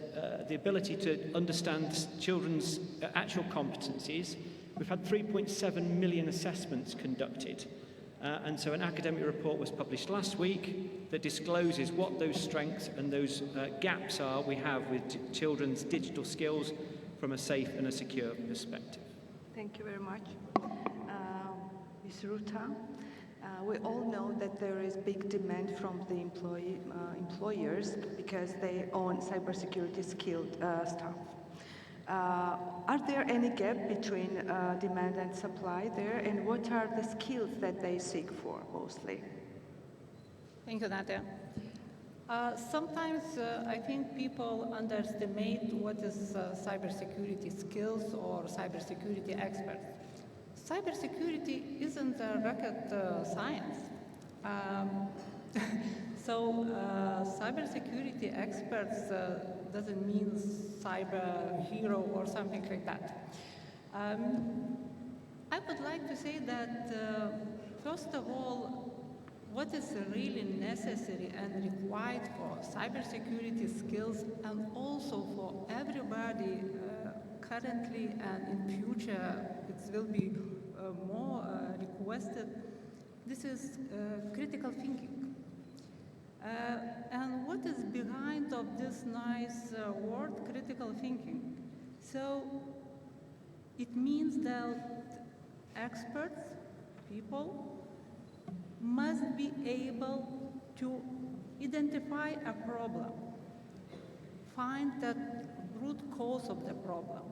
[SPEAKER 16] the ability to understand children's actual competencies. We've had 3.7 million assessments conducted. And so an academic report was published last week that discloses what those strengths and those gaps are we have with children's digital skills from a safe and a secure perspective.
[SPEAKER 15] Thank you very much. Ms. Ruta, we all know that there is big demand from the employers because they own cybersecurity skilled staff. Are there any gap between demand and supply there, and what are the skills that they seek for mostly?
[SPEAKER 17] Thank you, Nadia. Sometimes I think people underestimate what is cybersecurity skills or cybersecurity experts. Cybersecurity isn't a rocket science. So cybersecurity experts doesn't mean cyber hero or something like that. I would like to say that, first of all, what is really necessary and required for cybersecurity skills and also for everybody currently and in future it will be more requested, this is critical thinking. And what is behind of this nice word, critical thinking? So it means that experts, people, must be able to identify a problem, find the root cause of the problem.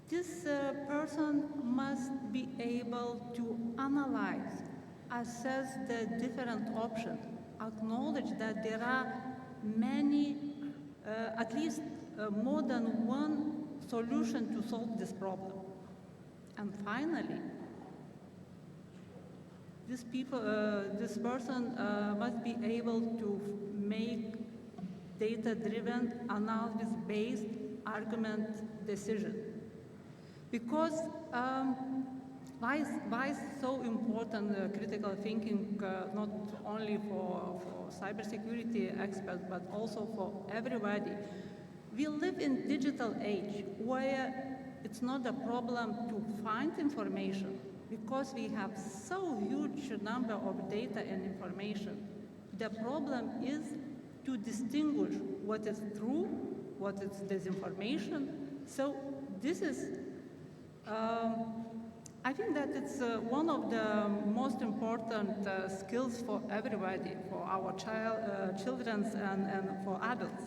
[SPEAKER 17] This person must be able to analyze, assess the different options, acknowledge that there are many, at least more than one solution to solve this problem. And finally, this person must be able to make data-driven, analysis-based argument decision. Because why is so important critical thinking, not only for cybersecurity experts, but also for everybody? We live in digital age where it's not a problem to find information because we have so huge number of data and information. The problem is to distinguish what is true, what is disinformation. So this is, I think that it's one of the most important skills for everybody, for our children and for adults.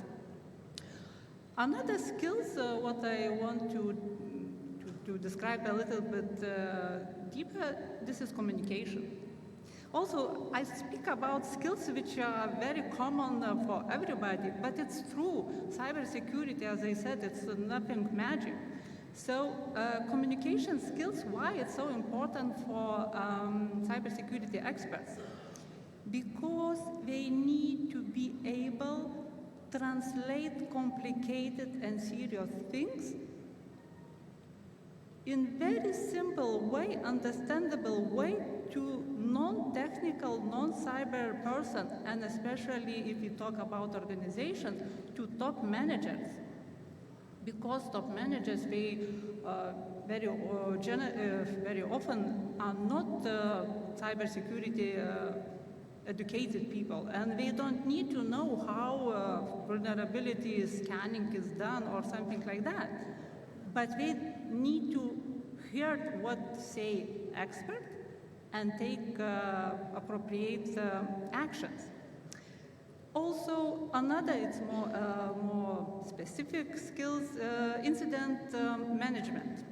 [SPEAKER 17] Another skills, what I want to describe a little bit deeper, this is communication. Also, I speak about skills which are very common for everybody, but it's true. Cybersecurity, as I said, it's nothing magic. So communication skills, why it's so important for cybersecurity experts? Because they need to be able to translate complicated and serious things in very simple way, understandable way to non-technical, non-cyber person, and especially if you talk about organization, to top managers. Because top managers, they very often are not cybersecurity educated people, and they don't need to know how vulnerability scanning is done or something like that. But they need to hear what say expert and take appropriate actions. Also, another, it's more specific skills, incident management.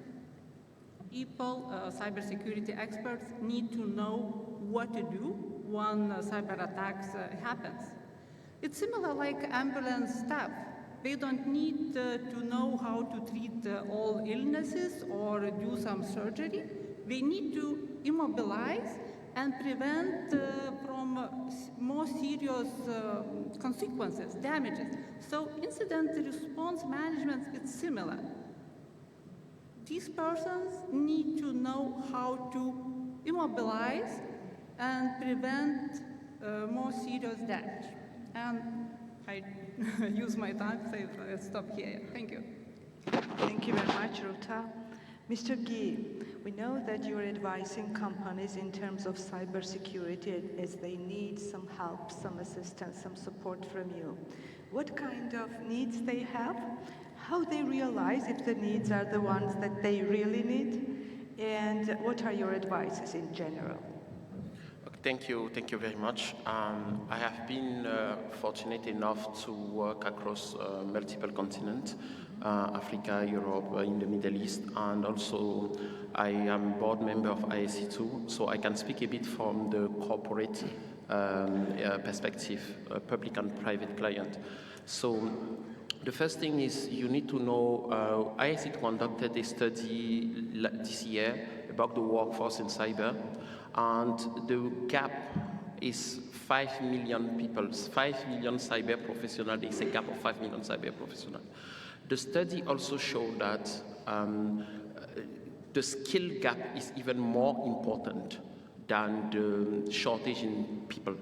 [SPEAKER 17] People, cybersecurity experts, need to know what to do when cyber attacks happens. It's similar like ambulance staff. They don't need to know how to treat all illnesses or do some surgery. They need to immobilize and prevent from more serious consequences, damages. So incident response management is similar. These persons need to know how to immobilize and prevent more serious damage. And I use my time, so I'll stop here. Thank you.
[SPEAKER 15] Thank you very much, Ruta. Mr. Guy, we know that you're advising companies in terms of cybersecurity as they need some help, some assistance, some support from you. What kind of needs they have, how they realize if the needs are the ones that they really need, and what are your advices in general?
[SPEAKER 14] Thank you very much. I have been fortunate enough to work across multiple continents, Africa, Europe, in the Middle East, and also I am board member of ISC2, so I can speak a bit from the corporate perspective, public and private client. So the first thing is you need to know, ISC2 conducted a study this year about the workforce in cyber, and the gap is 5 million people, 5 million cyber professionals. It's a gap of 5 million cyber professionals. The study also showed that the skill gap is even more important than the shortage in people.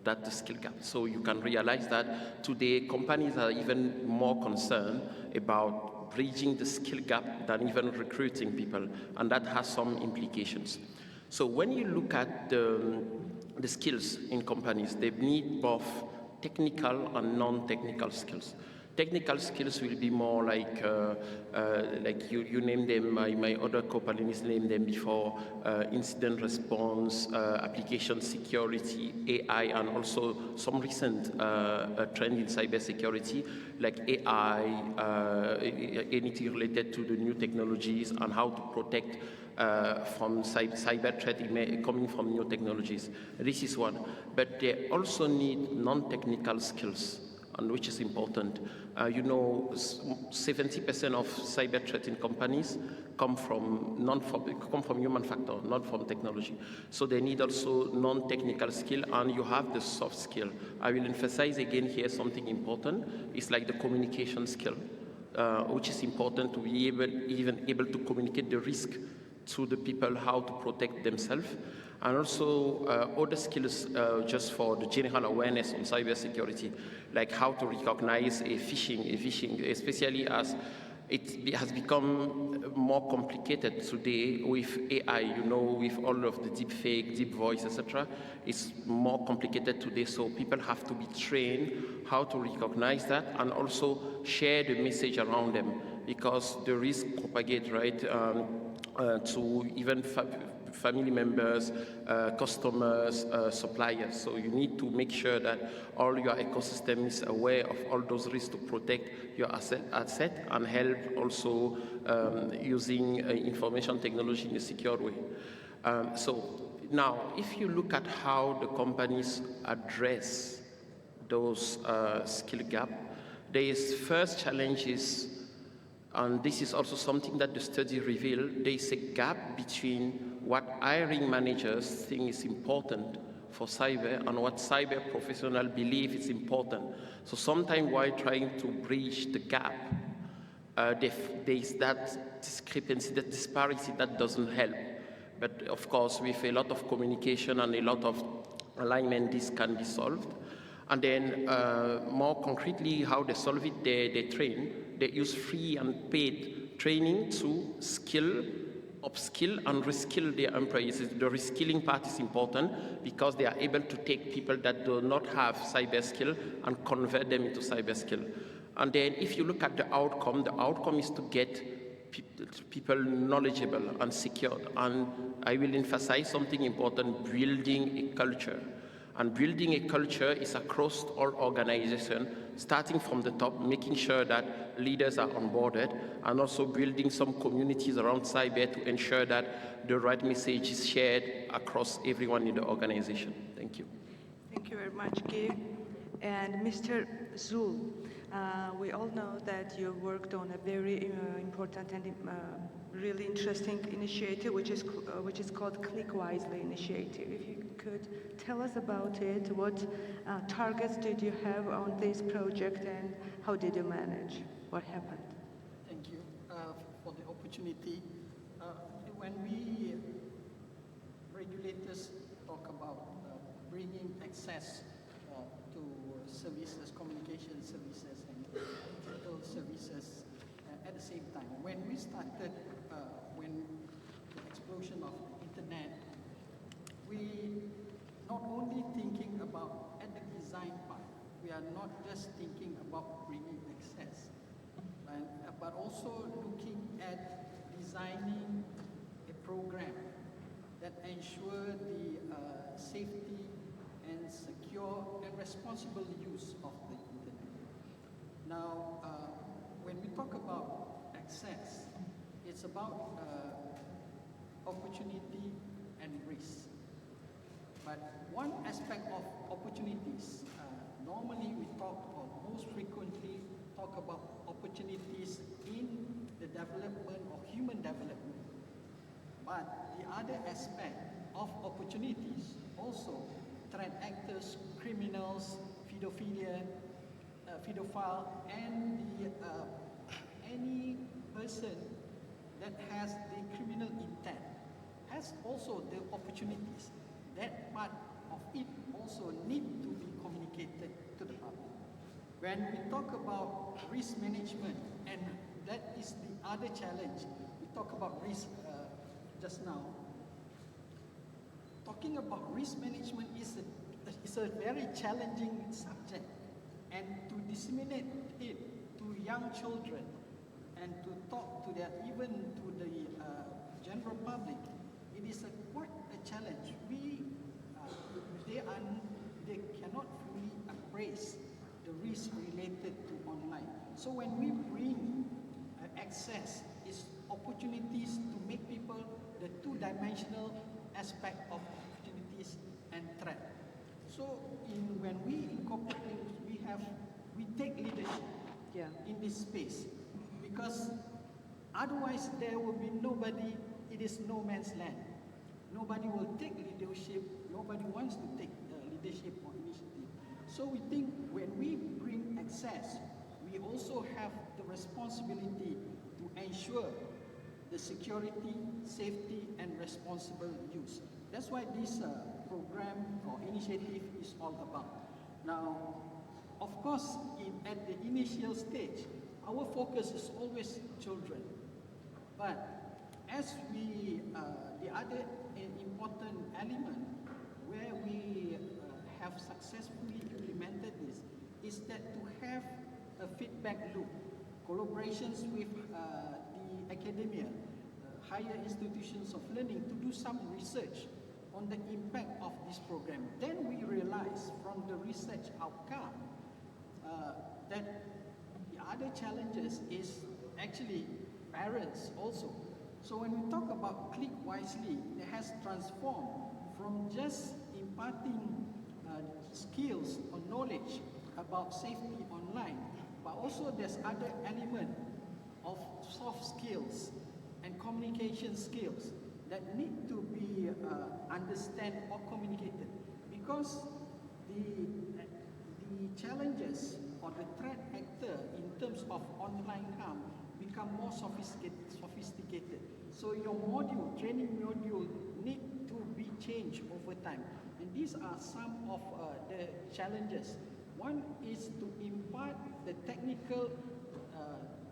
[SPEAKER 14] That's the skill gap. So you can realize that today companies are even more concerned about bridging the skill gap than even recruiting people, and that has some implications. So when you look at the skills in companies, they need both technical and non-technical skills. Technical skills will be more like you named them, my other co-panelists named them before, incident response, application security, AI, and also some recent trend in cybersecurity, like AI, anything related to the new technologies and how to protect from cyber threat coming from new technologies. This is one. But they also need non-technical skills. and which is important. 70% of cyber threats in companies come from human factor, not from technology. So they need also non-technical skill, and you have the soft skill. I will emphasize again here something important. It's like the communication skill, which is important to be able to communicate the risk to the people, how to protect themselves. And also other skills just for the general awareness on cybersecurity, like how to recognize a phishing, especially as it has become more complicated today with AI, with all of the deep fake, deep voice, etc. It's more complicated today, so people have to be trained how to recognize that and also share the message around them, because the risk propagate, right, to even family members, customers, suppliers. So you need to make sure that all your ecosystem is aware of all those risks to protect your asset and help also using information technology in a secure way. So now, if you look at how the companies address those skill gap, there is first challenge is, and this is also something that the study revealed, there is a gap between what hiring managers think is important for cyber and what cyber professionals believe is important. So sometimes while trying to bridge the gap, there is that discrepancy, that disparity that doesn't help. But of course, with a lot of communication and a lot of alignment, this can be solved. And then more concretely, how they solve it, they train. They use free and paid training to upskill and reskill their employees. The reskilling part is important because they are able to take people that do not have cyber skill and convert them into cyber skill. And then if you look at the outcome is to get people knowledgeable and secured. And I will emphasize something important, building a culture. And building a culture is across all organizations, starting from the top, making sure that leaders are onboarded, and also building some communities around cyber to ensure that the right message is shared across everyone in the organization. Thank you.
[SPEAKER 15] Thank you very much, Guy. And Mr. Zul, we all know that you worked on a very important and really interesting initiative, which is called Click Wisely initiative. If you could tell us about it, what targets did you have on this project, and how did you manage? What happened?
[SPEAKER 18] Thank you for the opportunity. When we regulators talk about bringing access to services, communication services, and digital services at the same time. When we started, when the explosion of the internet, we not only thinking about at the design part, we are not just thinking about bringing access, but also looking at designing a program that ensure the safety and secure and responsible use of the internet. Now, when we talk about access, it's about opportunity and risk. But one aspect of opportunities, normally we talk, or most frequently talk about opportunities in the development of human development. But the other aspect of opportunities, also threat actors, criminals, pedophile, and any person that has the criminal intent has also the opportunities. That part of it also need to be communicated to the public. When we talk about risk management, and that is the other challenge, we talk about risk just now. Talking about risk management is a very challenging subject, and to disseminate it to young children and to talk to them, even to the general public, it is quite a challenge. They cannot fully embrace the risk related to online. So when we bring access, is opportunities to make people the two-dimensional aspect of opportunities and threat. So when we incorporate, we
[SPEAKER 19] we take leadership in this space, because otherwise there will be nobody, it is no man's land. Nobody will take leadership, nobody wants to take leadership or initiative. So we think when we bring access, we also have the responsibility to ensure the security, safety, and responsible use. That's why this program or initiative is all about. Now, of course, at the initial stage, our focus is always children. But as we, the other important element where we have successfully implemented this is that to have a feedback loop, collaborations with the academia, higher institutions of learning to do some research on the impact of this program. Then we realize from the research outcome that the other challenges is actually parents also. So when we talk about Click Wisely, it has transformed from just imparting skills or knowledge about safety online, but also there's other element of soft skills and communication skills that need to be understood or communicated, because the challenges or the threat actor in terms of online harm become more sophisticated. So your module, training module, need to be changed over time. And these are some of the challenges. One is to impart the technical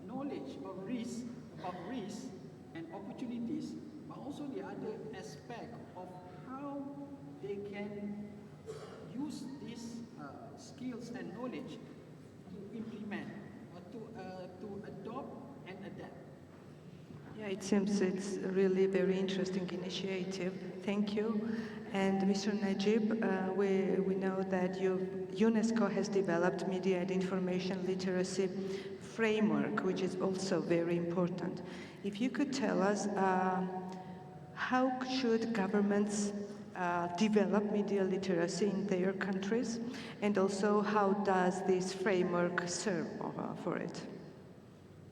[SPEAKER 19] knowledge of risk, about risk and opportunities, but also the other aspect of how they can use these skills and knowledge to implement or to adopt and adapt.
[SPEAKER 15] Yeah, it seems it's really a very interesting initiative. Thank you. And Mr. Najib, we know that UNESCO has developed media and information literacy framework, which is also very important. If you could tell us how should governments develop media literacy in their countries, and also how does this framework serve for it?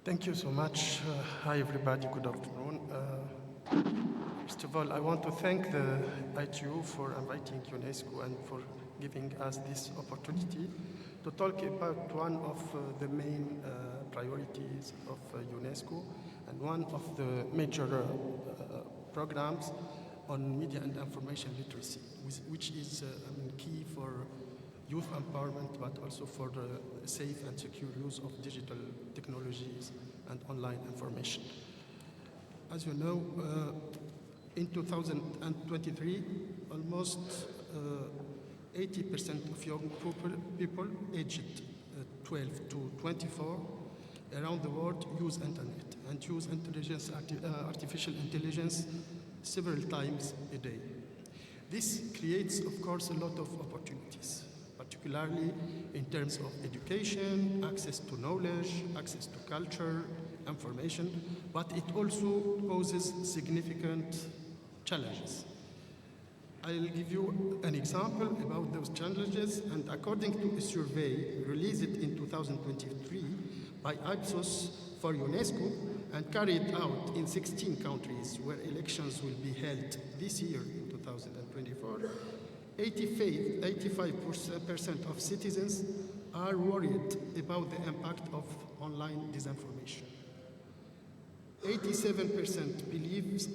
[SPEAKER 20] Thank you so much. Hi, everybody. Good afternoon. First of all, I want to thank the ITU for inviting UNESCO and for giving us this opportunity to talk about one of the main priorities of UNESCO and one of the major programs on media and information literacy, which is key for youth empowerment, but also for the safe and secure use of digital technologies and online information. As you know, in 2023, almost 80% of young people aged 12 to 24 around the world use internet and use artificial intelligence several times a day. This creates, of course, a lot of opportunities, particularly in terms of education, access to knowledge, access to culture, information, but it also poses significant challenges. I'll give you an example about those challenges, and according to a survey released in 2023 by Ipsos for UNESCO and carried out in 16 countries where elections will be held this year in 2024, 85% of citizens are worried about the impact of online disinformation. 87% believes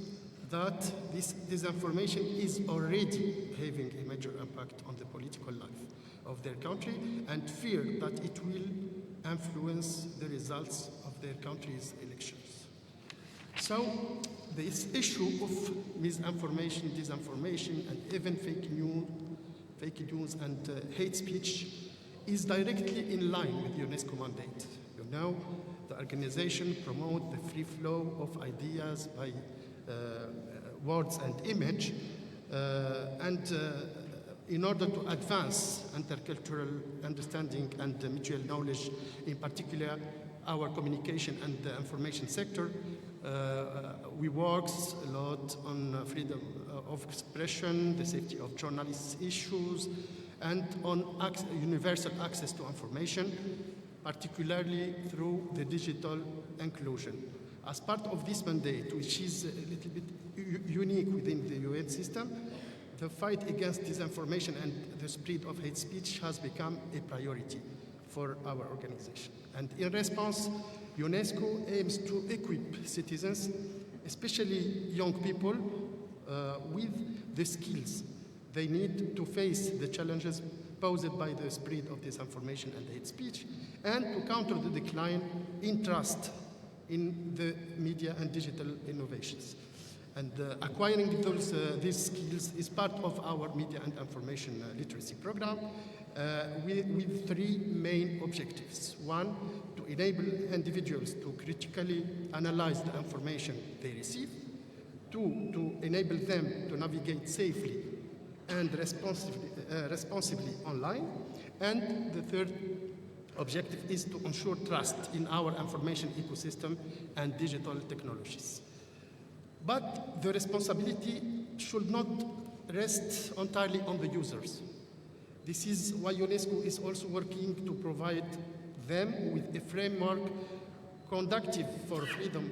[SPEAKER 20] that this disinformation is already having a major impact on the political life of their country and fear that it will influence the results of their country's elections. So this issue of misinformation, disinformation, and even fake news and hate speech is directly in line with UNESCO mandate. You know, the organization promotes the free flow of ideas by words and image, and in order to advance intercultural understanding and mutual knowledge, in particular our communication and the information sector, we work a lot on freedom of expression, the safety of journalists issues, and on universal access to information. particularly through the digital inclusion. As part of this mandate, which is a little bit unique within the UN system, the fight against disinformation and the spread of hate speech has become a priority for our organization. And in response, UNESCO aims to equip citizens, especially young people, with the skills they need to face the challenges posed by the spread of disinformation and hate speech, and to counter the decline in trust in the media and digital innovations. And acquiring these skills is part of our media and information literacy program with three main objectives. One, to enable individuals to critically analyze the information they receive. Two, to enable them to navigate safely and responsibly online. And the third objective is to ensure trust in our information ecosystem and digital technologies. But the responsibility should not rest entirely on the users. This is why UNESCO is also working to provide them with a framework conducive for freedom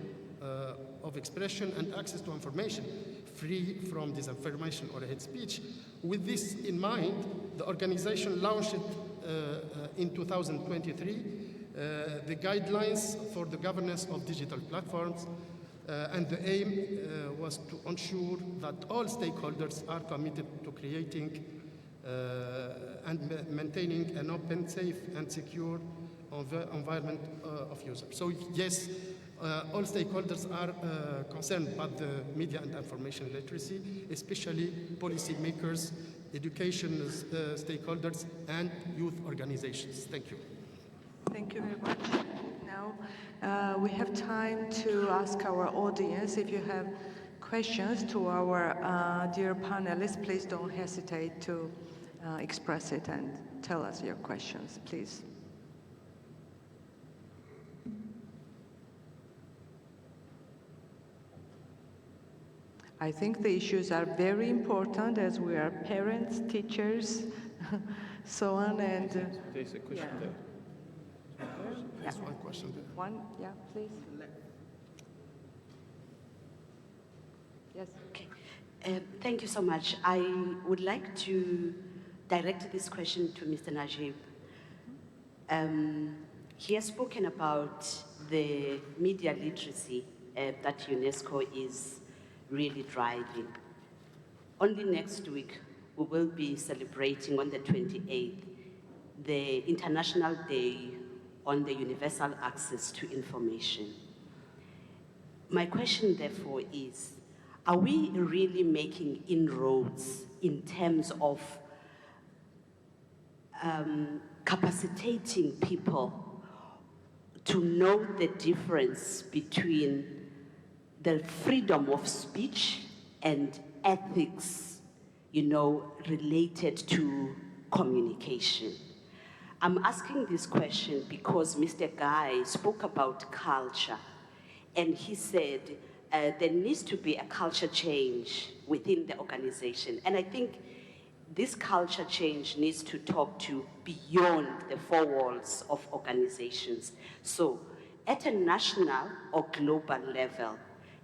[SPEAKER 20] of expression and access to information, free from disinformation or hate speech. With this in mind, the organization launched in 2023 the guidelines for the governance of digital platforms, and the aim was to ensure that all stakeholders are committed to creating and maintaining an open, safe, and secure environment of users. So yes, all stakeholders are concerned about the media and information literacy, especially policymakers, education stakeholders, and youth organizations. Thank you.
[SPEAKER 15] Thank you very much. Now we have time to ask our audience. If you have questions to our dear panelists, please don't hesitate to express it and tell us your questions, please. I think the issues are very important as we are parents, teachers, so on, and
[SPEAKER 14] there's a question there.
[SPEAKER 20] There's one question there.
[SPEAKER 15] One, yeah, please. Yes.
[SPEAKER 11] Okay. Thank you so much. I would like to direct this question to Mr. Najib. He has spoken about the media literacy that UNESCO is really driving. Only next week, we will be celebrating on the 28th, the International Day on the Universal Access to Information. My question, therefore, is, are we really making inroads in terms of capacitating people to know the difference between the freedom of speech and ethics, related to communication? I'm asking this question because Mr. Guy spoke about culture, and he said there needs to be a culture change within the organization. And I think this culture change needs to talk to beyond the four walls of organizations. So at a national or global level,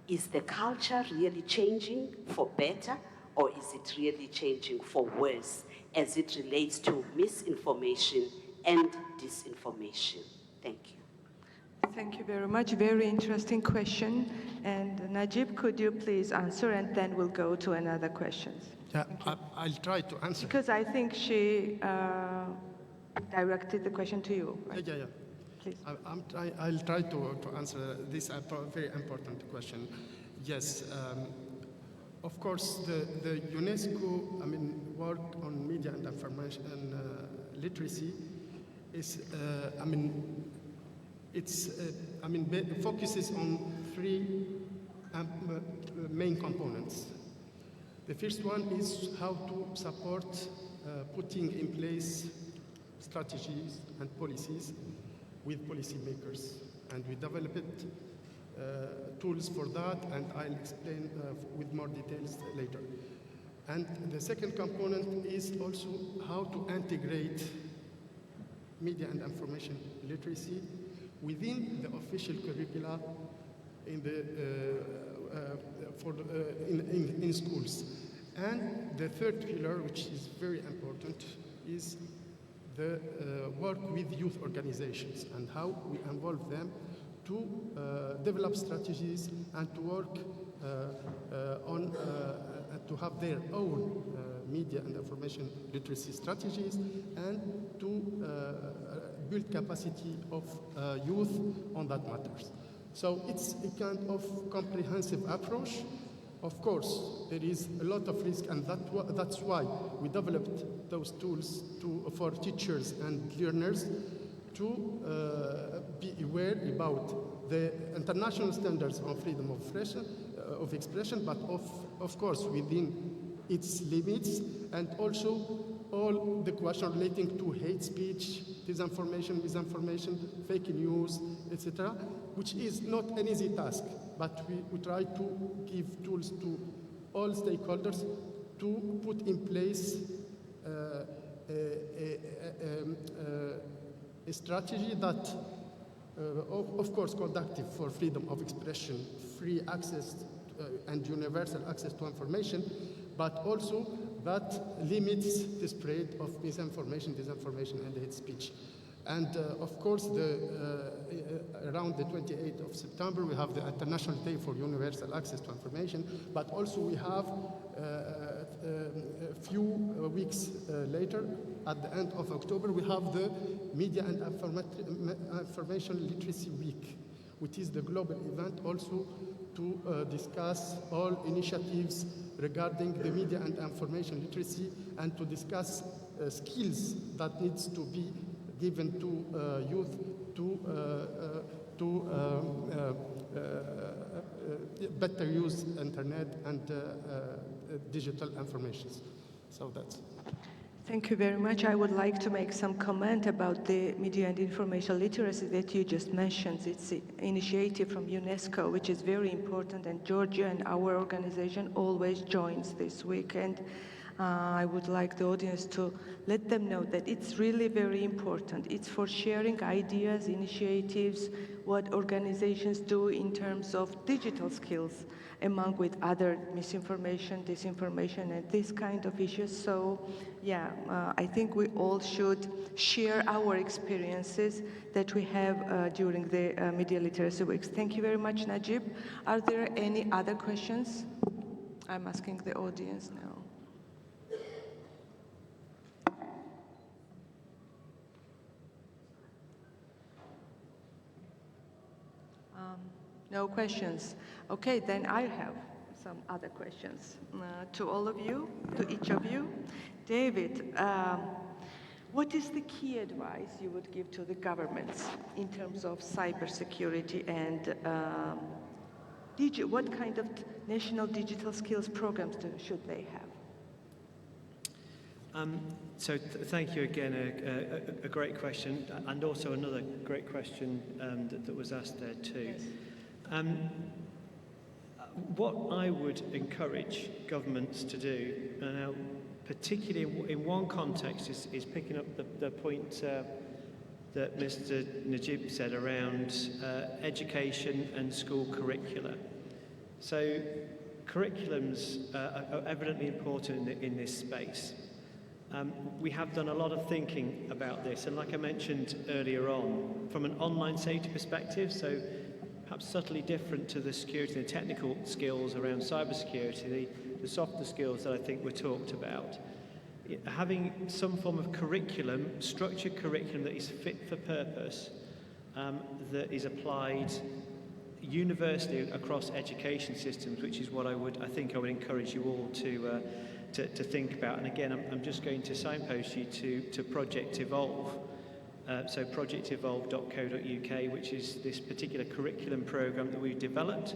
[SPEAKER 11] is the culture really changing for better, or is it really changing for worse as it relates to misinformation and disinformation? Thank you.
[SPEAKER 15] Thank you very much. Very interesting question. And Najib, could you please answer, and then we'll go to another questions.
[SPEAKER 20] Yeah, I'll try to answer.
[SPEAKER 15] Because I think she directed the question to you. Right?
[SPEAKER 20] Yeah.
[SPEAKER 15] Please.
[SPEAKER 20] I'll try to answer this very important question. Yes, of course, the UNESCO, work on media and information and literacy is, focuses on three main components. The first one is how to support putting in place strategies and policies with policymakers. And we developed tools for that, and I'll explain with more details later. And the second component is also how to integrate media and information literacy within the official curricula in schools. And the third pillar, which is very important, is the work with youth organizations and how we involve them to develop strategies and to work to have their own media and information literacy strategies and to build capacity of youth on that matters. So it's a kind of comprehensive approach. Of course, there is a lot of risk, and that's why we developed those tools for teachers and learners to be aware about the international standards on freedom of expression, but of course within its limits, and also all the questions relating to hate speech, disinformation, misinformation, fake news, etc., which is not an easy task, but we try to give tools to all stakeholders to put in place a strategy that, of course, conducive for freedom of expression, free access and universal access to information, but also that limits the spread of misinformation, disinformation, and hate speech. And of course, around the 28th of September, we have the International Day for Universal Access to Information, but also we have a few weeks later, at the end of October, we have the Media and Information Literacy Week, which is the global event also to discuss all initiatives regarding the media and information literacy and to discuss skills that needs to be given to youth to better use internet and digital information. So that's.
[SPEAKER 15] Thank you very much. I would like to make some comment about the media and information literacy that you just mentioned. It's an initiative from UNESCO, which is very important, and Georgia and our organization always joins this week. And I would like the audience to let them know that it's really very important. It's for sharing ideas, initiatives, what organizations do in terms of digital skills, among with other misinformation, disinformation, and this kind of issues. So, yeah, I think we all should share our experiences that we have during the Media Literacy Weeks. Thank you very much, Najib. Are there any other questions? I'm asking the audience now. No questions. Okay, then I have some other questions to all of you, to each of you. David, what is the key advice you would give to the governments in terms of cybersecurity and what kind of national digital skills programs should they have?
[SPEAKER 16] Thank you again, a great question, and also another great question that was asked there too. Yes. What I would encourage governments to do, particularly in one context, is picking up the point that Mr. Najib said around education and school curricula. So curriculums are evidently important in this space. We have done a lot of thinking about this, and like I mentioned earlier on, from an online safety perspective, so perhaps subtly different to the security and the technical skills around cybersecurity, the softer skills that I think were talked about. Having some form of curriculum, structured curriculum that is fit for purpose, that is applied universally across education systems, which is what I think I would encourage you all to think about. And again, I'm just going to signpost you to Project Evolve. So projectevolve.co.uk, which is this particular curriculum program that we've developed,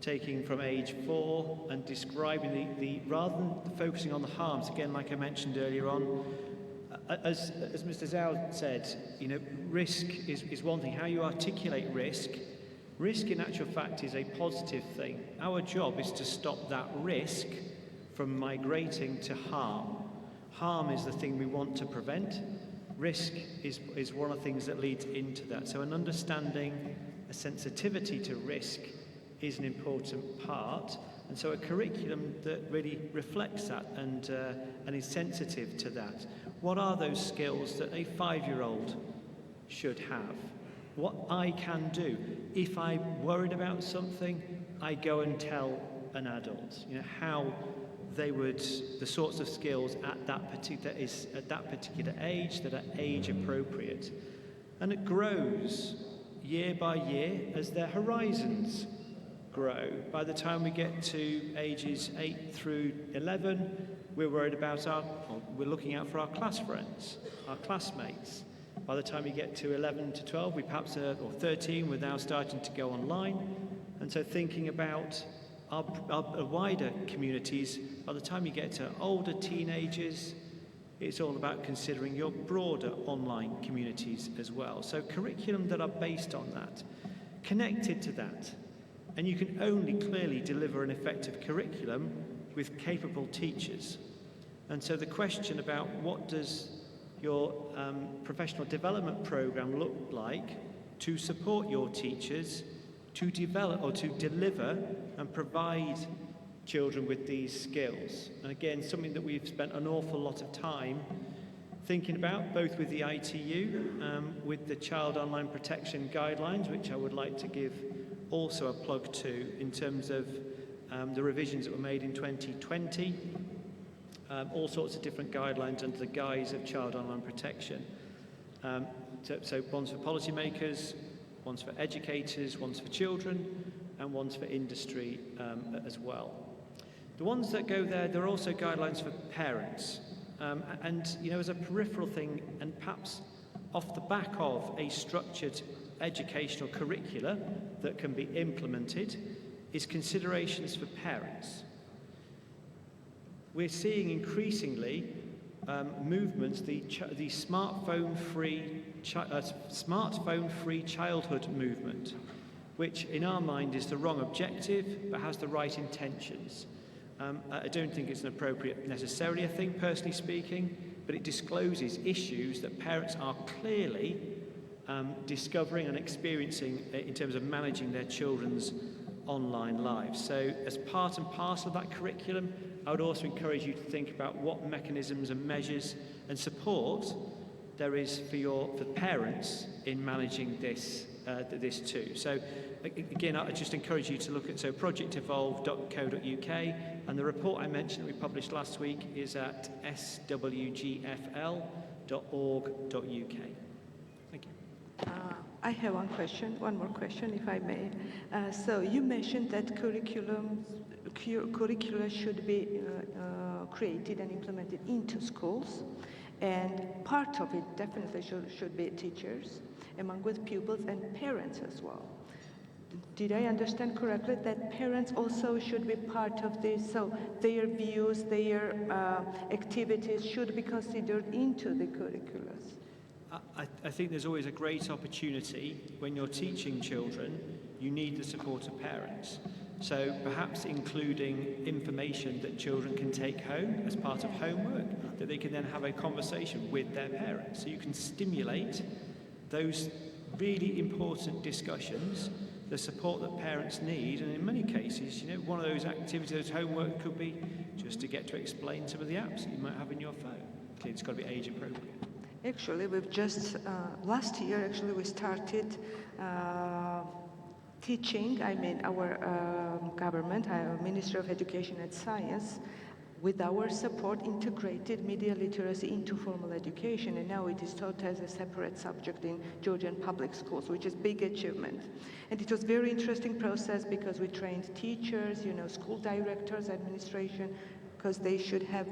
[SPEAKER 16] taking from age 4 and describing the rather than focusing on the harms, again, like I mentioned earlier on, as Mr. Zhao said, risk is one thing. How you articulate risk in actual fact is a positive thing. Our job is to stop that risk from migrating to harm. Harm is the thing we want to prevent. risk is one of the things that leads into that. So an understanding, a sensitivity to risk is an important part. And so a curriculum that really reflects that and is sensitive to that. What are those skills that a 5-year-old should have? What I can do. If I'm worried about something, I go and tell an adult. You know, how they would, the sorts of skills at that particular age that are age appropriate. And it grows year by year as their horizons grow. By the time we get to ages 8 through 11, we're worried about we're looking out for our class friends, our classmates. By the time we get to 11 to 12, we perhaps, or 13, we're now starting to go online. And so thinking about our wider communities, by the time you get to older teenagers, it's all about considering your broader online communities as well. So curriculum that are based on that, connected to that. And you can only clearly deliver an effective curriculum with capable teachers. And so the question about what does your professional development program look like to support your teachers to develop or to deliver and provide children with these skills. And again, something that we've spent an awful lot of time thinking about, both with the ITU, with the Child Online Protection Guidelines, which I would like to give also a plug to in terms of the revisions that were made in 2020. All sorts of different guidelines under the guise of child online protection. So ones for policymakers, ones for educators, ones for children, and ones for industry as well. The ones that go there are also guidelines for parents. And, you know, as a peripheral thing, and perhaps off the back of a structured educational curricula that can be implemented, is considerations for parents. We're seeing increasingly movements, the smartphone-free childhood movement, which in our mind is the wrong objective but has the right intentions. I don't think it's an appropriate necessarily a thing, personally speaking, but it discloses issues that parents are clearly discovering and experiencing in terms of managing their children's online lives. So as part and parcel of that curriculum, I would also encourage you to think about what mechanisms and measures and support there is for parents in managing this too. So again, I just encourage you to look at projectevolve.co.uk, and the report I mentioned that we published last week is at swgfl.org.uk. Thank you.
[SPEAKER 15] I have one more question, if I may. So you mentioned that curricula should be created and implemented into schools, and part of it definitely should be teachers, among with pupils and parents as well. Did I understand correctly that parents also should be part of this, so their views, their activities should be considered into the curriculums?
[SPEAKER 16] I think there's always a great opportunity when you're teaching children, you need the support of parents. So perhaps including information that children can take home as part of homework, that they can then have a conversation with their parents. So you can stimulate those really important discussions, the support that parents need, and in many cases, you know, one of those activities, homework could be just to get to explain some of the apps that you might have in your phone. Okay, it's got to be age appropriate.
[SPEAKER 15] Actually, we've just, last year, actually, we started teaching, our government, our Ministry of Education and Science, with our support, integrated media literacy into formal education, and now it is taught as a separate subject in Georgian public schools, which is a big achievement. And it was a very interesting process because we trained teachers, school directors, administration, because they should have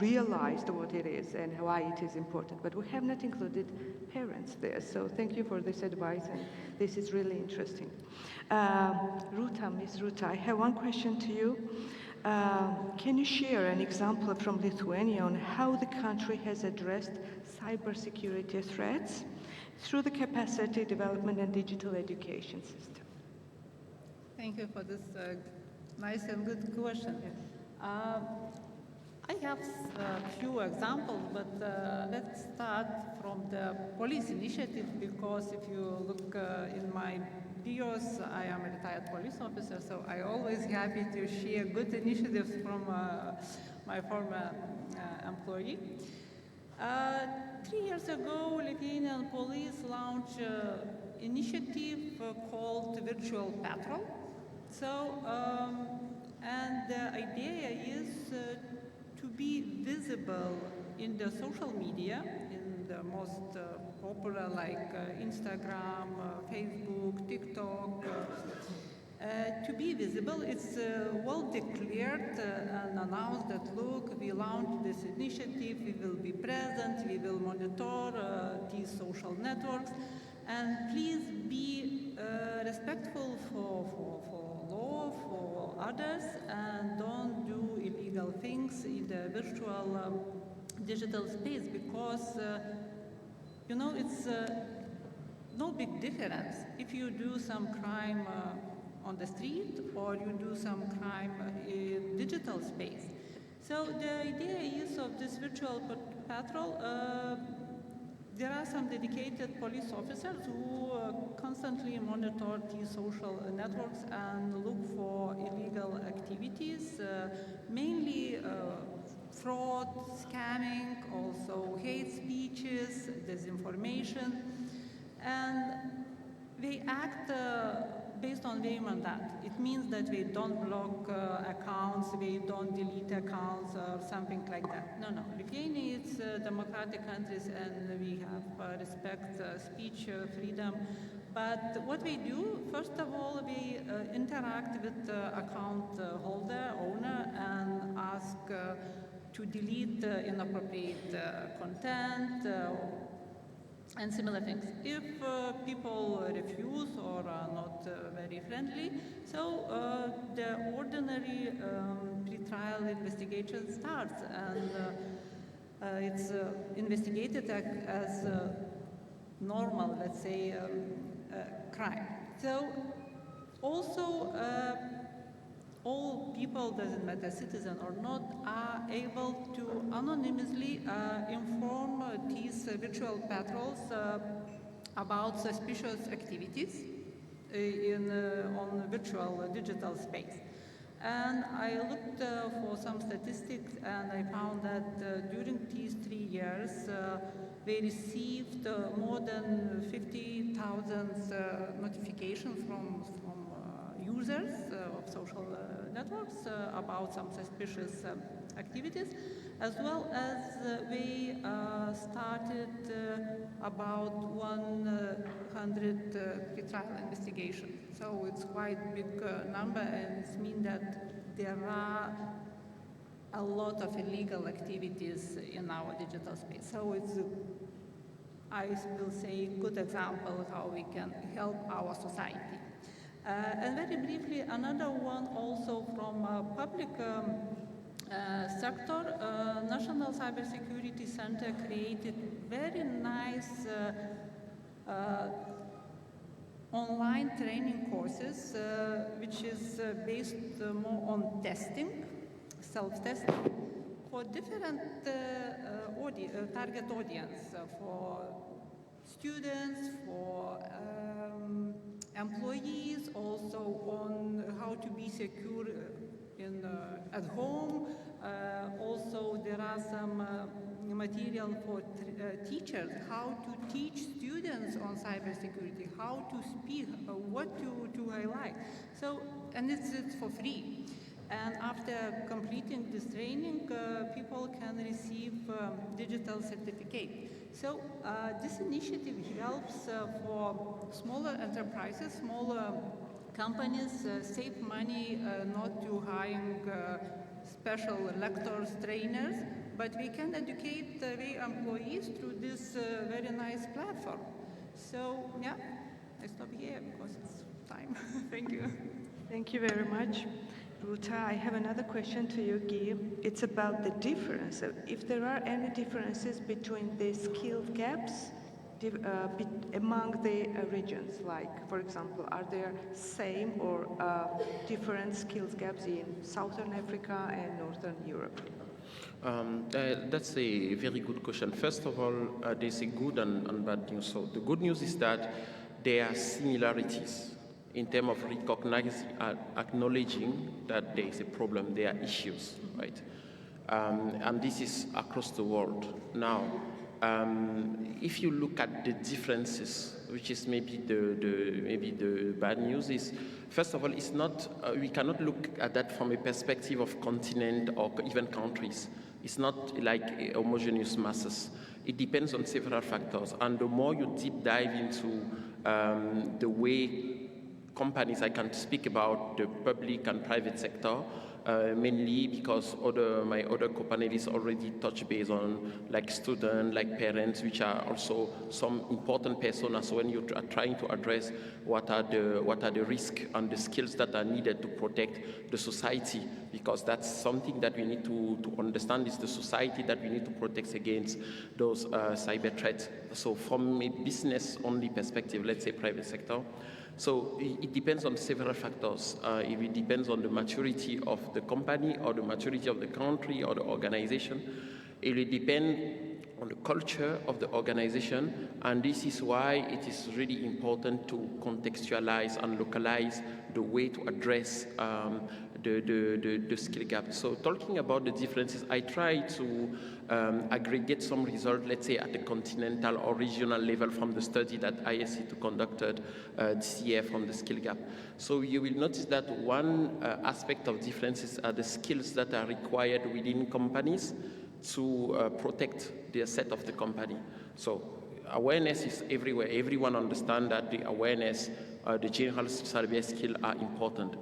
[SPEAKER 15] realized what it is and why it is important. But we have not included parents there, so thank you for this advice, and this is really interesting. Miss Ruta, I have one question to you. Can you share an example from Lithuania on how the country has addressed cybersecurity threats through the capacity development and digital education system?
[SPEAKER 17] Thank you for this nice and good question. I I have a few examples, but let's start from the police initiative, because if you look in my bios, I am a retired police officer, so I always happy to share good initiatives from my former employee. 3 years ago, Lithuanian police launched an initiative called Virtual Patrol. So, and the idea is to be visible in the social media, in the most popular like Instagram, Facebook, TikTok. To be visible, it's well declared and announced that, look, we launched this initiative, we will be present, we will monitor these social networks, and please be respectful for law, for others, and don't do illegal things in the virtual digital space, because you know, it's no big difference if you do some crime on the street or you do some crime in digital space. So the idea is of this virtual patrol, there are some dedicated police officers who constantly monitor these social networks and look for illegal activities, mainly fraud, scamming, also hate speeches, disinformation, and they act based on their mandate. It means that they don't block accounts, they don't delete accounts or something like that. No. Lithuania is a democratic country and we have respect speech freedom. But what we do, first of all, we interact with the account holder, owner, and ask to delete inappropriate content and similar things. If people refuse or are not very friendly, so the ordinary pre-trial investigation starts, and it's investigated as normal, let's say, crime. So also all people, doesn't matter citizen or not, are able to anonymously inform these virtual patrols about suspicious activities on virtual digital space. And I looked for some statistics, and I found that during these 3 years, they received more than 50,000 notifications from users of social networks about some suspicious activities, as well as we started about 100 pre-trial investigations. So it's quite a big number, and it means that there are a lot of illegal activities in our digital space. So it's, I will say, a good example how we can help our society. And very briefly, another one also from public sector, National Cybersecurity Center created very nice online training courses, which is based more on testing, self-testing, for different target audience, for students, for employees, also on how to be secure at home. Also, there are some material for teachers, how to teach students on cybersecurity, how to speak, what to highlight. So, and it's for free. And after completing this training, people can receive digital certificate. So this initiative helps for smaller enterprises, smaller companies save money not to hiring special lectors, trainers, but we can educate the employees through this very nice platform. So yeah, I stop here because it's time. Thank you.
[SPEAKER 15] Thank you very much. Ruta, I have another question to you, Guy. It's about the difference. If there are any differences between the skill gaps among the regions, like, for example, are there same or different skills gaps in Southern Africa and Northern Europe?
[SPEAKER 14] That's a very good question. First of all, there's a good and bad news. So the good news is that there are similarities in terms of recognizing, acknowledging that there is a problem, there are issues, right? And this is across the world. Now, if you look at the differences, which is maybe the bad news, is first of all, it's not we cannot look at that from a perspective of continent or even countries. It's not like homogeneous masses. It depends on several factors, and the more you deep dive into the way companies, I can speak about the public and private sector, mainly because my other co-panelists already touch base on like students, like parents, which are also some important personas. So when you are trying to address what are the risks and the skills that are needed to protect the society, because that's something that we need to understand, is the society that we need to protect against those cyber threats. So from a business-only perspective, let's say private sector, so it depends on several factors. If it depends on the maturity of the company or the maturity of the country or the organization, it will depend on the culture of the organization, and this is why it is really important to contextualize and localize the way to address the skill gap. So talking about the differences, I try to aggregate some results, let's say at the continental or regional level from the study that ISC2 conducted this year from the skill gap. So you will notice that one aspect of differences are the skills that are required within companies to protect the asset of the company. So awareness is everywhere. Everyone understands that the awareness, the general cyber skills are important.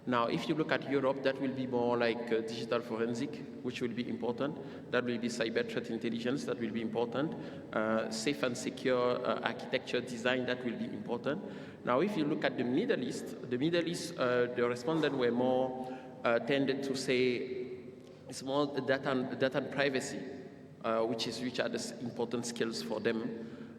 [SPEAKER 14] Now, if you look at Europe, that will be more like digital forensic, which will be important. That will be cyber threat intelligence, that will be important. Safe and secure architecture design, that will be important. Now, if you look at the Middle East, the respondents were more tended to say it's more data and privacy, which are the important skills for them,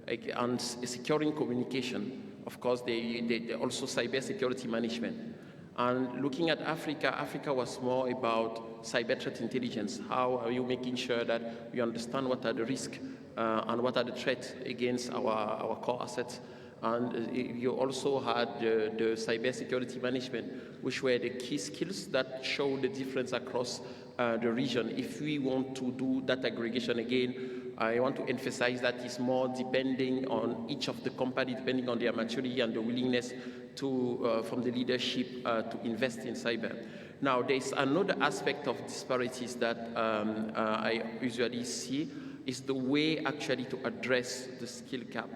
[SPEAKER 14] and securing communication. Of course, they also cyber security management. And looking at Africa, Africa was more about cyber threat intelligence. How are you making sure that we understand what are the risks and what are the threats against our core assets? And you also had the cyber security management, which were the key skills that show the difference across the region. If we want to do that aggregation again, I want to emphasize that it's more depending on each of the company, depending on their maturity and the willingness to, from the leadership to invest in cyber. Now, there's another aspect of disparities that I usually see is the way actually to address the skill gap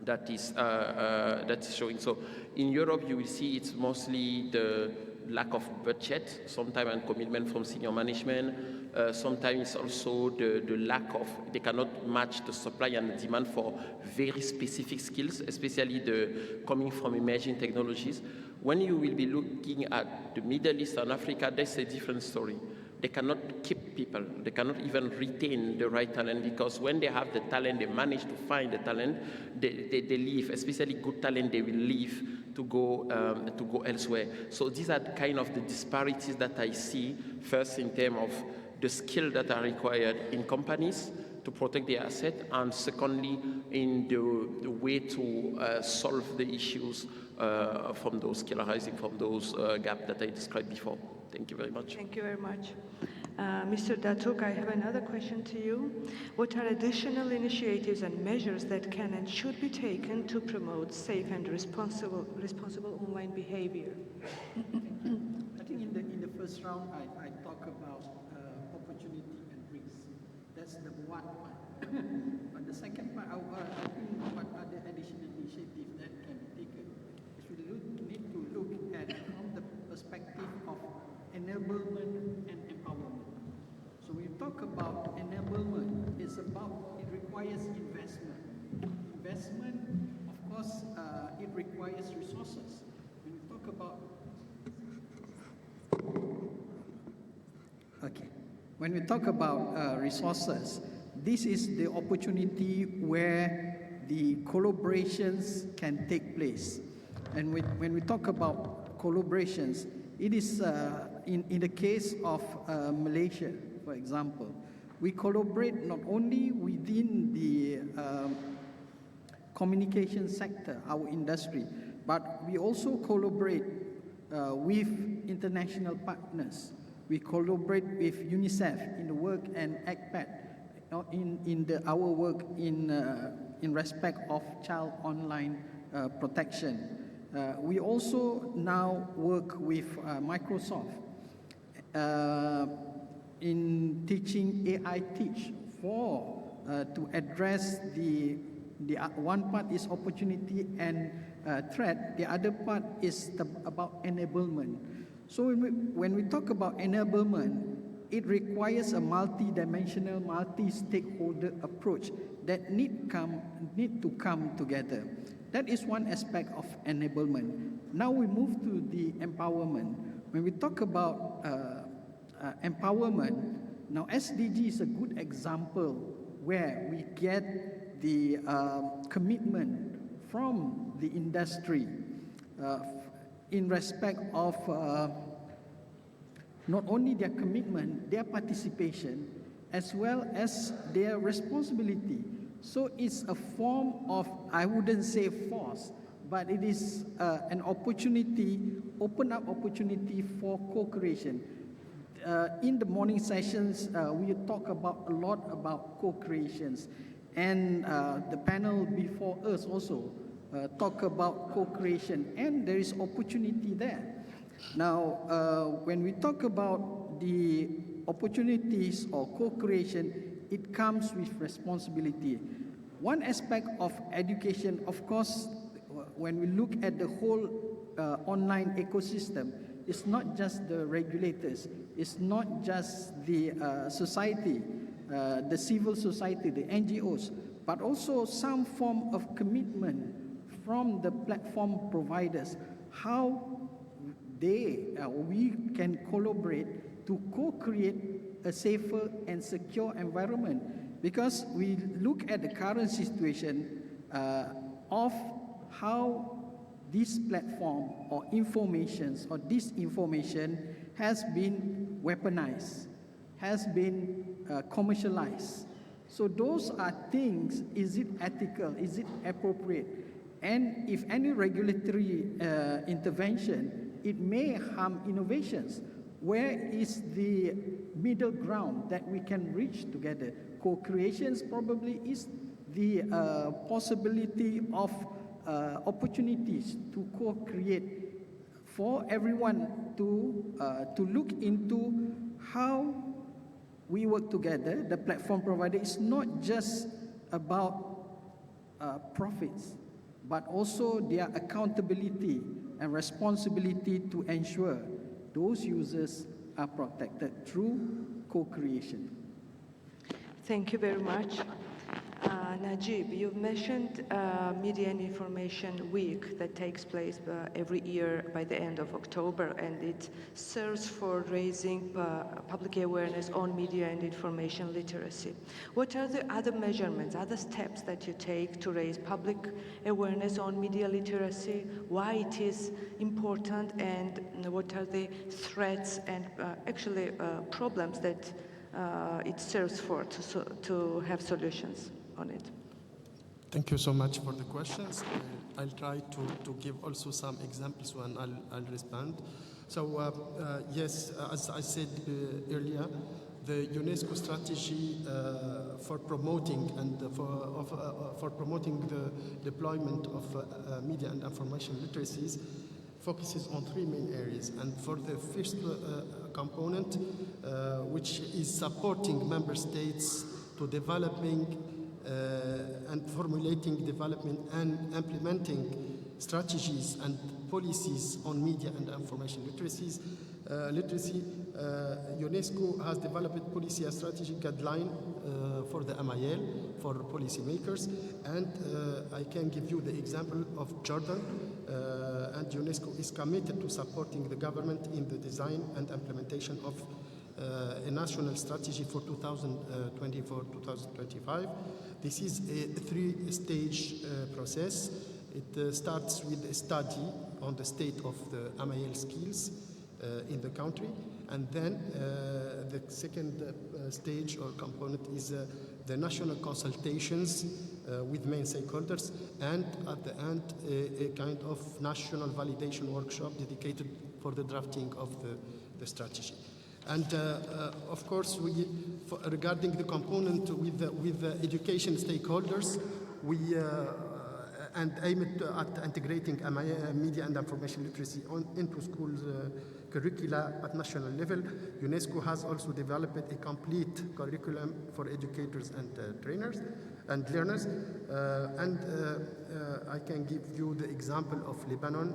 [SPEAKER 14] that is showing. So in Europe, you will see it's mostly the lack of budget, sometimes, and commitment from senior management. Sometimes it's also the lack of, they cannot match the supply and the demand for very specific skills, especially coming from emerging technologies. When you will be looking at the Middle East and Africa, that's a different story. They cannot keep people. They cannot even retain the right talent, because when they have the talent, they manage to find the talent, they leave, especially good talent, they will leave to go elsewhere. So these are kind of the disparities that I see, first in terms of the skills that are required in companies to protect their asset, and secondly, in the way to solve the issues from those skills arising from those gaps that I described before. Thank you very much.
[SPEAKER 15] Thank you very much. Mr. Datuk, I have another question to you. What are additional initiatives and measures that can and should be taken to promote safe and responsible online behavior?
[SPEAKER 19] I think in the first round, I talk about opportunity and risk. That's the one part. But the second part, I think what are the additional initiatives that can be taken? We need to look at from the perspective of enablement and empowerment. So when you talk about enablement, it requires investment. Investment, of course, it requires resources. When you talk about when we talk about resources, this is the opportunity where the collaborations can take place. And when we talk about collaborations, it is in the case of Malaysia, for example. We collaborate not only within the communication sector, our industry, but we also collaborate with international partners. We collaborate with UNICEF in the work and ACPAD in our work in respect of child online protection. We also now work with Microsoft in teaching AI Teach to address the one part is opportunity and threat, the other part is about enablement. So when we talk about enablement, it requires a multi-dimensional, multi-stakeholder approach that need to come together. That is one aspect of enablement. Now we move to the empowerment. When we talk about empowerment, now SDG is a good example where we get the commitment from the industry in respect of not only their commitment, their participation, as well as their responsibility. So it's a form of, I wouldn't say force, but it is an opportunity, open up opportunity for co-creation. In the morning sessions, we talk about a lot about co-creations, and the panel before us also talk about co-creation, and there is opportunity there. Now, when we talk about the opportunities or co-creation, it comes with responsibility. One aspect of education, of course, when we look at the whole online ecosystem, it's not just the regulators, it's not just the society, the civil society, the NGOs, but also some form of commitment from the platform providers, how we can collaborate to co-create a safer and secure environment. Because we look at the current situation of how this platform or informations or disinformation has been weaponized, has been commercialized. So those are things, is it ethical, is it appropriate? And if any regulatory intervention, it may harm innovations. Where is the middle ground that we can reach together? Co-creations probably is the possibility of opportunities to co-create for everyone to look into how we work together. The platform provider is not just about profits, but also their accountability and responsibility to ensure those users are protected through co-creation.
[SPEAKER 15] Thank you very much. Najib, you mentioned Media and Information Week that takes place every year by the end of October, and it serves for raising public awareness on media and information literacy. What are the other measurements, other steps that you take to raise public awareness on media literacy, why it is important, and what are the threats and actually problems that it serves for to have solutions on it?
[SPEAKER 20] Thank you so much for the questions. I'll try to give also some examples when I'll respond. So yes, as I said earlier, the UNESCO strategy for promoting and for promoting the deployment of media and information literacies focuses on three main areas. And for the first component, which is supporting member states to developing and formulating, development and implementing strategies and policies on media and information literacy, UNESCO has developed policy and strategic guideline for the MIL, for policymakers, and I can give you the example of Jordan, and UNESCO is committed to supporting the government in the design and implementation of a national strategy for 2024-2025. This is a three-stage process. It starts with a study on the state of the MIL skills, in the country. And then the second stage or component is the national consultations with main stakeholders, and at the end, a kind of national validation workshop dedicated for the drafting of the strategy. And of course, regarding the component with the education stakeholders, we and aimed at integrating media and information literacy into schools curricula at national level. UNESCO has also developed a complete curriculum for educators and trainers and learners. I can give you the example of Lebanon.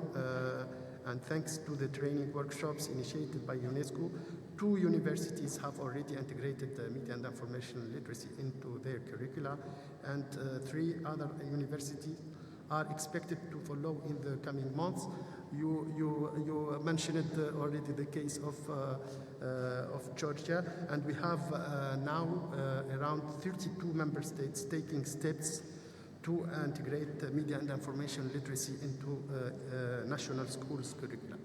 [SPEAKER 20] And thanks to the training workshops initiated by UNESCO, 2 universities have already integrated media and information literacy into their curricula, and 3 other universities are expected to follow in the coming months. You mentioned already the case of Georgia, and we have now around 32 member states taking steps to integrate media and information literacy into national schools curricula.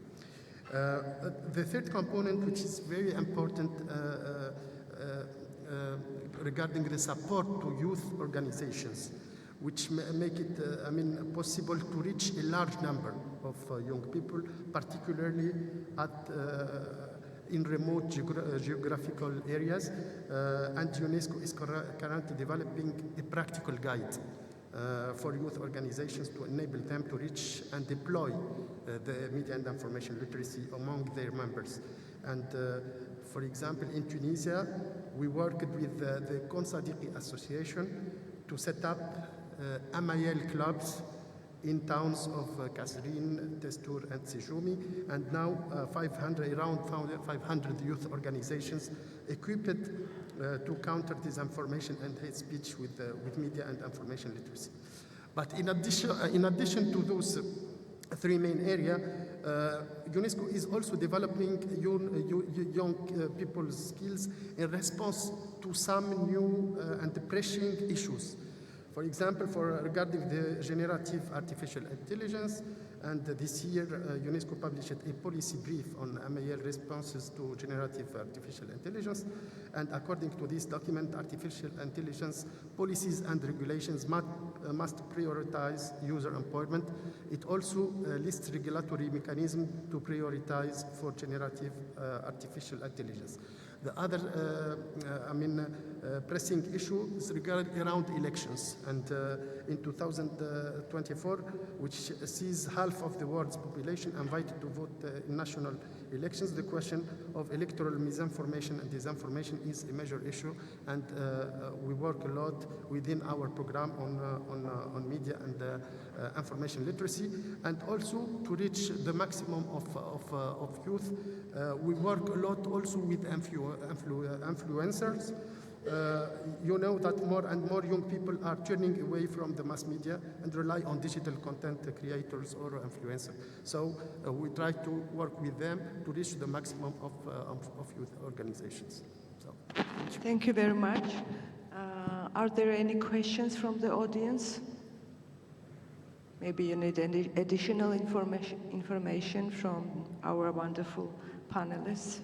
[SPEAKER 20] The third component, which is very important regarding the support to youth organizations, which make it possible to reach a large number of young people, particularly in remote geographical areas. And UNESCO is currently developing a practical guide for youth organizations to enable them to reach and deploy the media and information literacy among their members. And for example, in Tunisia, we worked with the Konsadiki Association to set up MIL clubs in towns of Kasserine, Testour, and Sejoumi, and now around 500 youth organizations equipped to counter disinformation and hate speech with media and information literacy. But in addition to those 3 main areas, UNESCO is also developing young people's skills in response to some new and pressing issues. For example, regarding the generative artificial intelligence, and this year UNESCO published a policy brief on MAL responses to generative artificial intelligence. And according to this document, artificial intelligence policies and regulations must prioritize user empowerment. It also lists regulatory mechanisms to prioritize for generative artificial intelligence. The other pressing issue is around elections. And in 2024, which sees half of the world's population invited to vote in national elections, the question of electoral misinformation and disinformation is a major issue. And we work a lot within our program on media and information literacy. And also to reach the maximum of youth, we work a lot also with influencers. You know that more and more young people are turning away from the mass media and rely on digital content creators or influencers. So we try to work with them to reach the maximum of youth organizations. So,
[SPEAKER 15] thank you very much. Are there any questions from the audience? Maybe you need any additional information from our wonderful panelists.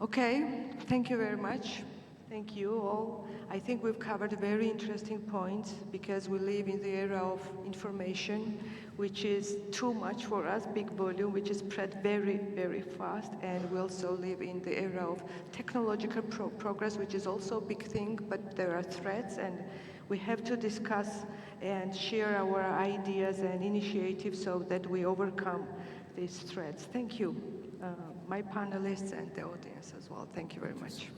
[SPEAKER 15] Okay, thank you very much. Thank you all. I think we've covered very interesting points because we live in the era of information, which is too much for us, big volume, which is spread very, very fast. And we also live in the era of technological progress, which is also a big thing, but there are threats, and we have to discuss and share our ideas and initiatives so that we overcome these threats. Thank you. My panelists and the audience as well. Thank you very much.